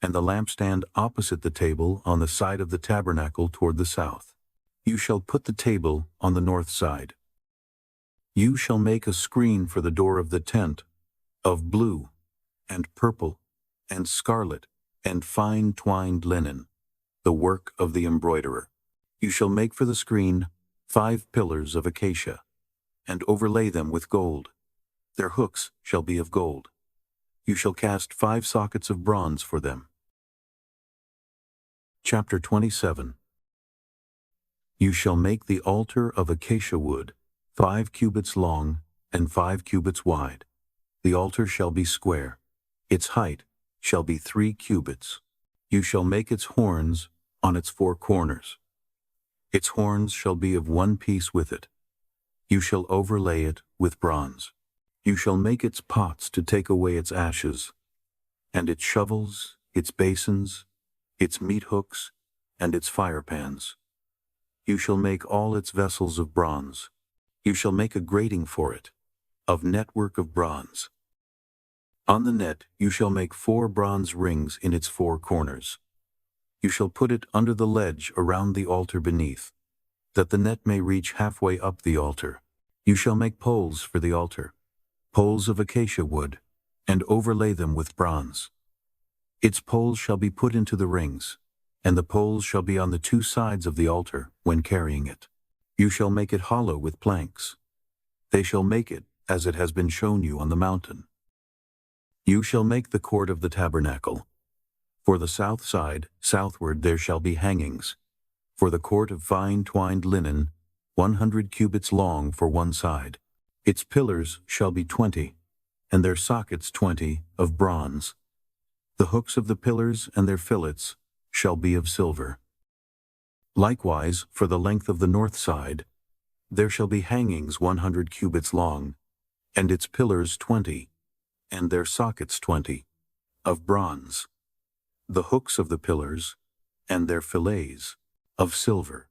and the lampstand opposite the table on the side of the tabernacle toward the south. You shall put the table on the north side. You shall make a screen for the door of the tent, of blue, and purple, and scarlet, and fine twined linen, the work of the embroiderer. You shall make for the screen 5 pillars of acacia, and overlay them with gold. Their hooks shall be of gold. You shall cast 5 sockets of bronze for them. Chapter 27. You shall make the altar of acacia wood, 5 cubits long and 5 cubits wide. The altar shall be square. Its height shall be 3 cubits. You shall make its horns on its 4 corners. Its horns shall be of one piece with it. You shall overlay it with bronze. You shall make its pots to take away its ashes, and its shovels, its basins, its meat hooks, and its firepans. You shall make all its vessels of bronze. You shall make a grating for it, of network of bronze. On the net you shall make 4 bronze rings in its 4 corners. You shall put it under the ledge around the altar beneath, that the net may reach halfway up the altar. You shall make poles for the altar, poles of acacia wood, and overlay them with bronze. Its poles shall be put into the rings, and the poles shall be on the 2 sides of the altar when carrying it. You shall make it hollow with planks. They shall make it as it has been shown you on the mountain. You shall make the court of the tabernacle. For the south side, southward, there shall be hangings. For the court of fine twined linen, 100 cubits long for one side. Its pillars shall be 20, and their sockets 20, of bronze. The hooks of the pillars and their fillets shall be of silver. Likewise, for the length of the north side, there shall be hangings 100 cubits long, and its pillars 20, and their sockets 20, of bronze. The hooks of the pillars, and their fillets, of silver.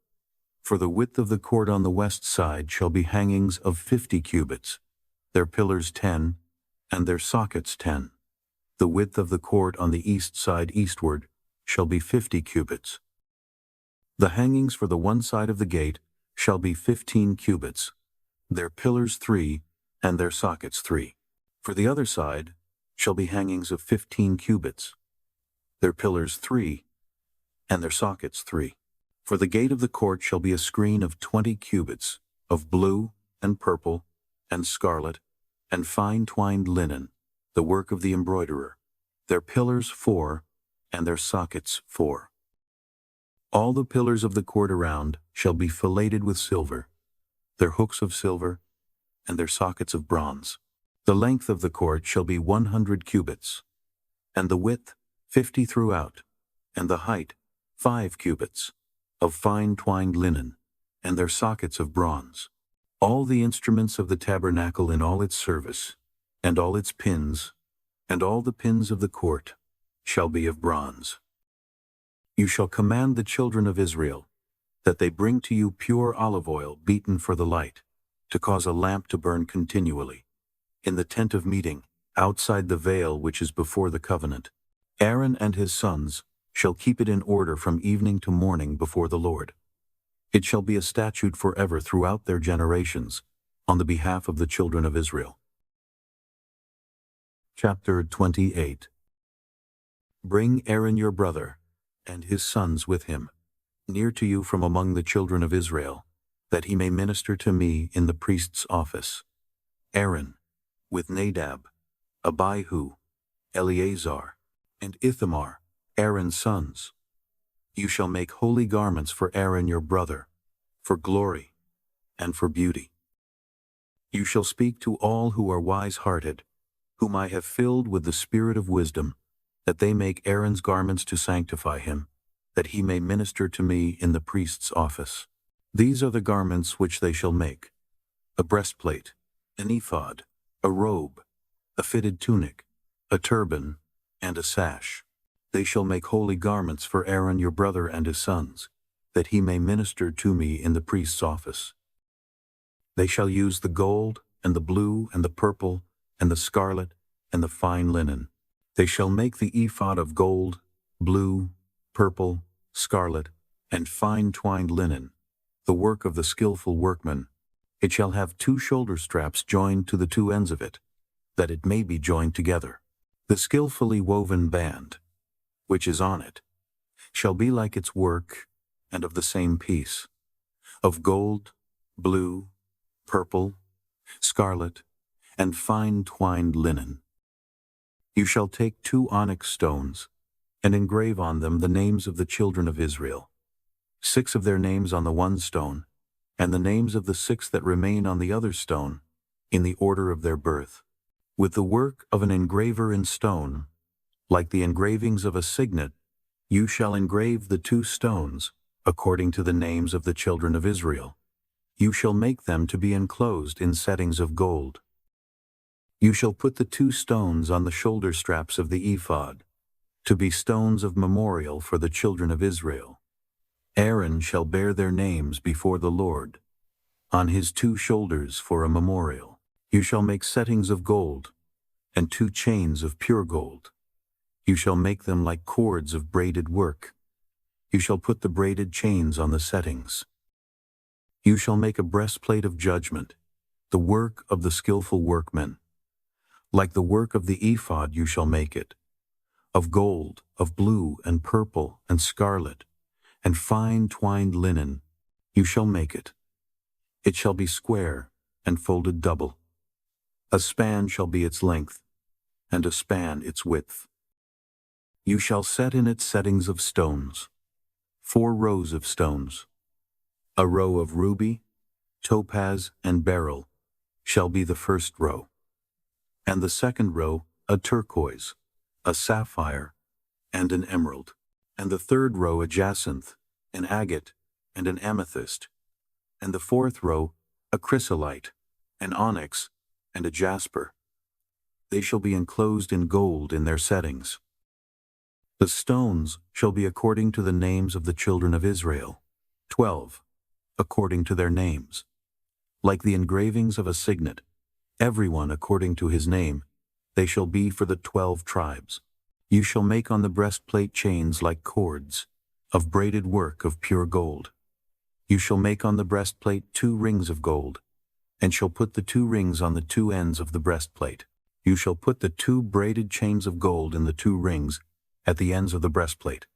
For the width of the court on the west side shall be hangings of 50 cubits, their pillars 10, and their sockets 10. The width of the court on the east side eastward shall be 50 cubits. The hangings for the one side of the gate shall be 15 cubits, their pillars 3, and their sockets 3. For the other side shall be hangings of 15 cubits, their pillars 3, and their sockets 3. For the gate of the court shall be a screen of 20 cubits, of blue, and purple, and scarlet, and fine twined linen, the work of the embroiderer, their pillars 4, and their sockets 4. All the pillars of the court around shall be filleted with silver, their hooks of silver, and their sockets of bronze. The length of the court shall be 100 cubits, and the width 50 throughout, and the height 5 cubits, of fine twined linen, and their sockets of bronze. All the instruments of the tabernacle in all its service, and all its pins, and all the pins of the court, shall be of bronze. You shall command the children of Israel, that they bring to you pure olive oil beaten for the light, to cause a lamp to burn continually, in the tent of meeting, outside the veil which is before the covenant. Aaron and his sons shall keep it in order from evening to morning before the Lord. It shall be a statute forever throughout their generations, on the behalf of the children of Israel. Chapter 28. Bring Aaron your brother, and his sons with him, near to you from among the children of Israel, that he may minister to me in the priest's office. Aaron, with Nadab, Abihu, Eleazar, and Ithamar, Aaron's sons. You shall make holy garments for Aaron your brother, for glory and for beauty. You shall speak to all who are wise-hearted, whom I have filled with the spirit of wisdom, that they make Aaron's garments to sanctify him, that he may minister to me in the priest's office. These are the garments which they shall make: a breastplate, an ephod, a robe, a fitted tunic, a turban, and a sash. They shall make holy garments for Aaron your brother and his sons, that he may minister to me in the priest's office. They shall use the gold, and the blue, and the purple, and the scarlet, and the fine linen. They shall make the ephod of gold, blue, purple, scarlet, and fine twined linen, the work of the skillful workman. It shall have 2 shoulder straps joined to the 2 ends of it, that it may be joined together. The skillfully woven band, which is on it, shall be like its work, and of the same piece, of gold, blue, purple, scarlet, and fine twined linen. You shall take 2 onyx stones, and engrave on them the names of the children of Israel, 6 of their names on the one stone, and the names of the 6 that remain on the other stone, in the order of their birth. With the work of an engraver in stone, like the engravings of a signet, you shall engrave the 2 stones, according to the names of the children of Israel. You shall make them to be enclosed in settings of gold. You shall put the 2 stones on the shoulder straps of the ephod, to be stones of memorial for the children of Israel. Aaron shall bear their names before the Lord, on his 2 shoulders for a memorial. You shall make settings of gold, and 2 chains of pure gold. You shall make them like cords of braided work. You shall put the braided chains on the settings. You shall make a breastplate of judgment, the work of the skillful workmen. Like the work of the ephod you shall make it, of gold, of blue and purple and scarlet, and fine twined linen you shall make it. It shall be square and folded double. A span shall be its length, and a span its width. You shall set in it settings of stones, 4 rows of stones. A row of ruby, topaz, and beryl shall be the first row, and the second row a turquoise, a sapphire, and an emerald, and the third row a jacinth, an agate, and an amethyst, and the fourth row a chrysolite, an onyx, and a jasper. They shall be enclosed in gold in their settings. The stones shall be according to the names of the children of Israel, 12, according to their names. Like the engravings of a signet, everyone according to his name, they shall be for the 12 tribes. You shall make on the breastplate chains like cords, of braided work of pure gold. You shall make on the breastplate 2 rings of gold, and shall put the 2 rings on the 2 ends of the breastplate. You shall put the 2 braided chains of gold in the 2 rings at the ends of the breastplate.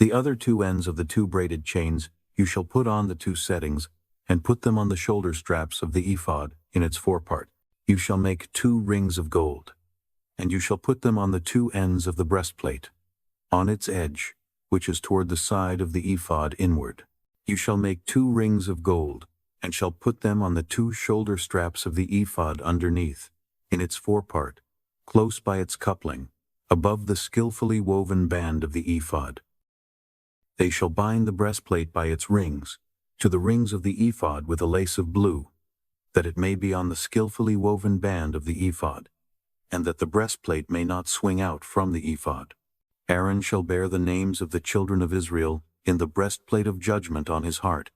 The other 2 ends of the 2 braided chains you shall put on the 2 settings, and put them on the shoulder straps of the ephod in its forepart. You shall make 2 rings of gold, and you shall put them on the 2 ends of the breastplate, on its edge, which is toward the side of the ephod inward. You shall make 2 rings of gold, and shall put them on the 2 shoulder straps of the ephod underneath, in its forepart, close by its coupling, above the skillfully woven band of the ephod. They shall bind the breastplate by its rings, to the rings of the ephod with a lace of blue, that it may be on the skillfully woven band of the ephod, and that the breastplate may not swing out from the ephod. Aaron shall bear the names of the children of Israel in the breastplate of judgment on his heart,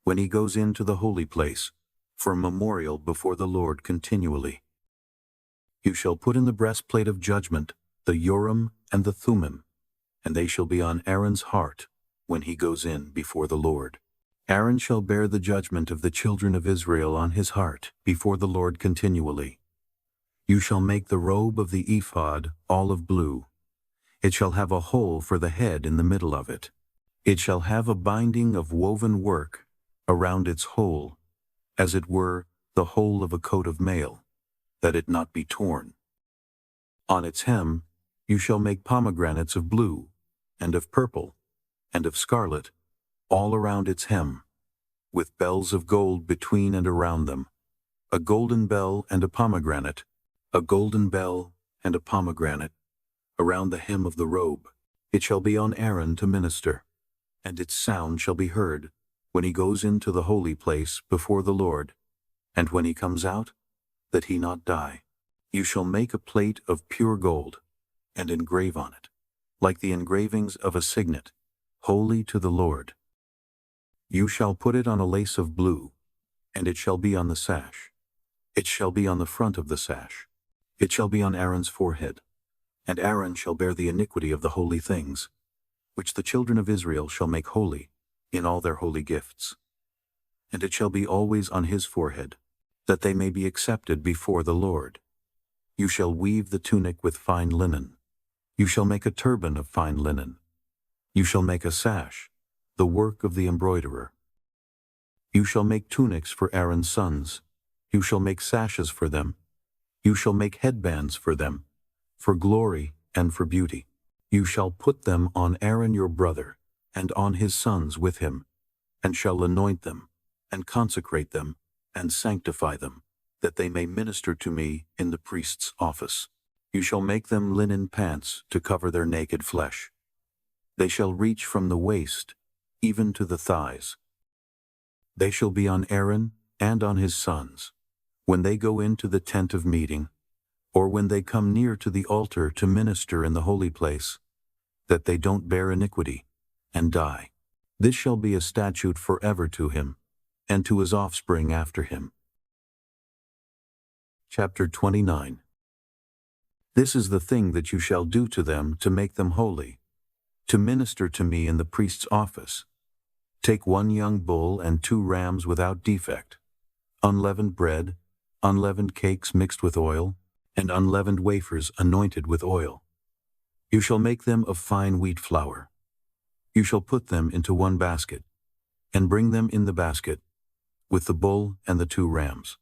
when he goes into the holy place, for a memorial before the Lord continually. You shall put in the breastplate of judgment the Urim and the Thummim, and they shall be on Aaron's heart when he goes in before the Lord. Aaron shall bear the judgment of the children of Israel on his heart before the Lord continually. You shall make the robe of the ephod olive blue. It shall have a hole for the head in the middle of it. It shall have a binding of woven work around its hole, as it were the hole of a coat of mail, that it not be torn. On its hem you shall make pomegranates of blue, and of purple, and of scarlet, all around its hem, with bells of gold between and around them, a golden bell and a pomegranate, a golden bell and a pomegranate, around the hem of the robe. It shall be on Aaron to minister, and its sound shall be heard when he goes into the holy place before the Lord, and when he comes out, that he not die. You shall make a plate of pure gold, and engrave on it, like the engravings of a signet, holy to the Lord. You shall put it on a lace of blue, and it shall be on the sash. It shall be on the front of the sash. It shall be on Aaron's forehead, and Aaron shall bear the iniquity of the holy things, which the children of Israel shall make holy in all their holy gifts. And it shall be always on his forehead, that they may be accepted before the Lord. You shall weave the tunic with fine linen. You shall make a turban of fine linen. You shall make a sash, the work of the embroiderer. You shall make tunics for Aaron's sons. You shall make sashes for them. You shall make headbands for them, for glory and for beauty. You shall put them on Aaron your brother, and on his sons with him, and shall anoint them, and consecrate them, and sanctify them, that they may minister to me in the priest's office. You shall make them linen pants to cover their naked flesh. They shall reach from the waist even to the thighs. They shall be on Aaron and on his sons, when they go into the tent of meeting, or when they come near to the altar to minister in the holy place, that they don't bear iniquity, and die. This shall be a statute forever to him, and to his offspring after him. Chapter 29. This is the thing that you shall do to them to make them holy, to minister to me in the priest's office. Take 1 young bull and 2 rams without defect, unleavened bread, unleavened cakes mixed with oil, and unleavened wafers anointed with oil. You shall make them of fine wheat flour. You shall put them into 1 basket, and bring them in the basket, with the bull and the 2 rams.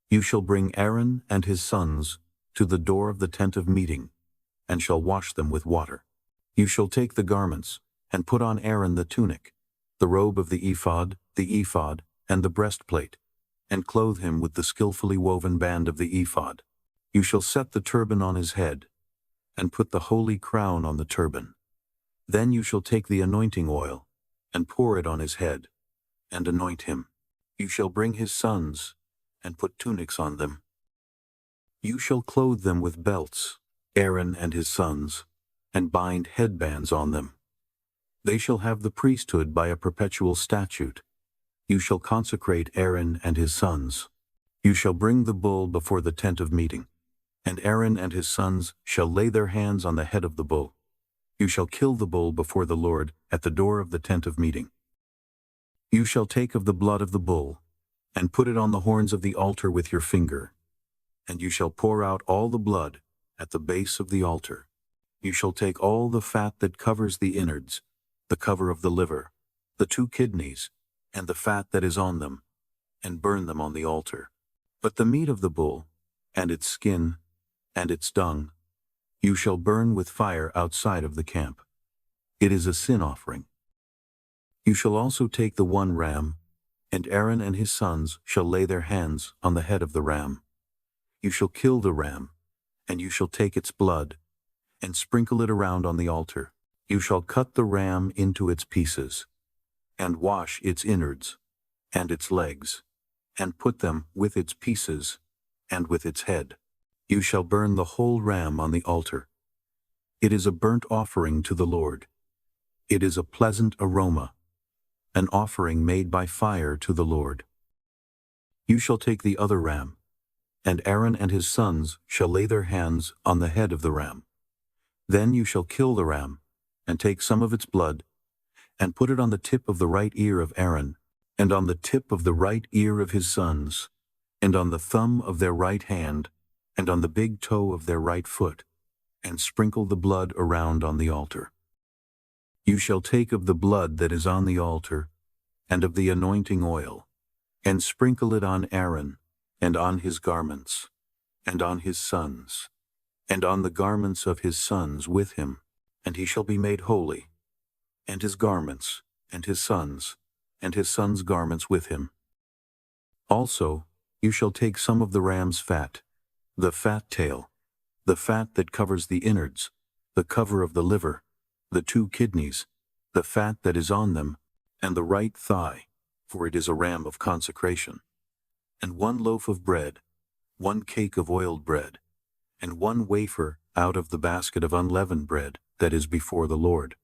You shall bring Aaron and his sons to the door of the tent of meeting, and shall wash them with water. You shall take the garments, and put on Aaron the tunic, the robe of the ephod, and the breastplate, and clothe him with the skillfully woven band of the ephod. You shall set the turban on his head, and put the holy crown on the turban. Then you shall take the anointing oil, and pour it on his head, and anoint him. You shall bring his sons, and put tunics on them. You shall clothe them with belts, Aaron and his sons, and bind headbands on them. They shall have the priesthood by a perpetual statute. You shall consecrate Aaron and his sons. You shall bring the bull before the tent of meeting, and Aaron and his sons shall lay their hands on the head of the bull. You shall kill the bull before the Lord at the door of the tent of meeting. You shall take of the blood of the bull, and put it on the horns of the altar with your finger, and you shall pour out all the blood at the base of the altar. You shall take all the fat that covers the innards, the cover of the liver, the 2 kidneys, and the fat that is on them, and burn them on the altar. But the meat of the bull, and its skin, and its dung, you shall burn with fire outside of the camp. It is a sin offering. You shall also take the 1 ram, and Aaron and his sons shall lay their hands on the head of the ram. You shall kill the ram, and you shall take its blood, and sprinkle it around on the altar. You shall cut the ram into its pieces, and wash its innards, and its legs, and put them with its pieces, and with its head. You shall burn the whole ram on the altar. It is a burnt offering to the Lord. It is a pleasant aroma, an offering made by fire to the Lord. You shall take the other ram, and Aaron and his sons shall lay their hands on the head of the ram. Then you shall kill the ram, and take some of its blood, and put it on the tip of the right ear of Aaron, and on the tip of the right ear of his sons, and on the thumb of their right hand, and on the big toe of their right foot, and sprinkle the blood around on the altar. You shall take of the blood that is on the altar, and of the anointing oil, and sprinkle it on Aaron, and on his garments, and on his sons, and on the garments of his sons with him, and he shall be made holy, and his garments, and his sons' garments with him. Also, you shall take some of the ram's fat, the fat tail, the fat that covers the innards, the cover of the liver, the 2 kidneys, the fat that is on them, and the right thigh, for it is a ram of consecration, and 1 loaf of bread, 1 cake of oiled bread, and 1 wafer out of the basket of unleavened bread that is before the Lord.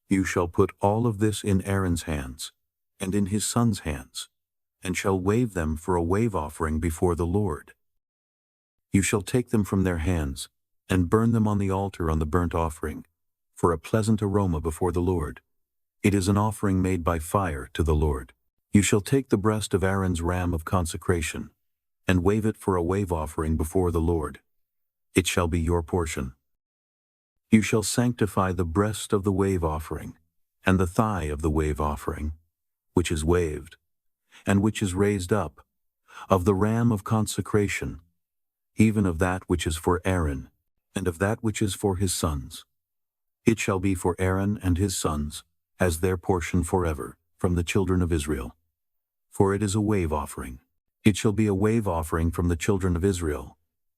You shall put all of this in Aaron's hands, and in his sons' hands, and shall wave them for a wave offering before the Lord. You shall take them from their hands, and burn them on the altar on the burnt offering, for a pleasant aroma before the Lord. It is an offering made by fire to the Lord. You shall take the breast of Aaron's ram of consecration, and wave it for a wave offering before the Lord. It shall be your portion. You shall sanctify the breast of the wave offering, and the thigh of the wave offering, which is waved, and which is raised up, of the ram of consecration, even of that which is for Aaron, and of that which is for his sons. It shall be for Aaron and his sons, as their portion forever, from the children of Israel. For it is a wave offering. It shall be a wave offering from the children of Israel,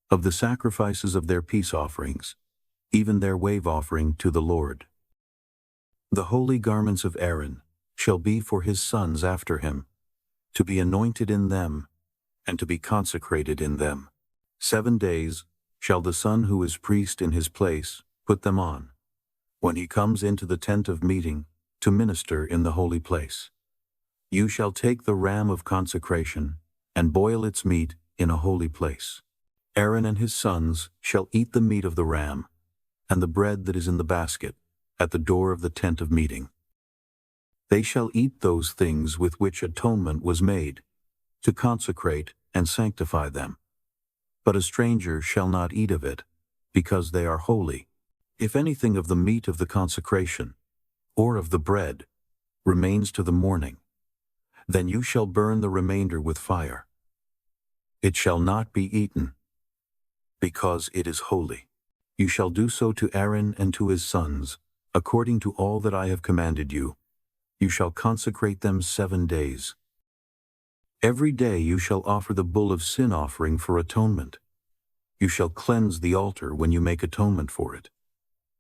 of the sacrifices of their peace offerings, even their wave offering to the Lord. The holy garments of Aaron, shall be for his sons after him, to be anointed in them, and to be consecrated in them. 7 days shall the son who is priest in his place put them on, when he comes into the tent of meeting to minister in the holy place. You shall take the ram of consecration, and boil its meat in a holy place. Aaron and his sons shall eat the meat of the ram, and the bread that is in the basket, at the door of the tent of meeting. They shall eat those things with which atonement was made, to consecrate and sanctify them. But a stranger shall not eat of it, because they are holy. If anything of the meat of the consecration, or of the bread, remains to the morning, then you shall burn the remainder with fire. It shall not be eaten, because it is holy. You shall do so to Aaron and to his sons, according to all that I have commanded you. You shall consecrate them 7 days. Every day you shall offer the bull of sin offering for atonement. You shall cleanse the altar when you make atonement for it.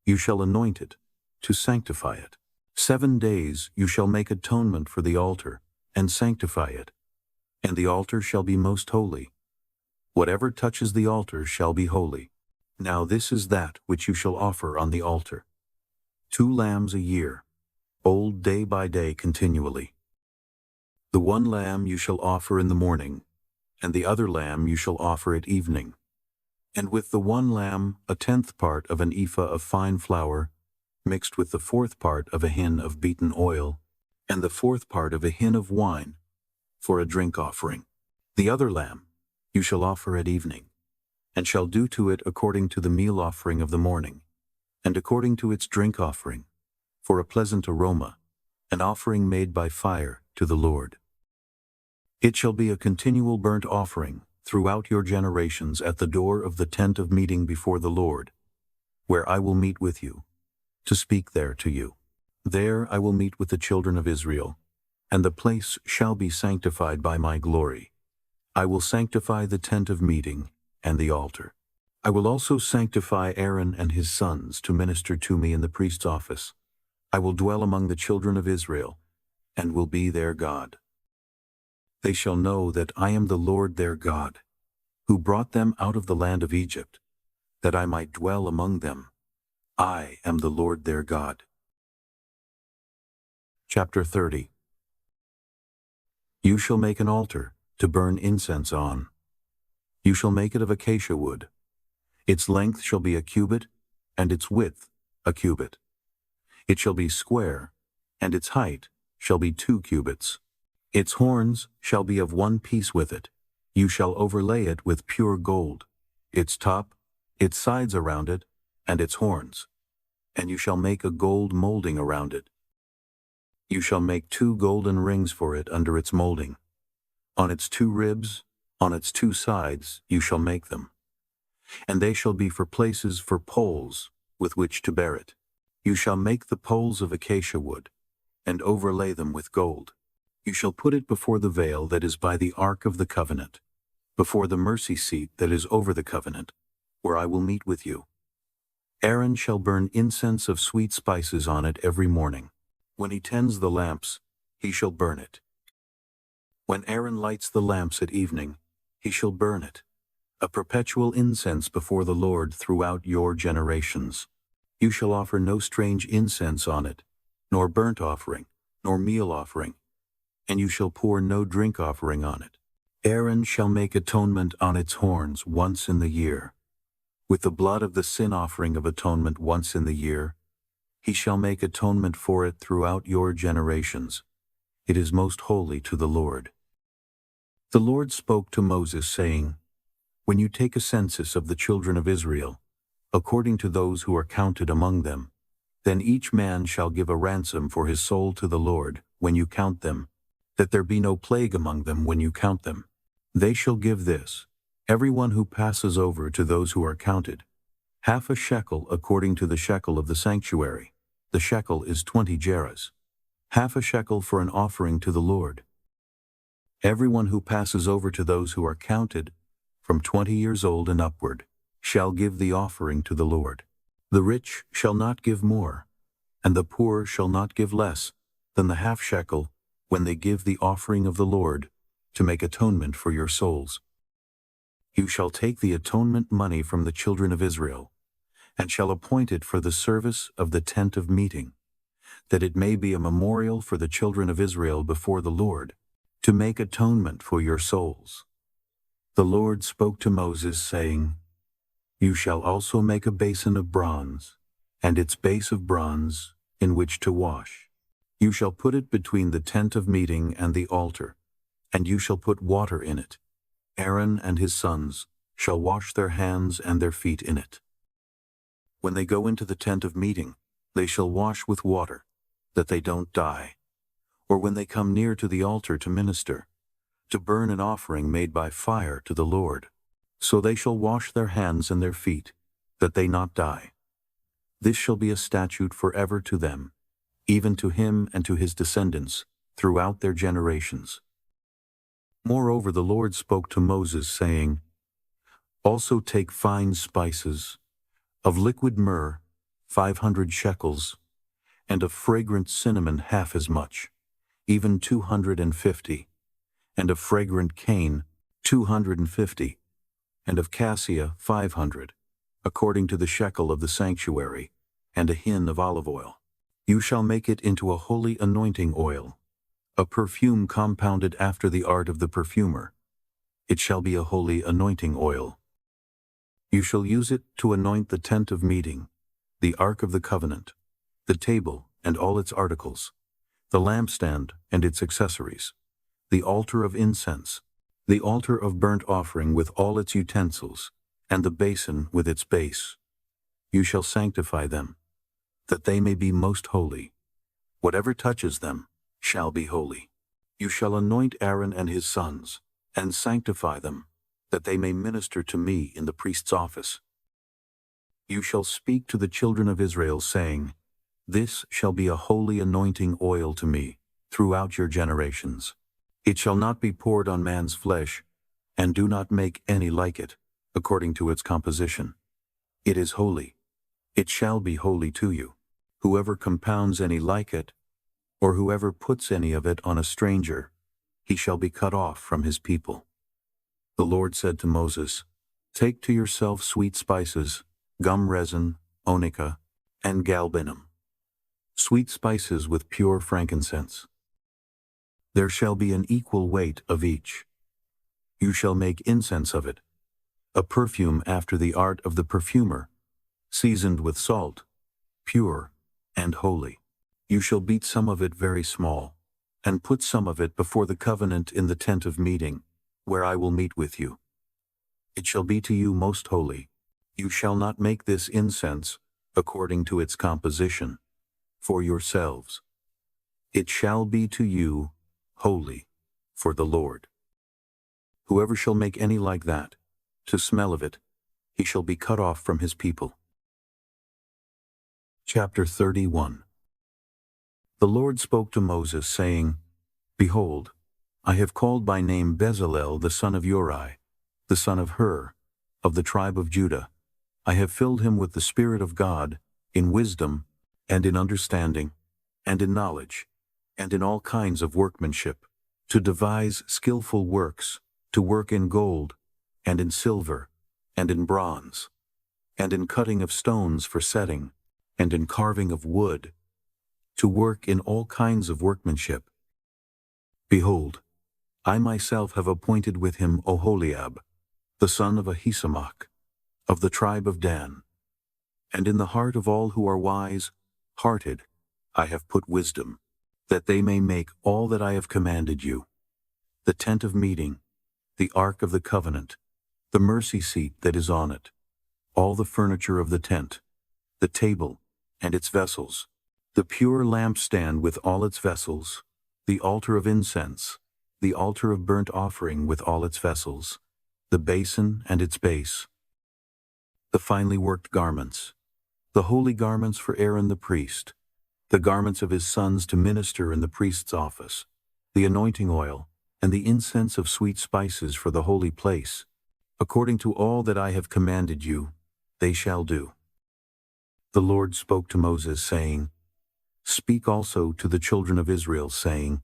You shall anoint it, to sanctify it. 7 days you shall make atonement for the altar, and sanctify it. And the altar shall be most holy. Whatever touches the altar shall be holy. Now this is that which you shall offer on the altar: 2 lambs a year, old day by day continually. The 1 lamb you shall offer in the morning, and the other lamb you shall offer at evening. And with the 1 lamb 1/10 part of an ephah of fine flour, mixed with the 4th part of a hin of beaten oil, and the 4th part of a hin of wine, for a drink offering. The other lamb you shall offer at evening, and shall do to it according to the meal offering of the morning, and according to its drink offering, for a pleasant aroma, an offering made by fire to the Lord. It shall be a continual burnt offering throughout your generations at the door of the tent of meeting before the Lord, where I will meet with you, to speak there to you. There I will meet with the children of Israel, and the place shall be sanctified by my glory. I will sanctify the tent of meeting and the altar. I will also sanctify Aaron and his sons to minister to me in the priest's office. I will dwell among the children of Israel, and will be their God. They shall know that I am the Lord their God, who brought them out of the land of Egypt, that I might dwell among them. I am the Lord their God. Chapter 30. You shall make an altar to burn incense on. You shall make it of acacia wood. Its length shall be a cubit, and its width a cubit. It shall be square, and its height shall be 2 cubits. Its horns shall be of 1 piece with it. You shall overlay it with pure gold, its top, its sides around it, and its horns. And you shall make a gold molding around it. You shall make 2 golden rings for it under its molding. On its 2 ribs, on its 2 sides, you shall make them. And they shall be for places for poles with which to bear it. You shall make the poles of acacia wood, and overlay them with gold. You shall put it before the veil that is by the ark of the covenant, before the mercy seat that is over the covenant, where I will meet with you. Aaron shall burn incense of sweet spices on it every morning. When he tends the lamps, he shall burn it. When Aaron lights the lamps at evening, he shall burn it, a perpetual incense before the Lord throughout your generations. You shall offer no strange incense on it, nor burnt offering, nor meal offering, and you shall pour no drink offering on it. Aaron shall make atonement on its horns once in the year. With the blood of the sin offering of atonement once in the year, he shall make atonement for it throughout your generations. It is most holy to the Lord. The Lord spoke to Moses, saying, When you take a census of the children of Israel, according to those who are counted among them, then each man shall give a ransom for his soul to the Lord when you count them, that there be no plague among them when you count them. They shall give this, everyone who passes over to those who are counted, 1/2 shekel according to the shekel of the sanctuary. The shekel is 20 gerahs. 1/2 shekel for an offering to the Lord. Everyone who passes over to those who are counted, from 20 years old and upward, shall give the offering to the Lord. The rich shall not give more, and the poor shall not give less, than the half shekel, when they give the offering of the Lord, to make atonement for your souls. You shall take the atonement money from the children of Israel, and shall appoint it for the service of the tent of meeting, that it may be a memorial for the children of Israel before the Lord, to make atonement for your souls. The Lord spoke to Moses, saying, You shall also make a basin of bronze, and its base of bronze, in which to wash. You shall put it between the tent of meeting and the altar, and you shall put water in it. Aaron and his sons shall wash their hands and their feet in it. When they go into the tent of meeting, they shall wash with water, that they don't die. Or when they come near to the altar to minister, to burn an offering made by fire to the Lord, so they shall wash their hands and their feet, that they not die. This shall be a statute forever to them, even to him and to his descendants, throughout their generations. Moreover, the Lord spoke to Moses, saying, Also take fine spices, of liquid myrrh 500 shekels, and of fragrant cinnamon half as much, even 250, and of fragrant cane 250, and of cassia 500, according to the shekel of the sanctuary, and a hin of olive oil. You shall make it into a holy anointing oil, a perfume compounded after the art of the perfumer. It shall be a holy anointing oil. You shall use it to anoint the tent of meeting, the ark of the covenant, the table and all its articles, the lampstand and its accessories, the altar of incense, the altar of burnt offering with all its utensils, and the basin with its base. You shall sanctify them, that they may be most holy. Whatever touches them shall be holy. You shall anoint Aaron and his sons, and sanctify them, that they may minister to me in the priest's office. You shall speak to the children of Israel, saying, This shall be a holy anointing oil to me throughout your generations. It shall not be poured on man's flesh, and do not make any like it, according to its composition. It is holy. It shall be holy to you. Whoever compounds any like it, or whoever puts any of it on a stranger, he shall be cut off from his people. The Lord said to Moses, Take to yourself sweet spices, gum resin, onycha, and galbanum, sweet spices with pure frankincense. There shall be an equal weight of each. You shall make incense of it, a perfume after the art of the perfumer, seasoned with salt, pure and holy. You shall beat some of it very small, and put some of it before the covenant in the tent of meeting, where I will meet with you. It shall be to you most holy. You shall not make this incense, according to its composition, for yourselves. It shall be to you holy for the Lord. Whoever shall make any like that, to smell of it, he shall be cut off from his people. Chapter 31. The Lord spoke to Moses, saying, Behold, I have called by name Bezalel the son of Uri, the son of Hur, of the tribe of Judah. I have filled him with the Spirit of God, in wisdom, and in understanding, and in knowledge, and in all kinds of workmanship, to devise skillful works, to work in gold, and in silver, and in bronze, and in cutting of stones for setting, and in carving of wood, to work in all kinds of workmanship. Behold, I myself have appointed with him Oholiab, the son of Ahisamach, of the tribe of Dan. And in the heart of all who are wise-hearted, I have put wisdom, that they may make all that I have commanded you: the tent of meeting, the ark of the covenant, the mercy seat that is on it, all the furniture of the tent, the table and its vessels, the pure lampstand with all its vessels, the altar of incense, the altar of burnt offering with all its vessels, the basin and its base, the finely worked garments, the holy garments for Aaron the priest, the garments of his sons to minister in the priest's office, the anointing oil, and the incense of sweet spices for the holy place. According to all that I have commanded you, they shall do. The Lord spoke to Moses, saying, Speak also to the children of Israel, saying,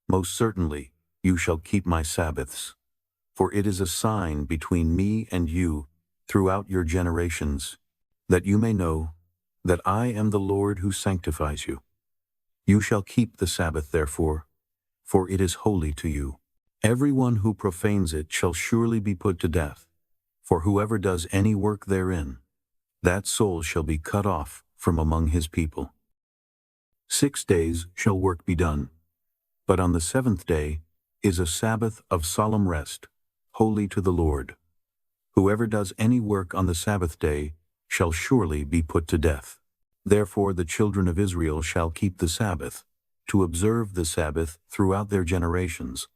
Most certainly you shall keep my Sabbaths, for it is a sign between me and you throughout your generations, that you may know that I am the Lord who sanctifies you. You shall keep the Sabbath therefore, for it is holy to you. Everyone who profanes it shall surely be put to death, for whoever does any work therein, that soul shall be cut off from among his people. 6 days shall work be done, but on the 7th day is a Sabbath of solemn rest, holy to the Lord. Whoever does any work on the Sabbath day shall surely be put to death. Therefore the children of Israel shall keep the Sabbath, to observe the Sabbath throughout their generations,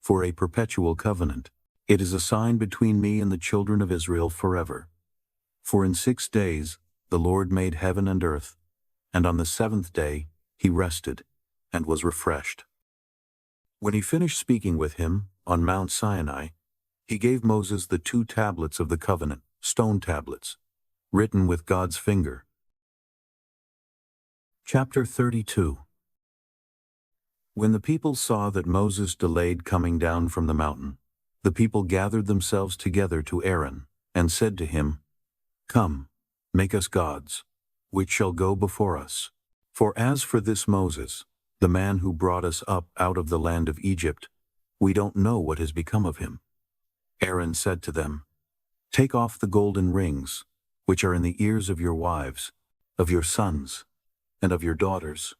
for a perpetual covenant. It is a sign between me and the children of Israel forever. For in 6 days the Lord made heaven and earth, and on the 7th day he rested and was refreshed. When he finished speaking with him on Mount Sinai, he gave Moses the 2 tablets of the covenant, stone tablets, written with God's finger. Chapter 32. When the people saw that Moses delayed coming down from the mountain, the people gathered themselves together to Aaron, and said to him, Come, make us gods, which shall go before us. For as for this Moses, the man who brought us up out of the land of Egypt, we don't know what has become of him. Aaron said to them, Take off the golden rings, which are in the ears of your wives, of your sons, and of your daughters,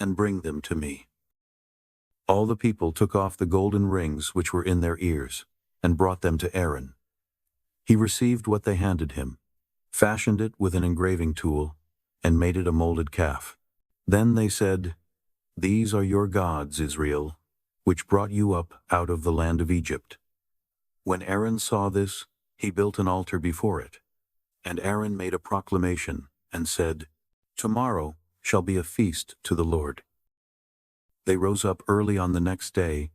and bring them to me. All the people took off the golden rings which were in their ears, and brought them to Aaron. He received what they handed him, fashioned it with an engraving tool, and made it a molded calf. Then they said, These are your gods, Israel, which brought you up out of the land of Egypt. When Aaron saw this, he built an altar before it. And Aaron made a proclamation, and said, Tomorrow shall be a feast to the Lord. They rose up early on the next day,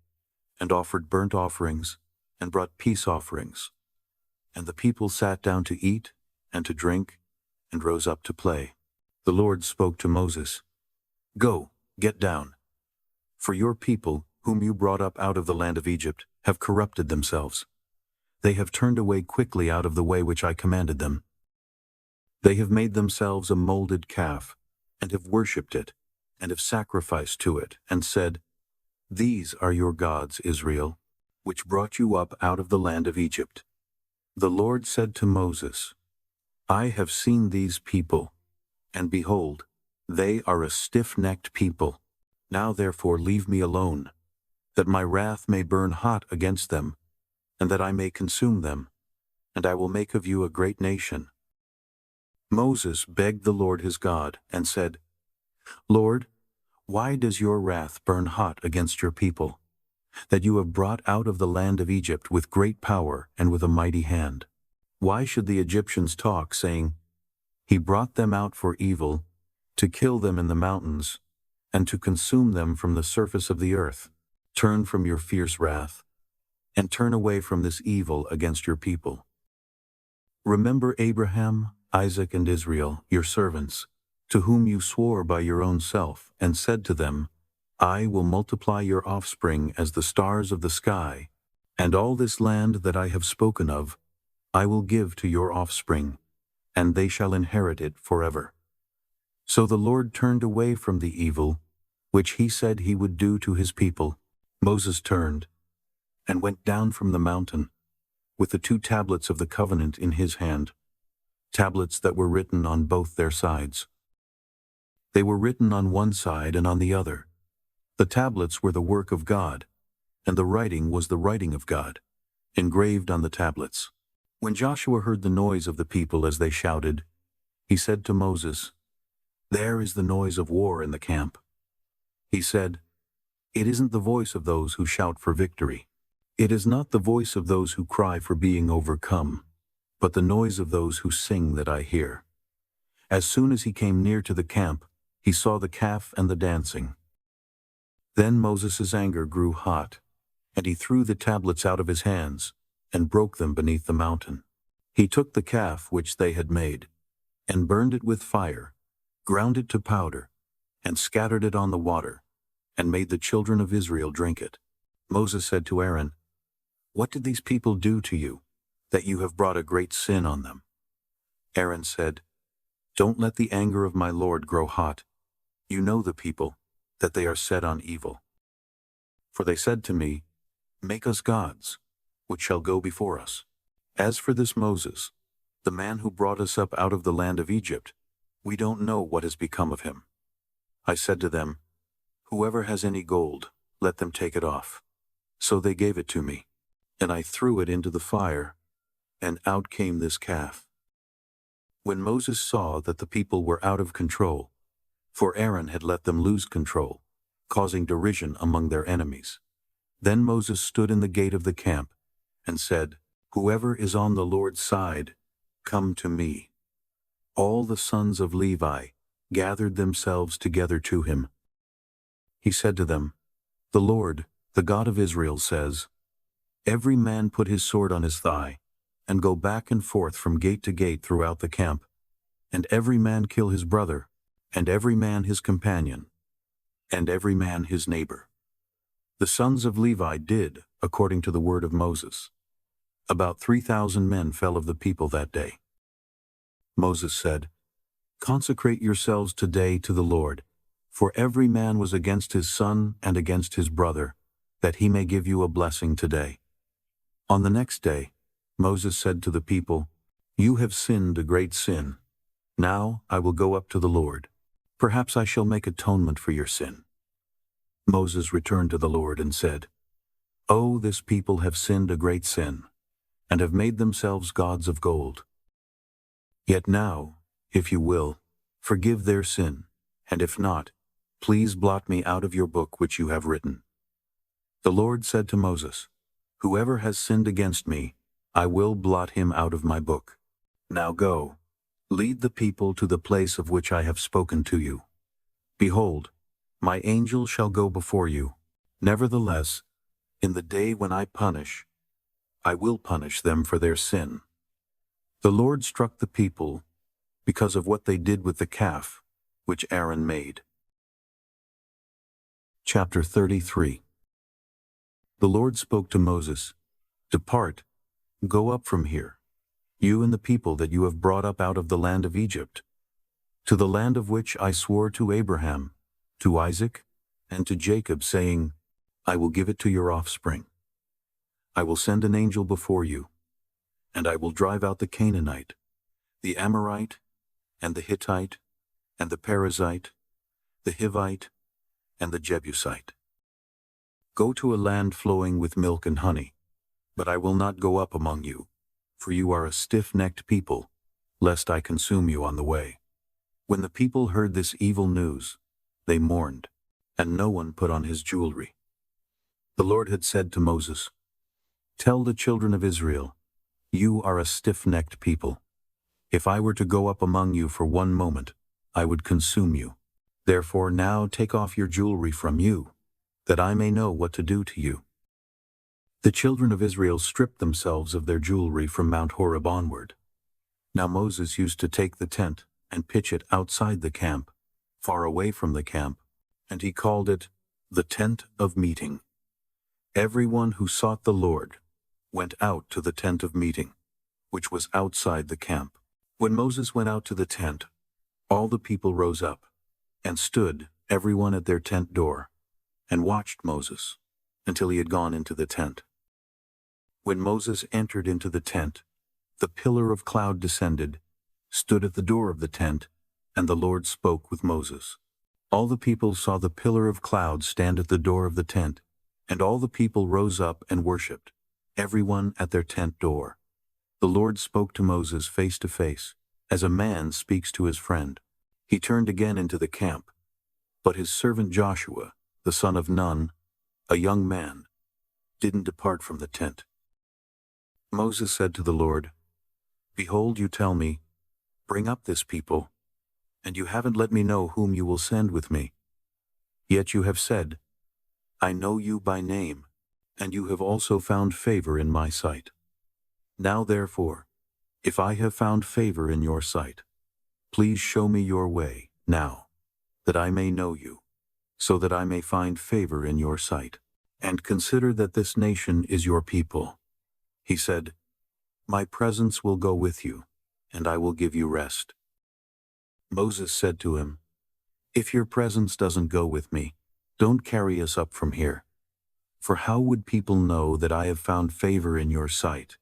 and offered burnt offerings, and brought peace offerings. And the people sat down to eat, and to drink, and rose up to play. The Lord spoke to Moses, Go, get down, for your people, whom you brought up out of the land of Egypt, have corrupted themselves. They have turned away quickly out of the way which I commanded them. They have made themselves a molded calf, and have worshipped it, and have sacrificed to it, and said, These are your gods, Israel, which brought you up out of the land of Egypt. The Lord said to Moses, I have seen these people, and behold, they are a stiff-necked people. Now therefore leave me alone, that my wrath may burn hot against them, and that I may consume them, and I will make of you a great nation. Moses begged the Lord his God, and said, Lord, why does your wrath burn hot against your people, that you have brought out of the land of Egypt with great power and with a mighty hand? Why should the Egyptians talk, saying, He brought them out for evil, to kill them in the mountains, and to consume them from the surface of the earth? Turn from your fierce wrath, and turn away from this evil against your people. Remember Abraham, Isaac, and Israel, your servants, to whom you swore by your own self, and said to them, I will multiply your offspring as the stars of the sky, and all this land that I have spoken of, I will give to your offspring, and they shall inherit it forever. So the Lord turned away from the evil, which he said he would do to his people. Moses turned, and went down from the mountain, with the 2 tablets of the covenant in his hand, tablets that were written on both their sides. They were written on one side and on the other. The tablets were the work of God, and the writing was the writing of God, engraved on the tablets. When Joshua heard the noise of the people as they shouted, he said to Moses, There is the noise of war in the camp. He said, It isn't the voice of those who shout for victory. It is not the voice of those who cry for being overcome, but the noise of those who sing that I hear. As soon as he came near to the camp, he saw the calf and the dancing. Then Moses' anger grew hot, and he threw the tablets out of his hands, and broke them beneath the mountain. He took the calf which they had made, and burned it with fire, ground it to powder, and scattered it on the water, and made the children of Israel drink it. Moses said to Aaron, "What did these people do to you, that you have brought a great sin on them?" Aaron said, "Don't let the anger of my Lord grow hot. You know the people, that they are set on evil. For they said to me, 'Make us gods, which shall go before us.' As for this Moses, the man who brought us up out of the land of Egypt, we don't know what has become of him." I said to them, "Whoever has any gold, let them take it off." So they gave it to me, and I threw it into the fire, and out came this calf. When Moses saw that the people were out of control, for Aaron had let them lose control, causing derision among their enemies, then Moses stood in the gate of the camp and said, "Whoever is on the Lord's side, come to me." All the sons of Levi gathered themselves together to him. He said to them, "The Lord, the God of Israel, says, 'Every man put his sword on his thigh, and go back and forth from gate to gate throughout the camp, and every man kill his brother, and every man his companion, and every man his neighbor.'" The sons of Levi did according to the word of Moses. About 3,000 men fell of the people that day. Moses said, "Consecrate yourselves today to the Lord, for every man was against his son and against his brother, that he may give you a blessing today." On the next day, Moses said to the people, "You have sinned a great sin. Now I will go up to the Lord. Perhaps I shall make atonement for your sin." Moses returned to the Lord and said, "Oh, this people have sinned a great sin, and have made themselves gods of gold. Yet now, if you will, forgive their sin, and if not, please blot me out of your book which you have written." The Lord said to Moses, "Whoever has sinned against me, I will blot him out of my book. Now go, lead the people to the place of which I have spoken to you. Behold, my angel shall go before you. Nevertheless, in the day when I punish, I will punish them for their sin." The Lord struck the people because of what they did with the calf, which Aaron made. Chapter 33. The Lord spoke to Moses, "Depart, go up from here, you and the people that you have brought up out of the land of Egypt, to the land of which I swore to Abraham, to Isaac, and to Jacob, saying, 'I will give it to your offspring.' I will send an angel before you, and I will drive out the Canaanite, the Amorite, and the Hittite, and the Perizzite, the Hivite, and the Jebusite. Go to a land flowing with milk and honey, but I will not go up among you, for you are a stiff-necked people, lest I consume you on the way." When the people heard this evil news, they mourned, and no one put on his jewelry. The Lord had said to Moses, "Tell the children of Israel, you are a stiff-necked people. If I were to go up among you for one moment, I would consume you. Therefore now take off your jewelry from you, that I may know what to do to you." The children of Israel stripped themselves of their jewelry from Mount Horeb onward. Now Moses used to take the tent and pitch it outside the camp, far away from the camp, and he called it the tent of meeting. Everyone who sought the Lord went out to the tent of meeting, which was outside the camp. When Moses went out to the tent, all the people rose up and stood, everyone at their tent door, and watched Moses until he had gone into the tent. When Moses entered into the tent, the pillar of cloud descended, stood at the door of the tent, and the Lord spoke with Moses. All the people saw the pillar of cloud stand at the door of the tent, and all the people rose up and worshipped, everyone at their tent door. The Lord spoke to Moses face to face, as a man speaks to his friend. He turned again into the camp, but his servant Joshua, the son of Nun, a young man, didn't depart from the tent. Moses said to the Lord, "Behold, you tell me, 'Bring up this people,' and you haven't let me know whom you will send with me. Yet you have said, 'I know you by name, and you have also found favor in my sight.' Now therefore, if I have found favor in your sight, please show me your way now, that I may know you, so that I may find favor in your sight. And consider that this nation is your people. He said, My presence will go with you, and I will give you rest. Moses said to him, If your presence doesn't go with me, don't carry us up from here. For how would people know that I have found favor in your sight,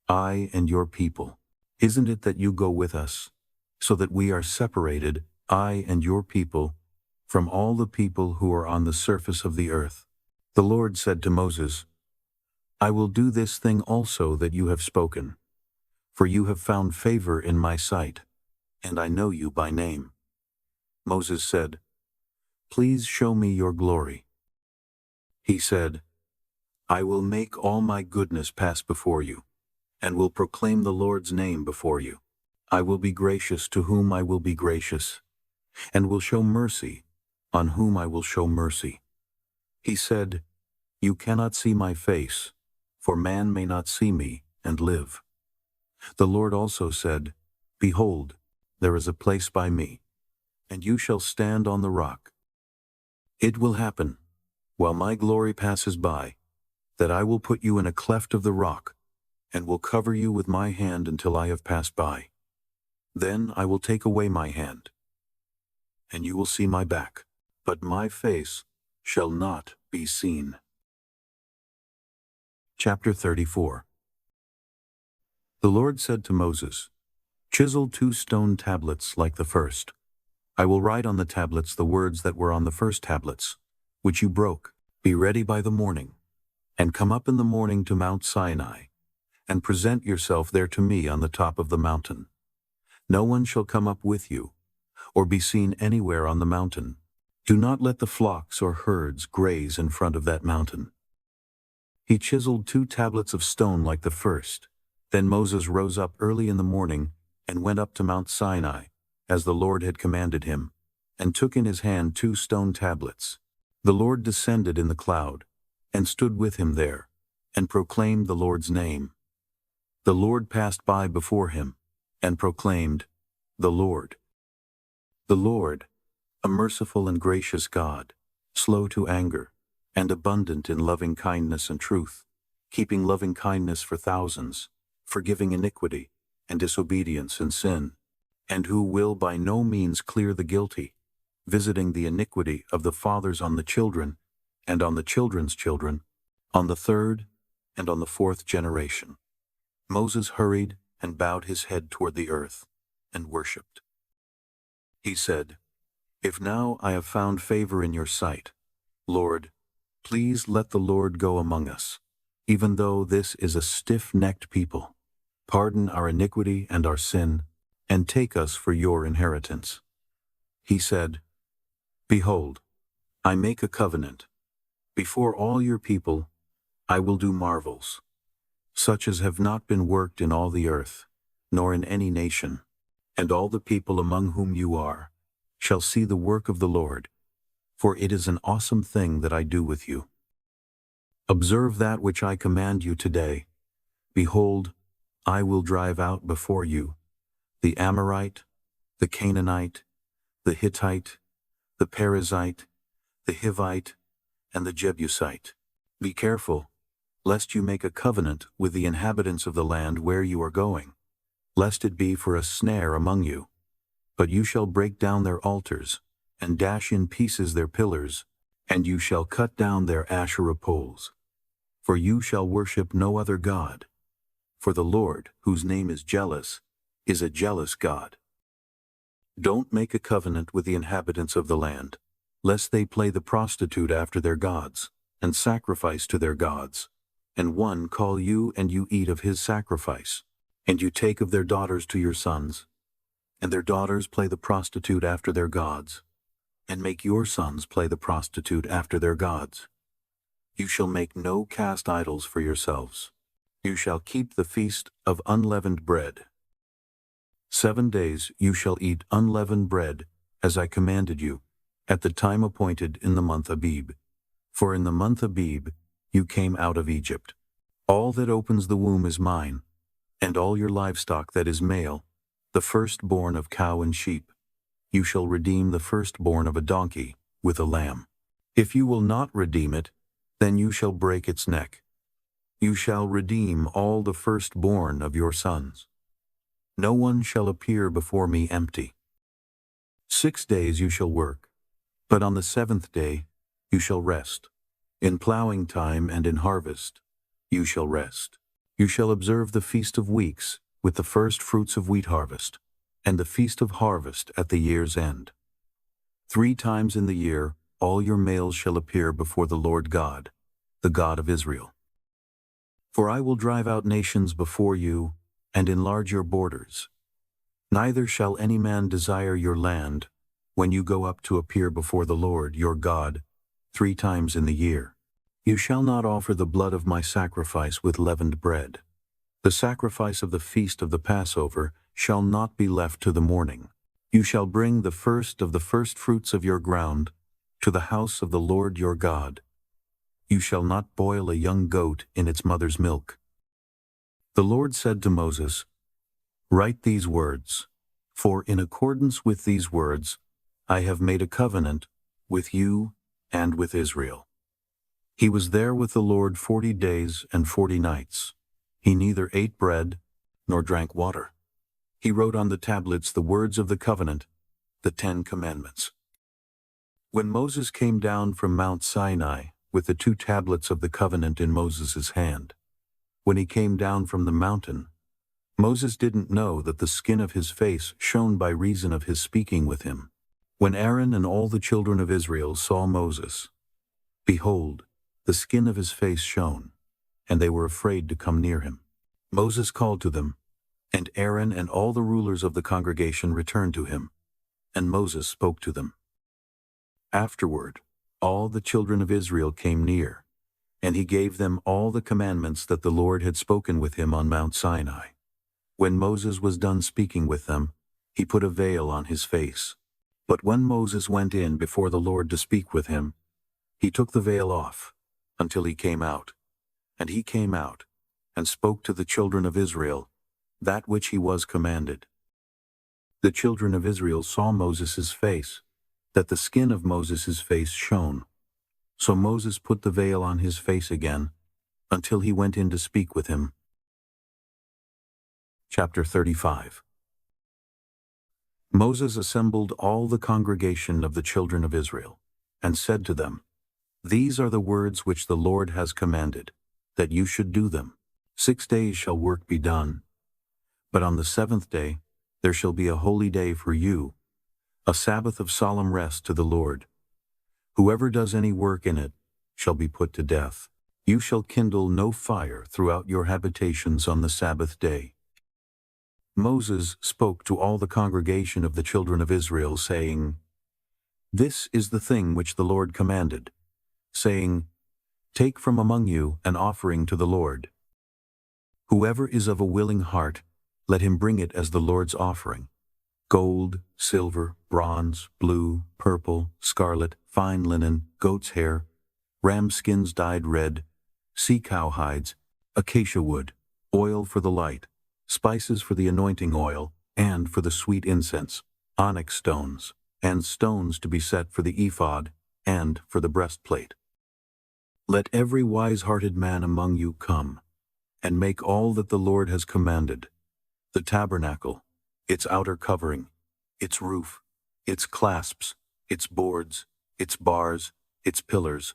I and your people? Isn't it that you go with us, so that we are separated, I and your people, from all the people who are on the surface of the earth? The Lord said to Moses, I will do this thing also that you have spoken, for you have found favor in my sight, and I know you by name. Moses said, Please show me your glory. He said, I will make all my goodness pass before you, and will proclaim the Lord's name before you. I will be gracious to whom I will be gracious, and will show mercy on whom I will show mercy. He said, You cannot see my face, for man may not see me and live. The Lord also said, Behold, there is a place by me, and you shall stand on the rock. It will happen, while my glory passes by, that I will put you in a cleft of the rock, and will cover you with my hand until I have passed by. Then I will take away my hand, and you will see my back, but my face shall not be seen. Chapter 34. The Lord said to Moses, Chisel 2 stone tablets like the first. I will write on the tablets the words that were on the first tablets, which you broke. Be ready by the morning, and come up in the morning to Mount Sinai, and present yourself there to me on the top of the mountain. No one shall come up with you, or be seen anywhere on the mountain. Do not let the flocks or herds graze in front of that mountain. He chiseled 2 tablets of stone like the first. Then Moses rose up early in the morning and went up to Mount Sinai, as the Lord had commanded him, and took in his hand 2 stone tablets. The Lord descended in the cloud, and stood with him there, and proclaimed the Lord's name. The Lord passed by before him, and proclaimed, The Lord, a merciful and gracious God, slow to anger, and abundant in loving kindness and truth, keeping loving kindness for thousands, forgiving iniquity and disobedience and sin, and who will by no means clear the guilty, visiting the iniquity of the fathers on the children, and on the children's children, on the 3rd and on the 4th generation. Moses hurried and bowed his head toward the earth, and worshipped. He said, If now I have found favor in your sight, Lord, please let the Lord go among us, even though this is a stiff-necked people. Pardon our iniquity and our sin, and take us for your inheritance. He said, Behold, I make a covenant. Before all your people, I will do marvels, such as have not been worked in all the earth, nor in any nation. And all the people among whom you are shall see the work of the Lord, for it is an awesome thing that I do with you. Observe that which I command you today. Behold, I will drive out before you the Amorite, the Canaanite, the Hittite, the Perizzite, the Hivite, and the Jebusite. Be careful, lest you make a covenant with the inhabitants of the land where you are going, lest it be for a snare among you. But you shall break down their altars, and dash in pieces their pillars, and you shall cut down their Asherah poles. For you shall worship no other God. For the Lord, whose name is jealous, is a jealous God. Don't make a covenant with the inhabitants of the land, lest they play the prostitute after their gods, and sacrifice to their gods, and one call you and you eat of his sacrifice, and you take of their daughters to your sons, and their daughters play the prostitute after their gods, and make your sons play the prostitute after their gods. You shall make no cast idols for yourselves. You shall keep the feast of unleavened bread. 7 days you shall eat unleavened bread, as I commanded you, at the time appointed in the month Abib. For in the month Abib you came out of Egypt. All that opens the womb is mine, and all your livestock that is male, the firstborn of cow and sheep. you shall redeem the firstborn of a donkey with a lamb. If you will not redeem it, then you shall break its neck. You shall redeem all the firstborn of your sons. No one shall appear before me empty. 6 days you shall work, but on the 7th day you shall rest. In plowing time and in harvest you shall rest. You shall observe the Feast of Weeks with the first fruits of wheat harvest, and the Feast of Harvest at the year's end. 3 times in the year all your males shall appear before the Lord God, the God of Israel. For I will drive out nations before you, and enlarge your borders. Neither shall any man desire your land when you go up to appear before the Lord your God 3 times in the year. You shall not offer the blood of my sacrifice with leavened bread. The sacrifice of the feast of the Passover shall not be left to the morning. You shall bring the first of the firstfruits of your ground to the house of the Lord your God. You shall not boil a young goat in its mother's milk. The Lord said to Moses, Write these words, for in accordance with these words I have made a covenant with you and with Israel. He was there with the Lord 40 days and 40 nights. He neither ate bread nor drank water. He wrote on the tablets the words of the covenant, the 10 Commandments. When Moses came down from Mount Sinai with the 2 tablets of the covenant in Moses' hand, when he came down from the mountain, Moses didn't know that the skin of his face shone by reason of his speaking with him. When Aaron and all the children of Israel saw Moses, behold, the skin of his face shone, and they were afraid to come near him. Moses called to them, and Aaron and all the rulers of the congregation returned to him, and Moses spoke to them. Afterward, all the children of Israel came near, and he gave them all the commandments that the Lord had spoken with him on Mount Sinai. When Moses was done speaking with them, he put a veil on his face. But when Moses went in before the Lord to speak with him, he took the veil off until he came out. And he came out and spoke to the children of Israel that which he was commanded. The children of Israel saw Moses' face, that the skin of Moses' face shone. So Moses put the veil on his face again until he went in to speak with him. Chapter 35. Moses assembled all the congregation of the children of Israel, and said to them, These are the words which the Lord has commanded, that you should do them. 6 days shall work be done, but on the 7th day there shall be a holy day for you, a Sabbath of solemn rest to the Lord. Whoever does any work in it shall be put to death. You shall kindle no fire throughout your habitations on the Sabbath day. Moses spoke to all the congregation of the children of Israel, saying, This is the thing which the Lord commanded, saying, Take from among you an offering to the Lord. Whoever is of a willing heart, let him bring it as the Lord's offering: gold, silver, bronze, blue, purple, scarlet, fine linen, goat's hair, ram skins dyed red, sea-cow hides, acacia wood, oil for the light, spices for the anointing oil, and for the sweet incense, onyx stones, and stones to be set for the ephod, and for the breastplate. Let every wise-hearted man among you come, and make all that the Lord has commanded: the tabernacle, its outer covering, its roof, its clasps, its boards, its bars, its pillars,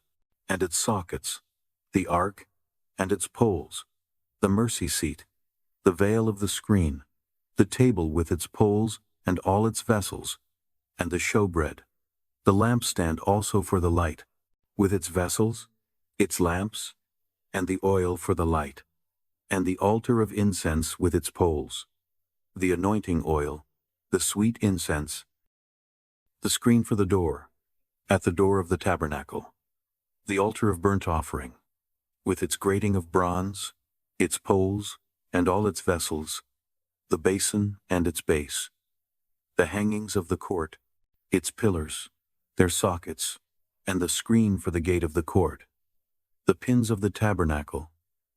and its sockets, the ark and its poles, the mercy seat, the veil of the screen, the table with its poles and all its vessels, and the showbread, the lampstand also for the light, with its vessels, its lamps, and the oil for the light, and the altar of incense with its poles, the anointing oil, the sweet incense, the screen for the door, at the door of the tabernacle, the altar of burnt offering, with its grating of bronze, its poles, and all its vessels, the basin and its base, the hangings of the court, its pillars, their sockets, and the screen for the gate of the court, the pins of the tabernacle,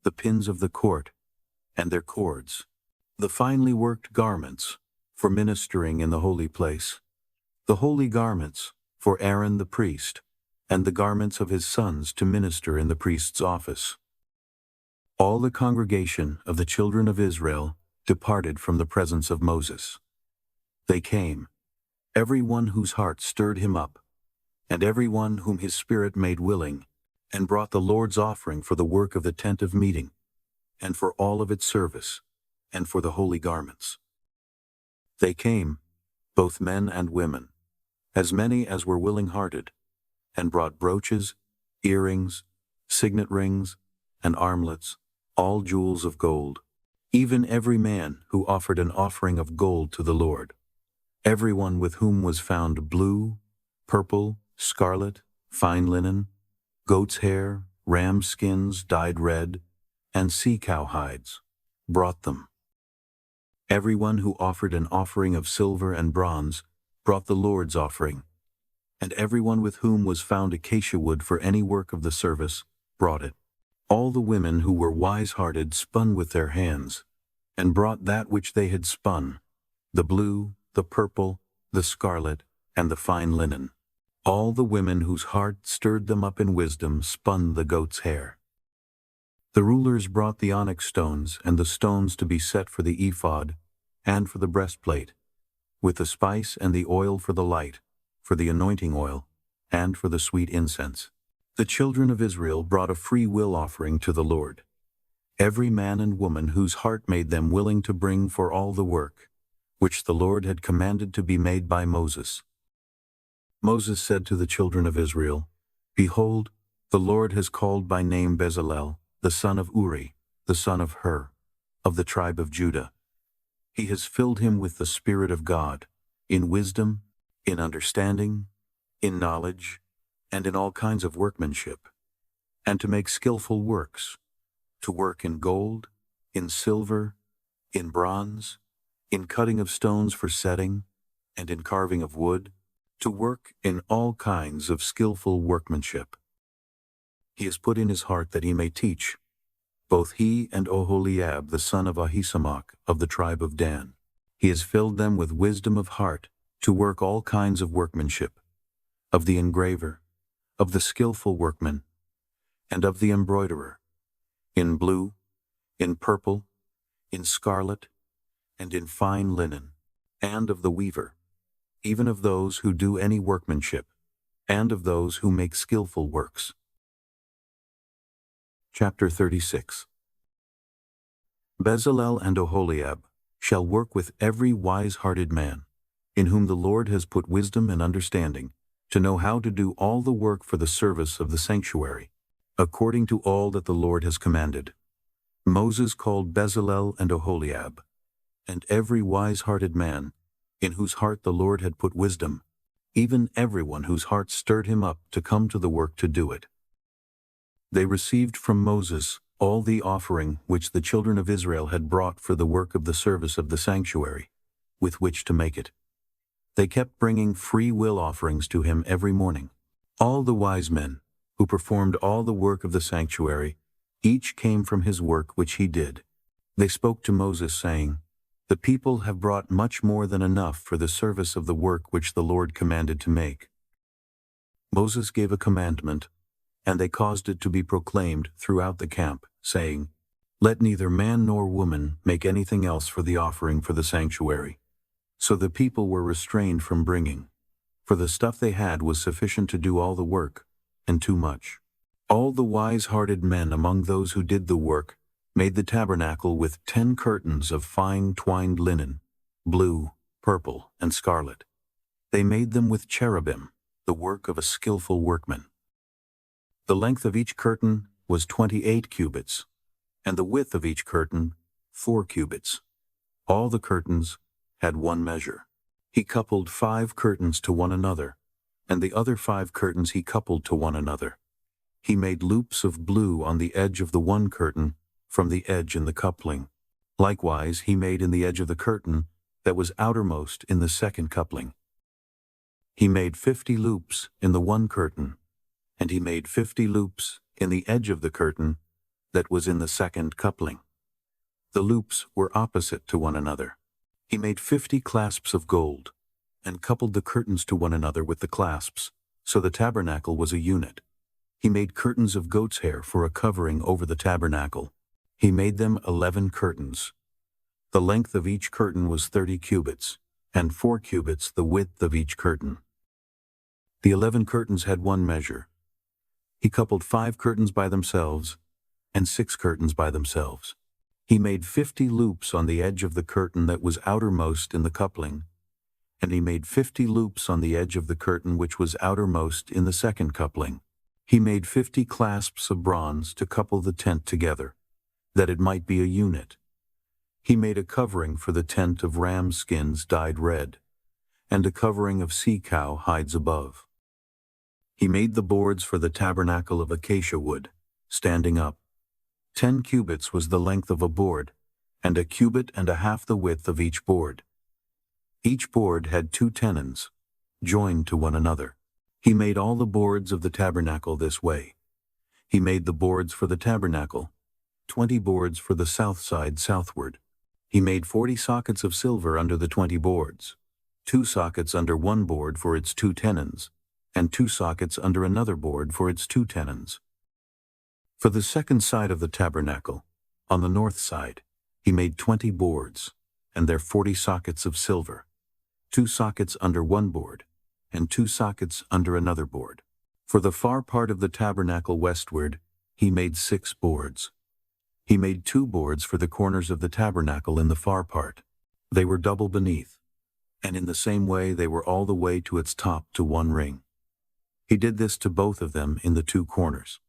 the pins of the court, and their cords, the finely worked garments for ministering in the holy place, the holy garments for Aaron the priest, and the garments of his sons to minister in the priest's office. All the congregation of the children of Israel departed from the presence of Moses. They came, every one whose heart stirred him up, and every one whom his spirit made willing, and brought the Lord's offering for the work of the tent of meeting, and for all of its service, and for the holy garments. They came, both men and women, as many as were willing-hearted, and brought brooches, earrings, signet rings, and armlets, all jewels of gold, even every man who offered an offering of gold to the Lord, everyone with whom was found blue, purple, scarlet, fine linen, goat's hair, ram skins dyed red, and sea-cow hides, brought them. Everyone who offered an offering of silver and bronze brought the Lord's offering, and everyone with whom was found acacia wood for any work of the service brought it. All the women who were wise-hearted spun with their hands, and brought that which they had spun, the blue, the purple, the scarlet, and the fine linen. All the women whose heart stirred them up in wisdom spun the goat's hair. The rulers brought the onyx stones and the stones to be set for the ephod and for the breastplate, with the spice and the oil for the light, for the anointing oil, and for the sweet incense. The children of Israel brought a free will offering to the Lord, every man and woman whose heart made them willing to bring for all the work, which the Lord had commanded to be made by Moses. Moses said to the children of Israel, Behold, the Lord has called by name Bezalel, the son of Uri, the son of Hur, of the tribe of Judah. He has filled him with the Spirit of God, in wisdom, in understanding, in knowledge, and in all kinds of workmanship, and to make skillful works, to work in gold, in silver, in bronze, in cutting of stones for setting, and in carving of wood, to work in all kinds of skillful workmanship. He has put in his heart that he may teach, both he and Oholiab the son of Ahisamach of the tribe of Dan. He has filled them with wisdom of heart to work all kinds of workmanship, of the engraver, of the skillful workman, and of the embroiderer, in blue, in purple, in scarlet, and in fine linen, and of the weaver, even of those who do any workmanship, and of those who make skillful works. Chapter 36. Bezalel and Oholiab shall work with every wise-hearted man, in whom the Lord has put wisdom and understanding, to know how to do all the work for the service of the sanctuary, according to all that the Lord has commanded. Moses called Bezalel and Oholiab, and every wise-hearted man, in whose heart the Lord had put wisdom, even everyone whose heart stirred him up to come to the work to do it. They received from Moses all the offering which the children of Israel had brought for the work of the service of the sanctuary, with which to make it. They kept bringing free will offerings to him every morning. All the wise men, who performed all the work of the sanctuary, each came from his work which he did. They spoke to Moses, saying, The people have brought much more than enough for the service of the work which the Lord commanded to make. Moses gave a commandment, and they caused it to be proclaimed throughout the camp, saying, Let neither man nor woman make anything else for the offering for the sanctuary. So the people were restrained from bringing, for the stuff they had was sufficient to do all the work, and too much. All the wise-hearted men among those who did the work made the tabernacle with 10 curtains of fine twined linen, blue, purple, and scarlet. They made them with cherubim, the work of a skillful workman. The length of each curtain was 28 cubits, and the width of each curtain 4 cubits. All the curtains had one measure. He coupled 5 curtains to one another, and the other 5 curtains he coupled to one another. He made loops of blue on the edge of the one curtain from the edge in the coupling. Likewise he made in the edge of the curtain that was outermost in the second coupling. He made 50 loops in the one curtain, and he made 50 loops in the edge of the curtain that was in the second coupling. The loops were opposite to one another. He made 50 clasps of gold, and coupled the curtains to one another with the clasps, so the tabernacle was a unit. He made curtains of goat's hair for a covering over the tabernacle. He made them 11 curtains. The length of each curtain was 30 cubits, and 4 cubits the width of each curtain. The 11 curtains had one measure. He coupled 5 curtains by themselves, and 6 curtains by themselves. He made 50 loops on the edge of the curtain that was outermost in the coupling, and he made 50 loops on the edge of the curtain which was outermost in the second coupling. He made 50 clasps of bronze to couple the tent together, that it might be a unit. He made a covering for the tent of ram skins dyed red, and a covering of sea-cow hides above. He made the boards for the tabernacle of acacia wood, standing up. 10 cubits was the length of a board, and 1.5 cubits the width of each board. Each board had 2 tenons, joined to one another. He made all the boards of the tabernacle this way. He made the boards for the tabernacle, 20 boards for the south side southward. He made 40 sockets of silver under the 20 boards, 2 sockets under one board for its 2 tenons, and 2 sockets under another board for its 2 tenons. For the second side of the tabernacle, on the north side, he made 20 boards, and their 40 sockets of silver, 2 sockets under one board, and 2 sockets under another board. For the far part of the tabernacle westward, he made 6 boards. He made 2 boards for the corners of the tabernacle in the far part. They were double beneath, and in the same way they were all the way to its top to one ring. He did this to both of them in the 2 corners.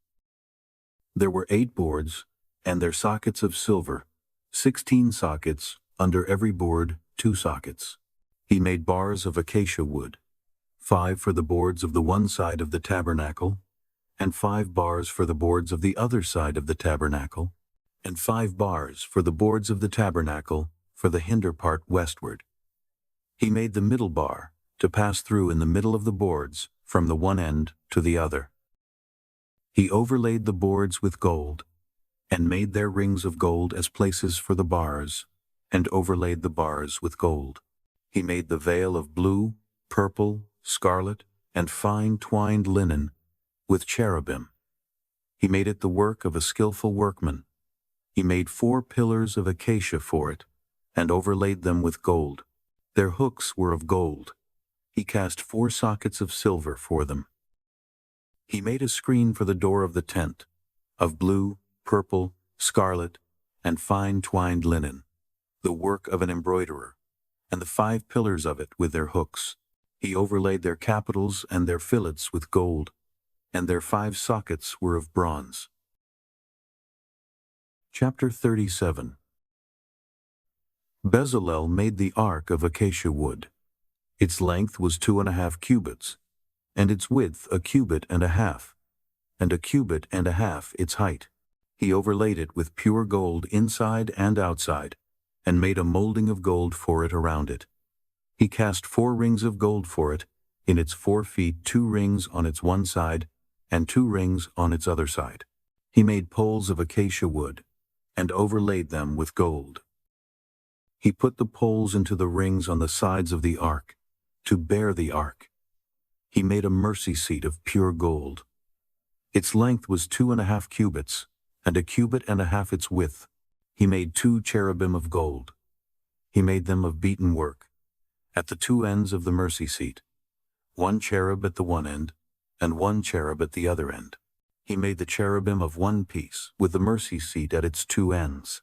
There were 8 boards, and their sockets of silver, 16 sockets, under every board 2 sockets. He made bars of acacia wood, 5 for the boards of the one side of the tabernacle, and 5 bars for the boards of the other side of the tabernacle, and 5 bars for the boards of the tabernacle for the hinder part westward. He made the middle bar to pass through in the middle of the boards from the one end to the other. He overlaid the boards with gold, and made their rings of gold as places for the bars, and overlaid the bars with gold. He made the veil of blue, purple, scarlet, and fine twined linen, with cherubim. He made it the work of a skillful workman. He made 4 pillars of acacia for it, and overlaid them with gold. Their hooks were of gold. He cast 4 sockets of silver for them. He made a screen for the door of the tent, of blue, purple, scarlet, and fine twined linen, the work of an embroiderer, and the 5 pillars of it with their hooks. He overlaid their capitals and their fillets with gold, and their 5 sockets were of bronze. Chapter 37. Bezalel made the ark of acacia wood. Its length was 2.5 cubits, and its width 1.5 cubits, and 1.5 cubits its height. He overlaid it with pure gold inside and outside, and made a molding of gold for it around it. He cast 4 rings of gold for it, in its 4 feet 2 rings on its one side, and 2 rings on its other side. He made poles of acacia wood, and overlaid them with gold. He put the poles into the rings on the sides of the ark, to bear the ark. He made a mercy seat of pure gold. Its length was 2.5 cubits, and 1.5 cubits its width. He made 2 cherubim of gold. He made them of beaten work, at the 2 ends of the mercy seat, 1 cherub at the one end, and 1 cherub at the other end. He made the cherubim of one piece, with the mercy seat at its 2 ends.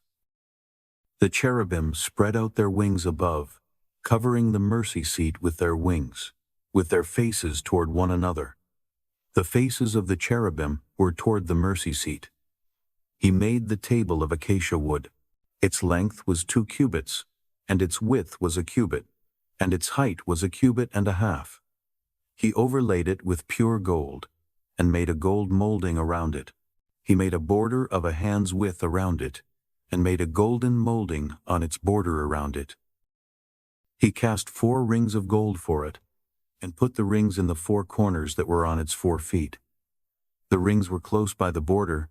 The cherubim spread out their wings above, covering the mercy seat with their wings, with their faces toward one another. The faces of the cherubim were toward the mercy seat. He made the table of acacia wood. Its length was 2 cubits, and its width was 1 cubit, and its height was 1.5 cubits. He overlaid it with pure gold, and made a gold molding around it. He made a border of a hand's width around it, and made a golden molding on its border around it. He cast 4 rings of gold for it, and put the rings in the 4 corners that were on its 4 feet. The rings were close by the border,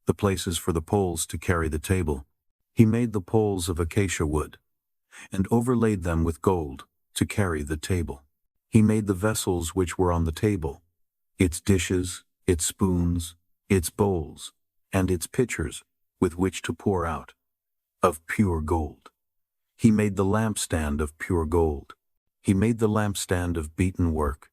the places for the poles to carry the table. He made the poles of acacia wood, and overlaid them with gold. to carry the table. He made the vessels which were on the table, its dishes, its spoons, its bowls, and its pitchers with which to pour out, of pure gold. He made the lampstand of pure gold. He made the lampstand of beaten work.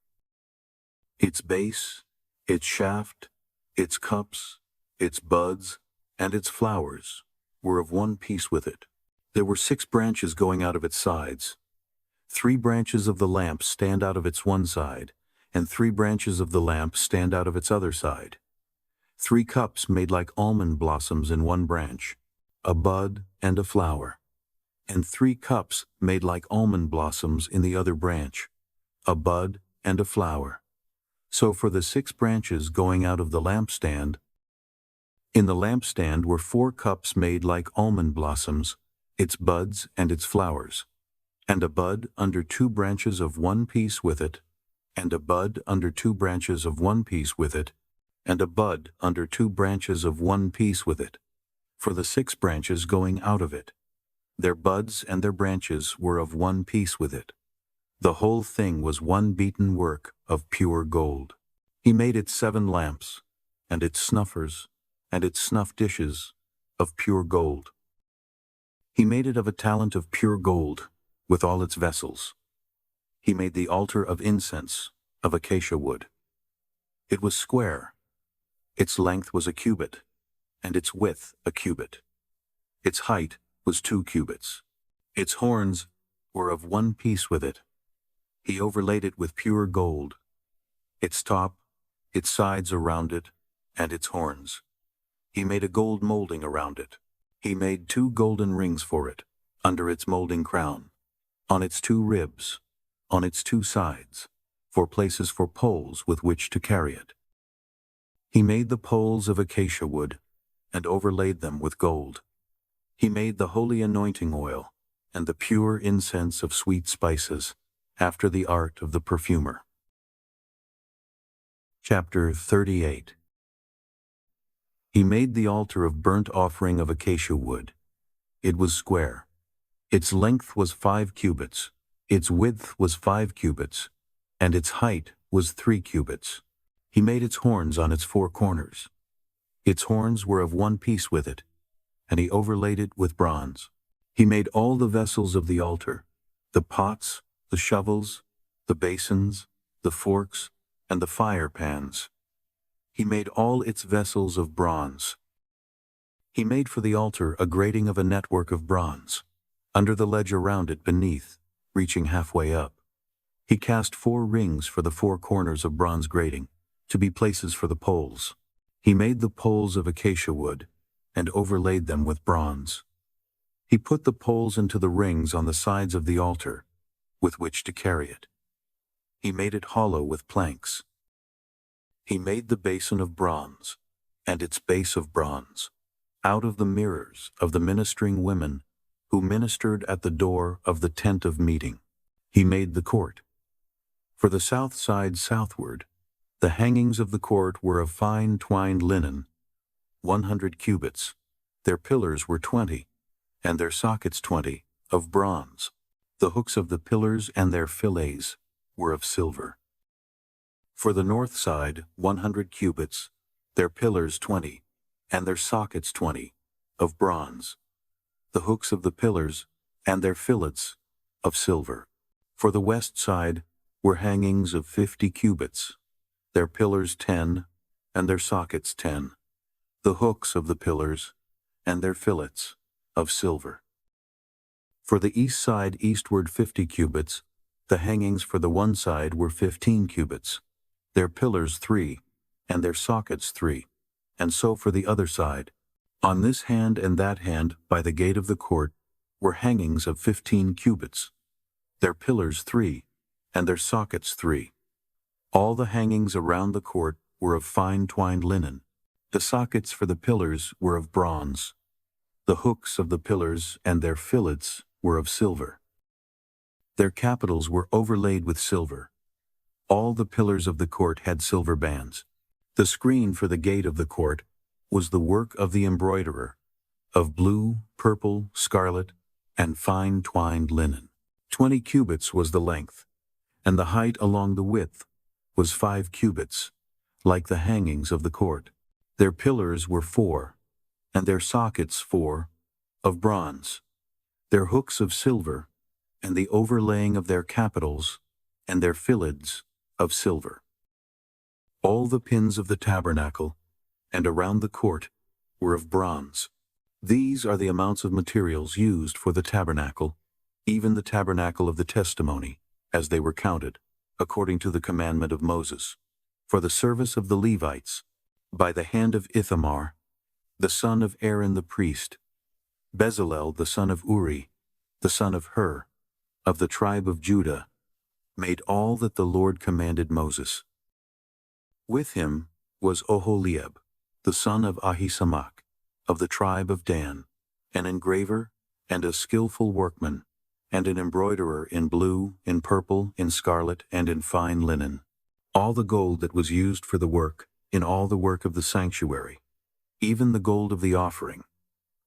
Its base, its shaft, its cups, its buds, and its flowers were of one piece with it. There were 6 branches going out of its sides. 3 branches of the lamp stand out of its one side, and 3 branches of the lamp stand out of its other side. 3 cups made like almond blossoms in one branch, a bud and a flower, and 3 cups made like almond blossoms in the other branch, a bud and a flower. So for the 6 branches going out of the lampstand, in the lampstand were 4 cups made like almond blossoms, its buds and its flowers, and a bud under 2 branches of one piece with it, and a bud under 2 branches of one piece with it, and a bud under 2 branches of one piece with it, for the 6 branches going out of it. Their buds and their branches were of one piece with it. The whole thing was one beaten work of pure gold. He made its 7 lamps, and its snuffers, and its snuff dishes, of pure gold. He made it of a talent of pure gold, with all its vessels. He made the altar of incense, of acacia wood. It was square. Its length was a cubit, and its width a cubit. Its height was 2 cubits. Its horns were of one piece with it. He overlaid it with pure gold, its top, its sides around it, and its horns. He made a gold molding around it. He made 2 golden rings for it, under its molding crown, on its 2 ribs, on its 2 sides, for places for poles with which to carry it. He made the poles of acacia wood, and overlaid them with gold. He made the holy anointing oil, and the pure incense of sweet spices, after the art of the perfumer. Chapter 38. He made the altar of burnt offering of acacia wood. It was square. Its length was 5 cubits, its width was 5 cubits, and its height was 3 cubits. He made its horns on its 4 corners. Its horns were of one piece with it, and he overlaid it with bronze. He made all the vessels of the altar, the pots, the shovels, the basins, the forks, and the fire pans. He made all its vessels of bronze. He made for the altar a grating of a network of bronze, under the ledge around it beneath, reaching halfway up. He cast 4 rings for the 4 corners of bronze grating, to be places for the poles. He made the poles of acacia wood, and overlaid them with bronze. He put the poles into the rings on the sides of the altar, with which to carry it. He made it hollow with planks. He made the basin of bronze, and its base of bronze, out of the mirrors of the ministering women who ministered at the door of the tent of meeting. He made the court. For the south side southward, the hangings of the court were of fine twined linen, 100 cubits. Their pillars were 20, and their sockets 20, of bronze. The hooks of the pillars and their fillets were of silver. For the north side, 100 cubits, their pillars 20, and their sockets 20, of bronze. The hooks of the pillars and their fillets of silver. For the west side were hangings of 50 cubits, their pillars 10, and their sockets 10. The hooks of the pillars and their fillets of silver. For the east side eastward 50 cubits, the hangings for the one side were 15 cubits, their pillars 3, and their sockets 3, and so for the other side. On this hand and that hand, by the gate of the court, were hangings of 15 cubits, their pillars 3, and their sockets 3. All the hangings around the court were of fine twined linen. The sockets for the pillars were of bronze. The hooks of the pillars and their fillets were of silver. Their capitals were overlaid with silver. All the pillars of the court had silver bands. The screen for the gate of the court was the work of the embroiderer, of blue, purple, scarlet, and fine twined linen. 20 cubits was the length, and the height along the width was 5 cubits, like the hangings of the court. Their pillars were 4, and their sockets 4, of bronze, their hooks of silver, and the overlaying of their capitals, and their fillets of silver. All the pins of the tabernacle, and around the court, were of bronze. These are the amounts of materials used for the tabernacle, even the tabernacle of the testimony, as they were counted, according to the commandment of Moses, for the service of the Levites, by the hand of Ithamar, the son of Aaron the priest, Bezalel the son of Uri, the son of Hur, of the tribe of Judah, made all that the Lord commanded Moses. With him was Oholiab, the son of Ahisamach, of the tribe of Dan, an engraver and a skillful workman, and an embroiderer in blue, in purple, in scarlet, and in fine linen. All the gold that was used for the work, in all the work of the sanctuary, even the gold of the offering,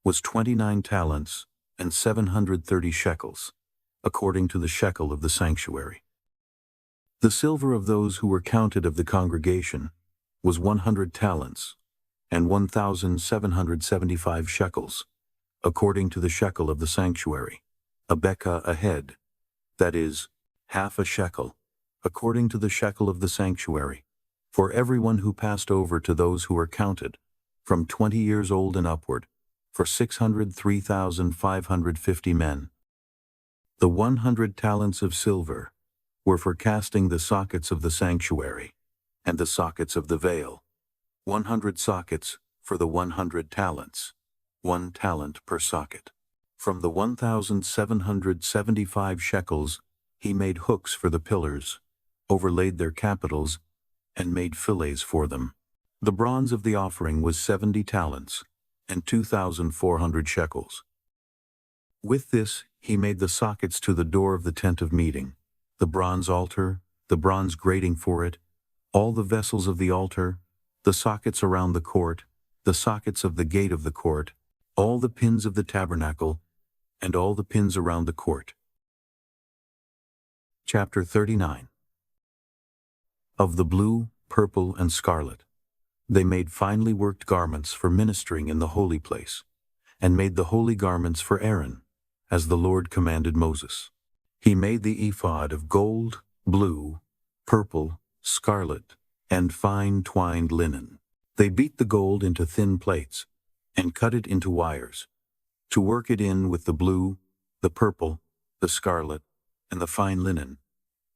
was 29 talents and 730 shekels, according to the shekel of the sanctuary. The silver of those who were counted of the congregation was 100 talents and 1,775 shekels, according to the shekel of the sanctuary, a bekah a head, that is, half a shekel, according to the shekel of the sanctuary, for everyone who passed over to those who were counted, from 20 years old and upward, for 603,550 men. The 100 talents of silver were for casting the sockets of the sanctuary, and the sockets of the veil, 100 sockets for the 100 talents, 1 talent per socket. From the 1,775 shekels he made hooks for the pillars, overlaid their capitals, and made fillets for them. The bronze of the offering was 70 talents, and 2,400 shekels. With this he made the sockets to the door of the tent of meeting, the bronze altar, the bronze grating for it, all the vessels of the altar, the sockets around the court, the sockets of the gate of the court, all the pins of the tabernacle, and all the pins around the court. Chapter 39. Of the blue, purple, and scarlet, they made finely worked garments for ministering in the holy place, and made the holy garments for Aaron, as the Lord commanded Moses. He made the ephod of gold, blue, purple, scarlet, and fine twined linen. They beat the gold into thin plates, and cut it into wires, to work it in with the blue, the purple, the scarlet, and the fine linen,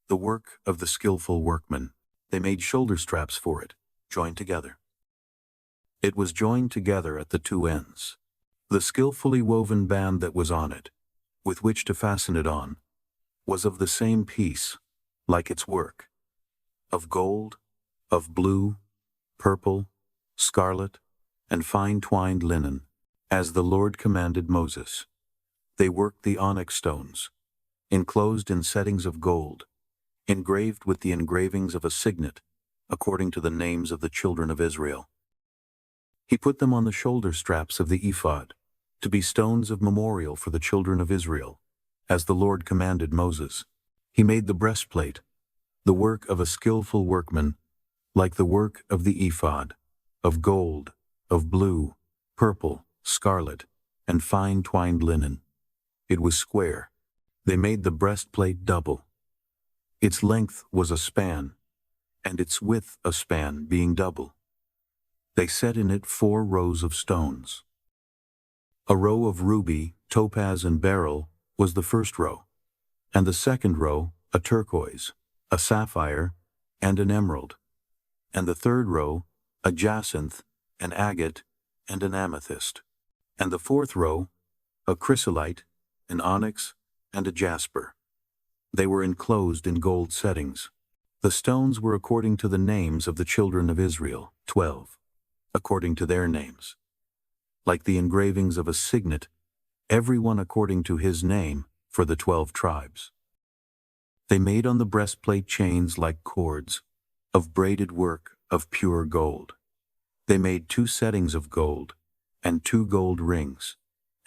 the work of the skillful workman. They made shoulder straps for it, joined together. It was joined together at the 2 ends. The skillfully woven band that was on it, with which to fasten it on, was of the same piece, like its work, of gold, of blue, purple, scarlet, and fine twined linen, as the Lord commanded Moses. They worked the onyx stones, enclosed in settings of gold, engraved with the engravings of a signet, according to the names of the children of Israel. He put them on the shoulder straps of the ephod, to be stones of memorial for the children of Israel, as the Lord commanded Moses. He made the breastplate, the work of a skillful workman, like the work of the ephod, of gold, of blue, purple, scarlet, and fine twined linen. It was square. They made the breastplate double. Its length was a span, and its width a span, being double. They set in it 4 rows of stones. A row of ruby, topaz, and beryl was the first row, and the second row a turquoise, a sapphire, and an emerald, and the third row a jacinth, an agate, and an amethyst, and the fourth row a chrysolite, an onyx, and a jasper. They were enclosed in gold settings. The stones were according to the names of the children of Israel, 12, according to their names. Like the engravings of a signet, every one according to his name, for the 12 tribes. They made on the breastplate chains like cords, of braided work of pure gold. They made 2 settings of gold, and 2 gold rings,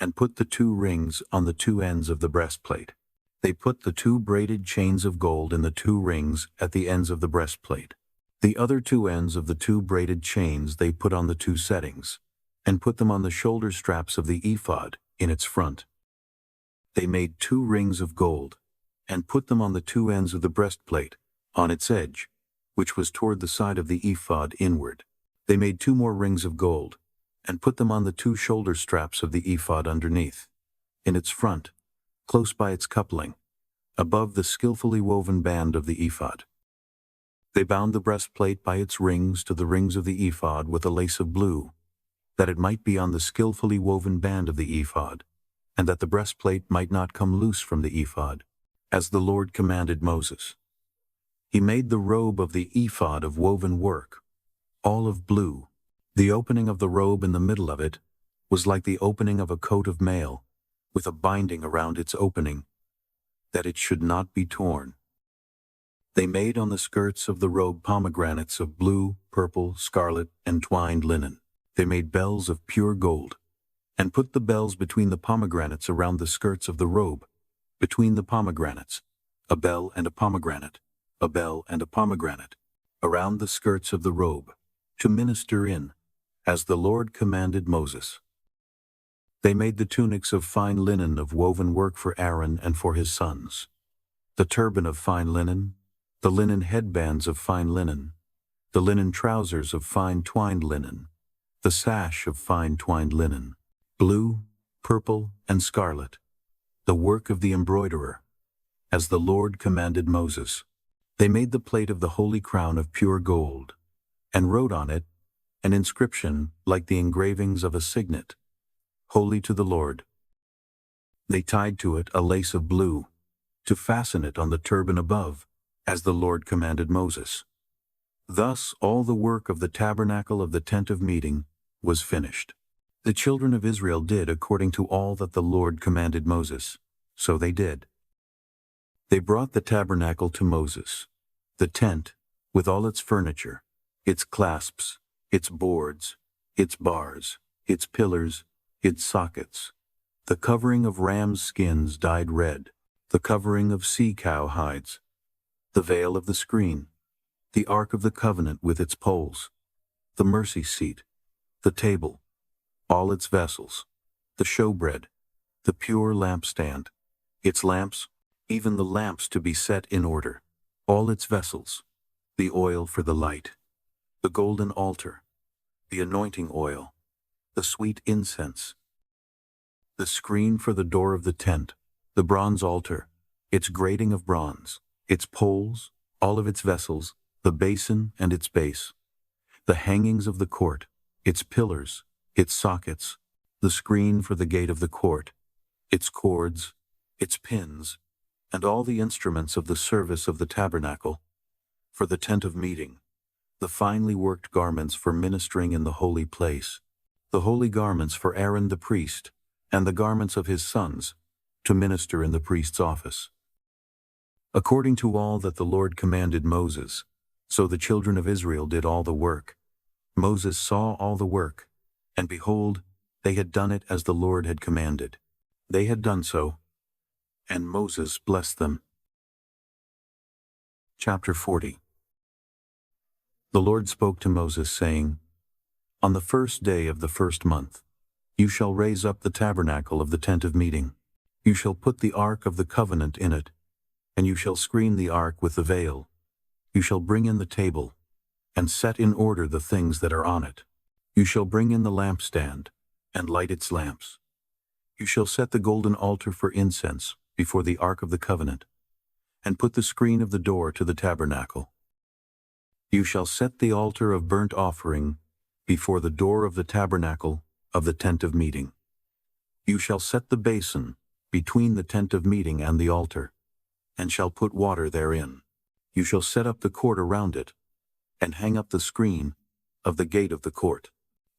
and put the 2 rings on the 2 ends of the breastplate. They put the 2 braided chains of gold in the 2 rings at the ends of the breastplate. The other 2 ends of the 2 braided chains they put on the 2 settings, and put them on the shoulder straps of the ephod in its front. They made 2 rings of gold, and put them on the 2 ends of the breastplate, on its edge, which was toward the side of the ephod inward. They made 2 more rings of gold, and put them on the 2 shoulder straps of the ephod underneath, in its front, close by its coupling, above the skillfully woven band of the ephod. They bound the breastplate by its rings to the rings of the ephod with a lace of blue, that it might be on the skillfully woven band of the ephod, and that the breastplate might not come loose from the ephod, as the Lord commanded Moses. He made the robe of the ephod of woven work, all of blue. The opening of the robe in the middle of it was like the opening of a coat of mail, with a binding around its opening, that it should not be torn. They made on the skirts of the robe pomegranates of blue, purple, scarlet, and twined linen. They made bells of pure gold, and put the bells between the pomegranates around the skirts of the robe, between the pomegranates, a bell and a pomegranate, a bell and a pomegranate, around the skirts of the robe, to minister in, as the Lord commanded Moses. They made the tunics of fine linen of woven work for Aaron and for his sons, the turban of fine linen, the linen headbands of fine linen, the linen trousers of fine twined linen, the sash of fine twined linen, blue, purple, and scarlet, the work of the embroiderer, as the Lord commanded Moses. They made the plate of the holy crown of pure gold, and wrote on it an inscription like the engravings of a signet, Holy to the Lord. They tied to it a lace of blue, to fasten it on the turban above, as the Lord commanded Moses. Thus all the work of the tabernacle of the tent of meeting was finished. The children of Israel did according to all that the Lord commanded Moses, so they did. They brought the tabernacle to Moses, the tent, with all its furniture, its clasps, its boards, its bars, its pillars, its sockets, the covering of ram's skins dyed red, the covering of sea-cow hides, the veil of the screen, the ark of the covenant with its poles, the mercy seat, the table, all its vessels, the showbread, the pure lampstand, its lamps, even the lamps to be set in order, all its vessels, the oil for the light, the golden altar, the anointing oil, the sweet incense, the screen for the door of the tent, the bronze altar, its grating of bronze, its poles, all of its vessels, the basin and its base, the hangings of the court, its pillars, its sockets, the screen for the gate of the court, its cords, its pins, and all the instruments of the service of the tabernacle, for the tent of meeting, the finely worked garments for ministering in the holy place, the holy garments for Aaron the priest, and the garments of his sons, to minister in the priest's office. According to all that the Lord commanded Moses, so the children of Israel did all the work. Moses saw all the work, and behold, they had done it as the Lord had commanded. They had done so, and Moses blessed them. Chapter 40. The Lord spoke to Moses, saying, On the first day of the first month, you shall raise up the tabernacle of the tent of meeting. You shall put the ark of the covenant in it, and you shall screen the ark with the veil. You shall bring in the table, and set in order the things that are on it. You shall bring in the lampstand, and light its lamps. You shall set the golden altar for incense before the ark of the covenant, and put the screen of the door to the tabernacle. You shall set the altar of burnt offering before the door of the tabernacle of the tent of meeting. You shall set the basin between the tent of meeting and the altar, and shall put water therein. You shall set up the court around it, and hang up the screen of the gate of the court.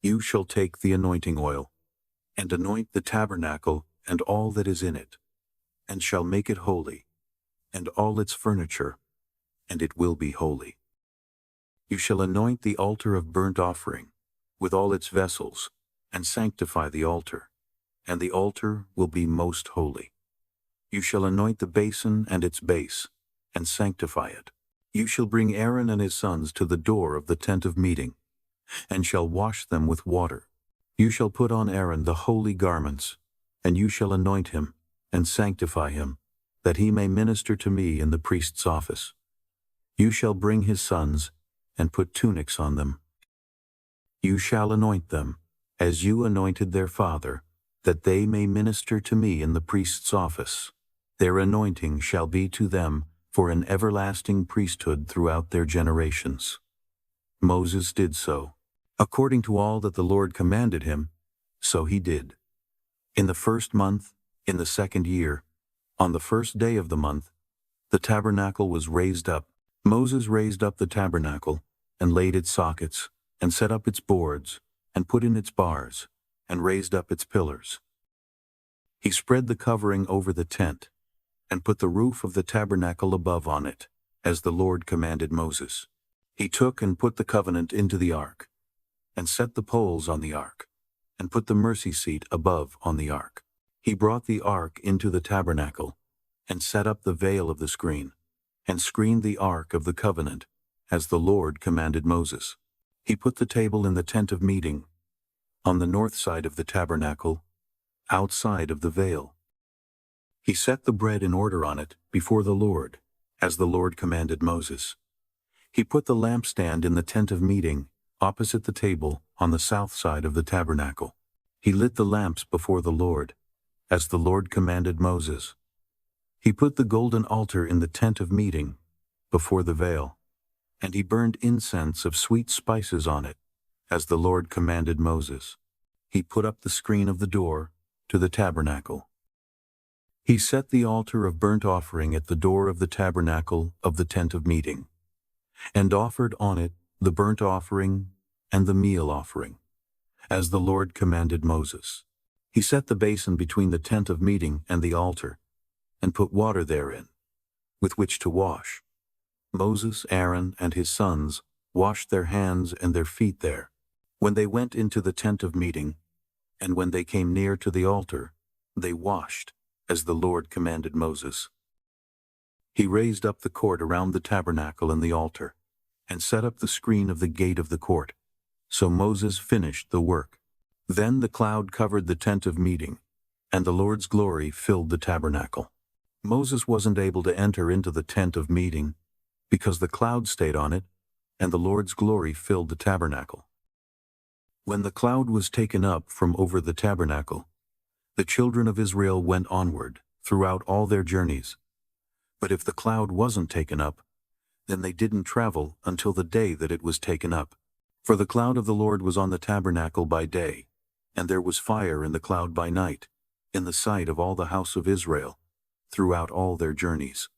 You shall take the anointing oil, and anoint the tabernacle and all that is in it, and shall make it holy, and all its furniture, and it will be holy. You shall anoint the altar of burnt offering, with all its vessels, and sanctify the altar, and the altar will be most holy. You shall anoint the basin and its base, and sanctify it. You shall bring Aaron and his sons to the door of the tent of meeting, and shall wash them with water. You shall put on Aaron the holy garments, and you shall anoint him, and sanctify him, that he may minister to me in the priest's office. You shall bring his sons, and put tunics on them. You shall anoint them, as you anointed their father, that they may minister to me in the priest's office. Their anointing shall be to them for an everlasting priesthood throughout their generations. Moses did so. According to all that the Lord commanded him, so he did. In the 1st month, in the 2nd year, on the 1st day of the month, the tabernacle was raised up. Moses raised up the tabernacle, and laid its sockets, and set up its boards, and put in its bars, and raised up its pillars. He spread the covering over the tent, and put the roof of the tabernacle above on it, as the Lord commanded Moses. He took and put the covenant into the ark, and set the poles on the ark, and put the mercy seat above on the ark. He brought the ark into the tabernacle, and set up the veil of the screen, and screened the ark of the covenant, as the Lord commanded Moses. He put the table in the tent of meeting, on the north side of the tabernacle, outside of the veil. He set the bread in order on it before the Lord, as the Lord commanded Moses. He put the lampstand in the tent of meeting, opposite the table, on the south side of the tabernacle. He lit the lamps before the Lord, as the Lord commanded Moses. He put the golden altar in the tent of meeting, before the veil, and he burned incense of sweet spices on it, as the Lord commanded Moses. He put up the screen of the door to the tabernacle. He set the altar of burnt offering at the door of the tabernacle of the tent of meeting, and offered on it the burnt offering and the meal offering, as the Lord commanded Moses. He set the basin between the tent of meeting and the altar, and put water therein, with which to wash. Moses, Aaron, and his sons washed their hands and their feet there, when they went into the tent of meeting, and when they came near to the altar, they washed, as the Lord commanded Moses. He raised up the court around the tabernacle and the altar, and set up the screen of the gate of the court. So Moses finished the work. Then the cloud covered the tent of meeting, and the Lord's glory filled the tabernacle. Moses wasn't able to enter into the tent of meeting, because the cloud stayed on it, and the Lord's glory filled the tabernacle. When the cloud was taken up from over the tabernacle, the children of Israel went onward throughout all their journeys. But if the cloud wasn't taken up, then they didn't travel until the day that it was taken up. For the cloud of the Lord was on the tabernacle by day, and there was fire in the cloud by night, in the sight of all the house of Israel, throughout all their journeys.